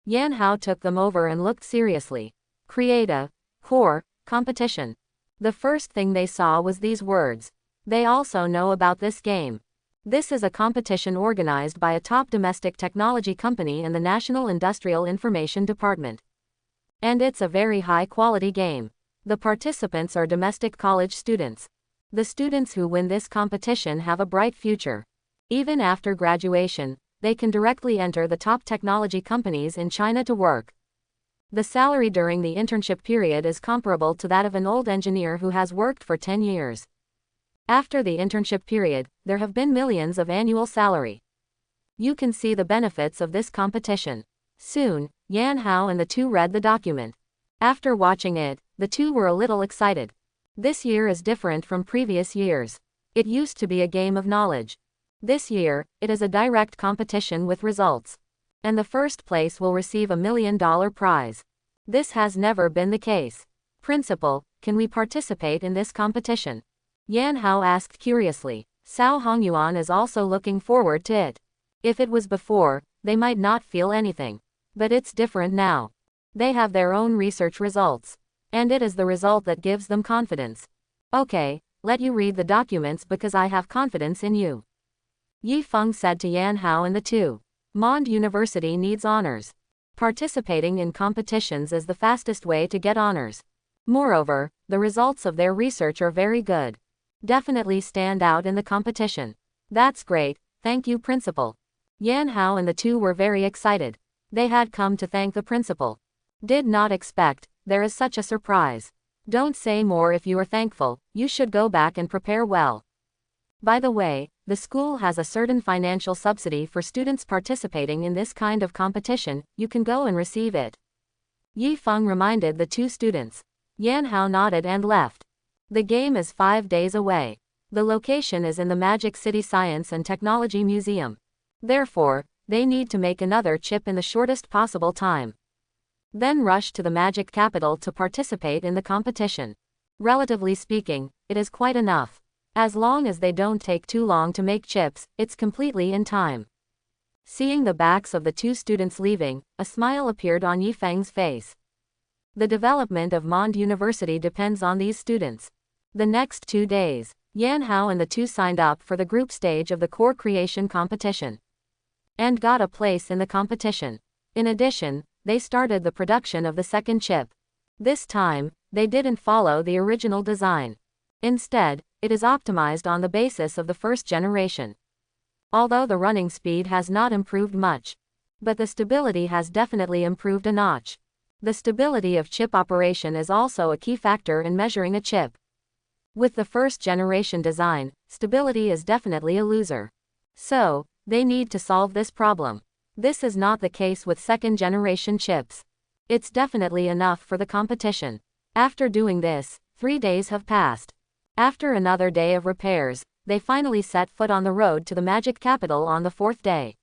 Yan Hao took them over and looked seriously. Create a core competition. The first thing they saw was these words. They also know about this game. This is a competition organized by a top domestic technology company in the National Industrial Information Department. And it's a very high-quality game. The participants are domestic college students. The students who win this competition have a bright future. Even after graduation, they can directly enter the top technology companies in China to work. The salary during the internship period is comparable to that of an old engineer who has worked for 10 years. After the internship period, there have been millions of annual salary. You can see the benefits of this competition. Soon, Yan Hao and the two read the document. After watching it, the two were a little excited. This year is different from previous years. It used to be a game of knowledge. This year, it is a direct competition with results. And the first place will receive $1 million prize. This has never been the case. Principal, can we participate in this competition? Yan Hao asked curiously. Cao Hongyuan is also looking forward to it. If it was before, they might not feel anything. But it's different now. They have their own research results. And it is the result that gives them confidence. Okay, let you read the documents because I have confidence in you. Yifeng said to Yan Hao and the two. Mond University needs honors. Participating in competitions is the fastest way to get honors. Moreover, the results of their research are very good. Definitely stand out in the competition. That's great, thank you principal. Yan Hao and the two were very excited. They had come to thank the principal. Did not expect, there is such a surprise. Don't say more if you are thankful, you should go back and prepare well. By the way, the school has a certain financial subsidy for students participating in this kind of competition, you can go and receive it. Yifeng reminded the two students. Yan Hao nodded and left. The game is 5 days away. The location is in the Magic City Science and Technology Museum. Therefore, they need to make another chip in the shortest possible time. Then rush to the Magic Capital to participate in the competition. Relatively speaking, it is quite enough. As long as they don't take too long to make chips, it's completely in time. Seeing the backs of the two students leaving, a smile appeared on Yifeng's face. The development of Mond University depends on these students. The next 2 days, Yan Hao and the two signed up for the group stage of the core creation competition. And got a place in the competition. In addition, they started the production of the second chip. This time, they didn't follow the original design. Instead, it is optimized on the basis of the first generation. Although the running speed has not improved much. But the stability has definitely improved a notch. The stability of chip operation is also a key factor in measuring a chip. With the first generation design, stability is definitely a loser. So, they need to solve this problem. This is not the case with second generation chips. It's definitely enough for the competition. After doing this, 3 days have passed. After another day of repairs, they finally set foot on the road to the Magic Capital on the 4th day.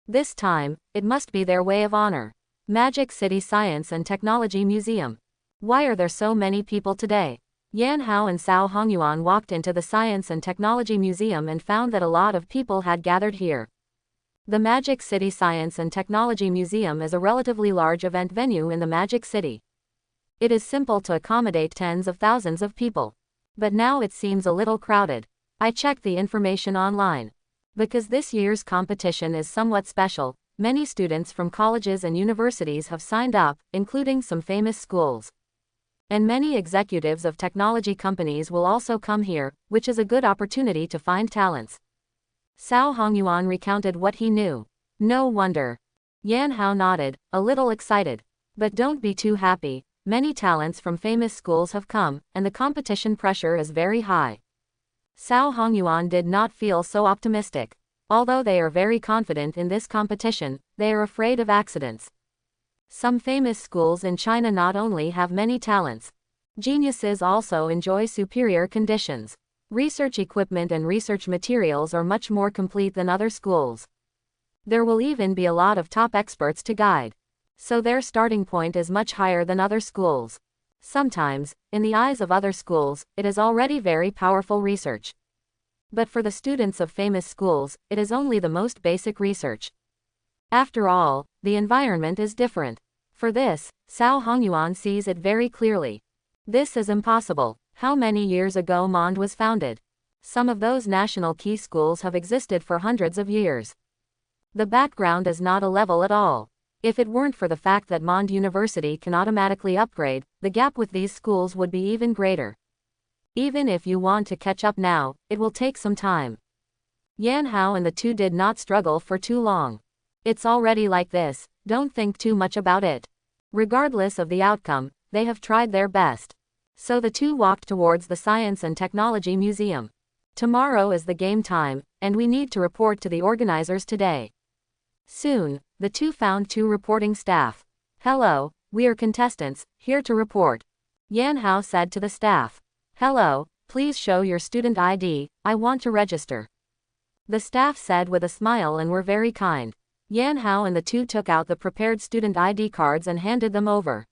This time, it must be their way of honor. Magic City Science and Technology Museum. Why are there so many people today? Yan Hao and Cao Hongyuan walked into the Science and Technology Museum and found that a lot of people had gathered here. The Magic City Science and Technology Museum is a relatively large event venue in the Magic City. It is simple to accommodate tens of thousands of people. But now it seems a little crowded. I checked the information online. Because this year's competition is somewhat special, many students from colleges and universities have signed up, including some famous schools. And many executives of technology companies will also come here, which is a good opportunity to find talents. Cao Hongyuan recounted what he knew. No wonder. Yan Hao nodded, a little excited. But don't be too happy, many talents from famous schools have come, and the competition pressure is very high. Cao Hongyuan did not feel so optimistic. Although they are very confident in this competition, they are afraid of accidents. Some famous schools in China not only have many talents, geniuses also enjoy superior conditions. Research equipment and research materials are much more complete than other schools. There will even be a lot of top experts to guide. So their starting point is much higher than other schools. Sometimes, in the eyes of other schools, it is already very powerful research. But for the students of famous schools, it is only the most basic research. After all, the environment is different. For this, Cao Hongyuan sees it very clearly. This is impossible. How many years ago Monde was founded? Some of those national key schools have existed for hundreds of years. The background is not a level at all. If it weren't for the fact that Monde University can automatically upgrade, the gap with these schools would be even greater. Even if you want to catch up now, it will take some time. Yan Hao and the two did not struggle for too long. It's already like this, don't think too much about it. Regardless of the outcome, they have tried their best. So the two walked towards the Science and Technology Museum. Tomorrow is the game time, and we need to report to the organizers today. Soon, the two found two reporting staff. Hello, we are contestants, here to report. Yan Hao said to the staff. Hello, please show your student ID, I want to register. The staff said with a smile and were very kind. Yan Hao and the two took out the prepared student ID cards and handed them over.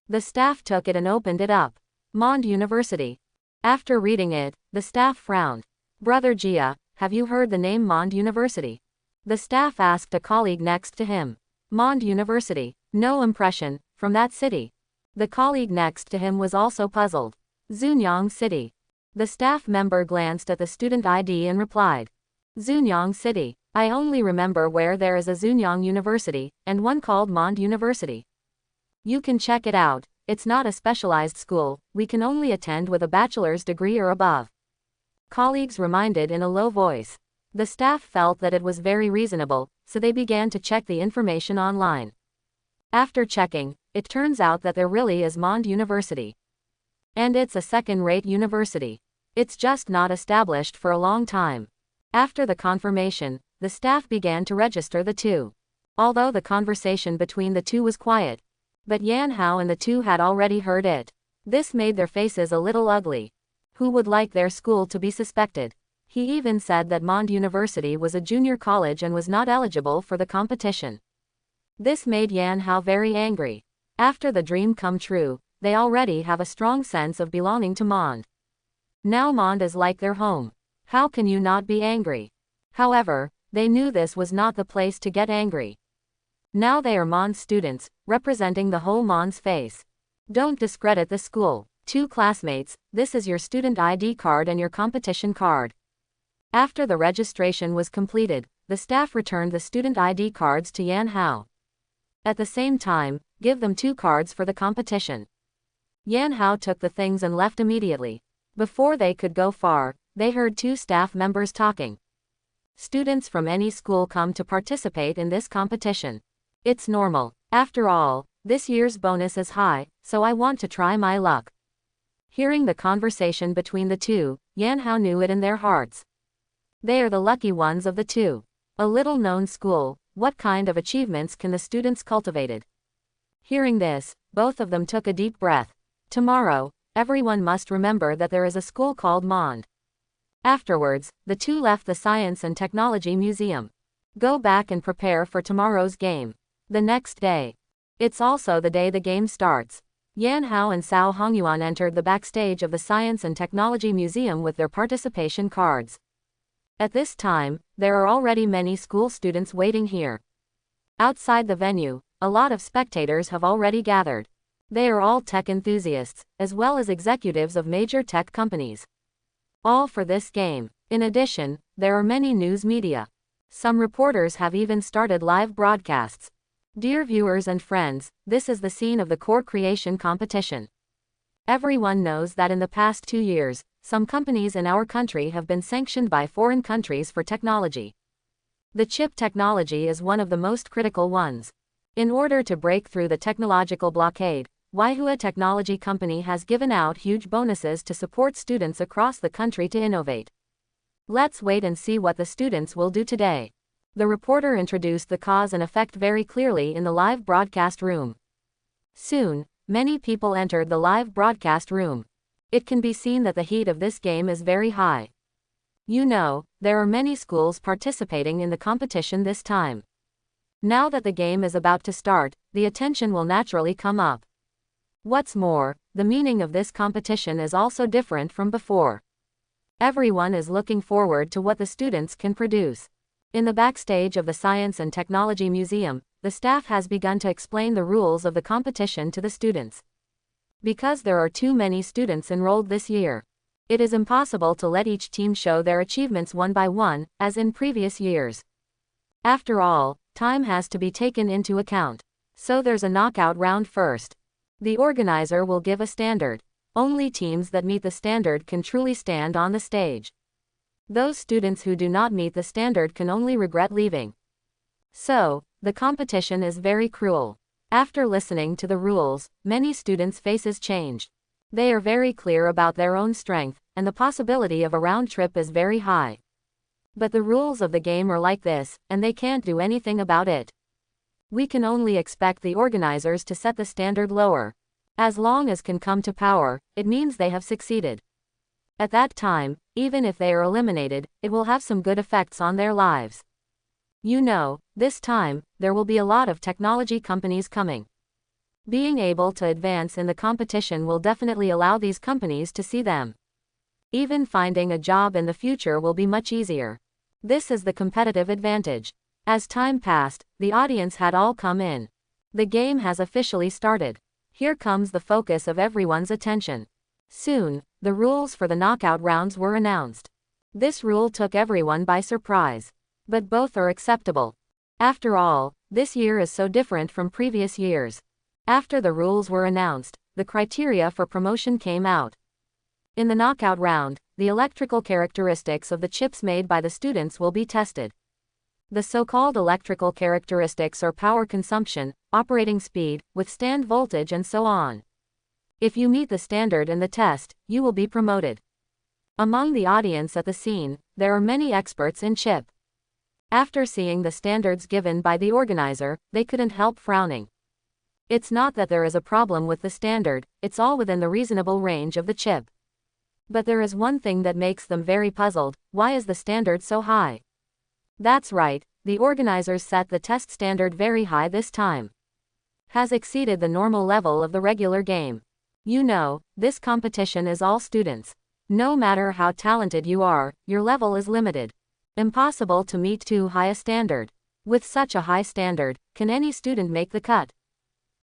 The staff took it and opened it up. Monde University. After reading it, the staff frowned. Brother Jia, have you heard the name Monde University? The staff asked a colleague next to him. Monde University. No impression, from that city. The colleague next to him was also puzzled. Zunyang City. The staff member glanced at the student ID and replied. Zunyang City. I only remember where there is a Zunyang University, and one called Monde University. You can check it out, it's not a specialized school, we can only attend with a bachelor's degree or above. Colleagues reminded in a low voice. The staff felt that it was very reasonable, so they began to check the information online. After checking, it turns out that there really is Monde University. And it's a second-rate university. It's just not established for a long time. After the confirmation, the staff began to register the two. Although the conversation between the two was quiet. But Yan Hao and the two had already heard it. This made their faces a little ugly. Who would like their school to be suspected? He even said that Monde University was a junior college and was not eligible for the competition. This made Yan Hao very angry. After the dream come true, they already have a strong sense of belonging to Monde. Now Monde is like their home. How can you not be angry? However, they knew this was not the place to get angry. Now they are Monde's students, representing the whole Monde's face. Don't discredit the school. Two classmates, this is your student ID card and your competition card. After the registration was completed, the staff returned the student ID cards to Yan Hao. At the same time, give them two cards for the competition. Yan Hao took the things and left immediately. Before they could go far, they heard two staff members talking. Students from any school come to participate in this competition. It's normal. After all, this year's bonus is high, so I want to try my luck. Hearing the conversation between the two, Yan Hao knew it in their hearts. They are the lucky ones of the two. A little-known school, what kind of achievements can the students cultivate? Hearing this, both of them took a deep breath. Tomorrow, everyone must remember that there is a school called Monde. Afterwards, the two left the Science and Technology Museum. Go back and prepare for tomorrow's game. The next day. It's also the day the game starts. Yan Hao and Cao Hongyuan entered the backstage of the Science and Technology Museum with their participation cards. At this time, there are already many school students waiting here. Outside the venue, a lot of spectators have already gathered. They are all tech enthusiasts, as well as executives of major tech companies. All for this game. In addition, there are many news media. Some reporters have even started live broadcasts. Dear viewers and friends, this is the scene of the core creation competition. Everyone knows that in the past 2 years, some companies in our country have been sanctioned by foreign countries for technology. The chip technology is one of the most critical ones. In order to break through the technological blockade, Waihua Technology Company has given out huge bonuses to support students across the country to innovate. Let's wait and see what the students will do today. The reporter introduced the cause and effect very clearly in the live broadcast room. Soon, many people entered the live broadcast room. It can be seen that the heat of this game is very high. You know, there are many schools participating in the competition this time. Now that the game is about to start, the attention will naturally come up. What's more, the meaning of this competition is also different from before. Everyone is looking forward to what the students can produce. In the backstage of the Science and Technology Museum, the staff has begun to explain the rules of the competition to the students. Because there are too many students enrolled this year, it is impossible to let each team show their achievements one by one, as in previous years. After all, time has to be taken into account. So there's a knockout round first. The organizer will give a standard. Only teams that meet the standard can truly stand on the stage. Those students who do not meet the standard can only regret leaving. So, the competition is very cruel. After listening to the rules, many students' faces change. They are very clear about their own strength, and the possibility of a round trip is very high. But the rules of the game are like this, and they can't do anything about it. We can only expect the organizers to set the standard lower. As long as can come to power, it means they have succeeded. At that time, even if they are eliminated, it will have some good effects on their lives. You know, this time, there will be a lot of technology companies coming. Being able to advance in the competition will definitely allow these companies to see them. Even finding a job in the future will be much easier. This is the competitive advantage. As time passed, the audience had all come in. The game has officially started. Here comes the focus of everyone's attention. Soon, the rules for the knockout rounds were announced. This rule took everyone by surprise. But both are acceptable. After all, this year is so different from previous years. After the rules were announced, the criteria for promotion came out. In the knockout round, the electrical characteristics of the chips made by the students will be tested. The so-called electrical characteristics are power consumption, operating speed, withstand voltage and so on. If you meet the standard in the test, you will be promoted. Among the audience at the scene, there are many experts in chip. After seeing the standards given by the organizer, they couldn't help frowning. It's not that there is a problem with the standard, it's all within the reasonable range of the chip. But there is one thing that makes them very puzzled: why is the standard so high? That's right, the organizers set the test standard very high this time. Has exceeded the normal level of the regular game. You know, this competition is all students. No matter how talented you are, your level is limited. Impossible to meet too high a standard. With such a high standard, can any student make the cut?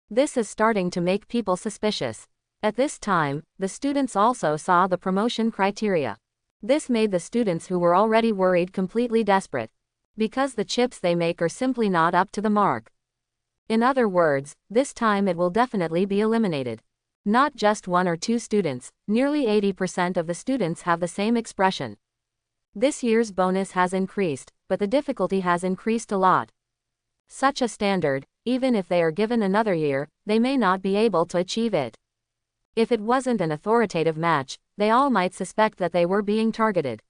This is starting to make people suspicious. At this time, the students also saw the promotion criteria. This made the students who were already worried completely desperate. Because the chips they make are simply not up to the mark. In other words, this time it will definitely be eliminated. Not just one or two students, nearly 80% of the students have the same expression. This year's bonus has increased, but the difficulty has increased a lot. Such a standard, even if they are given another year, they may not be able to achieve it. If it wasn't an authoritative match, they all might suspect that they were being targeted.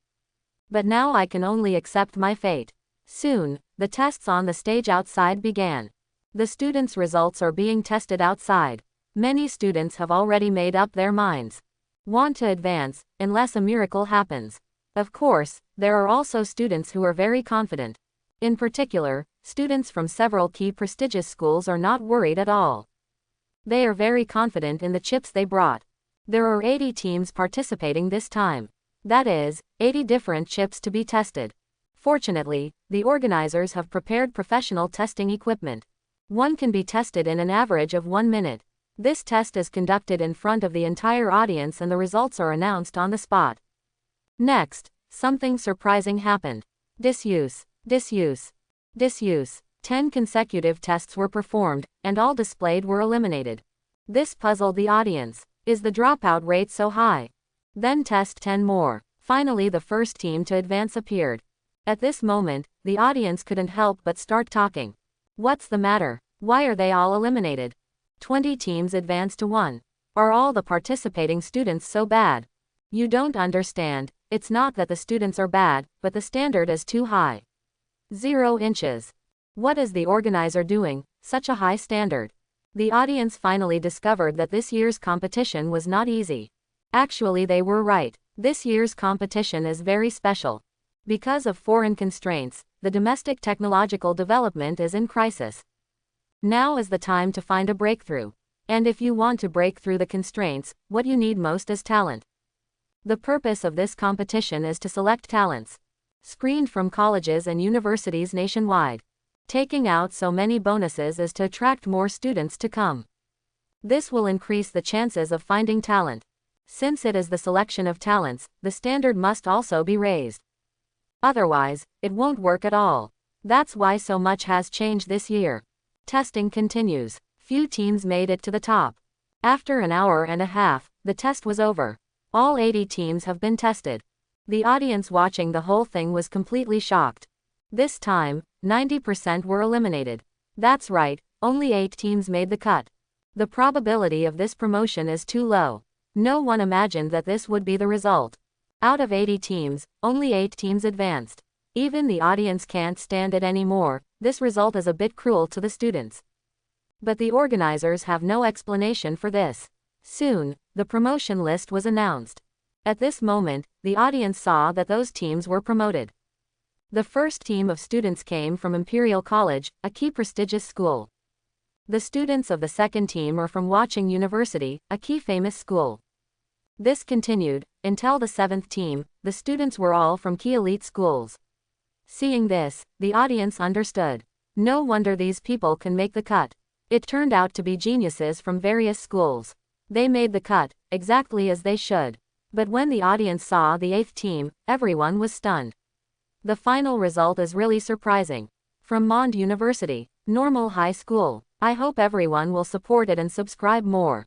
But now I can only accept my fate. Soon, the tests on the stage outside began. The students' results are being tested outside. Many students have already made up their minds. Want to advance, unless a miracle happens. Of course, there are also students who are very confident. In particular, students from several key prestigious schools are not worried at all. They are very confident in the chips they brought. There are 80 teams participating this time. That is, 80 different chips to be tested. Fortunately, the organizers have prepared professional testing equipment. One can be tested in an average of 1 minute. This test is conducted in front of the entire audience and the results are announced on the spot. Next, something surprising happened. Disuse. 10 consecutive tests were performed, and all displayed were eliminated. This puzzled the audience. Is the dropout rate so high? Then test 10 more. Finally, the first team to advance appeared. At this moment, the audience couldn't help but start talking. What's the matter? Why are they all eliminated? 20 teams advance to 1. Are all the participating students so bad? You don't understand. It's not that the students are bad, but the standard is too high. 0 inches. What is the organizer doing? Such a high standard. The audience finally discovered that this year's competition was not easy. Actually, they were right. This year's competition is very special. Because of foreign constraints, the domestic technological development is in crisis. Now is the time to find a breakthrough. And if you want to break through the constraints, what you need most is talent. The purpose of this competition is to select talents screened from colleges and universities nationwide. Taking out so many bonuses is to attract more students to come. This will increase the chances of finding talent. Since it is the selection of talents, the standard must also be raised. Otherwise, it won't work at all. That's why so much has changed this year. Testing continues. Few teams made it to the top. After an hour and a half, the test was over. All 80 teams have been tested. The audience watching the whole thing was completely shocked. This time, 90% were eliminated. That's right, only 8 teams made the cut. The probability of this promotion is too low. No one imagined that this would be the result. Out of 80 teams, only 8 teams advanced. Even the audience can't stand it anymore. This result is a bit cruel to the students. But the organizers have no explanation for this. Soon, the promotion list was announced. At this moment, the audience saw that those teams were promoted. The first team of students came from Imperial College, a key prestigious school. The students of the second team are from Waching University, a key famous school. This continued until the 7th team. The students were all from key elite schools. Seeing this, the audience understood. No wonder these people can make the cut. It turned out to be geniuses from various schools. They made the cut, exactly as they should. But when the audience saw the 8th team, everyone was stunned. The final result is really surprising. From Mond University, Normal High School. I hope everyone will support it and subscribe more.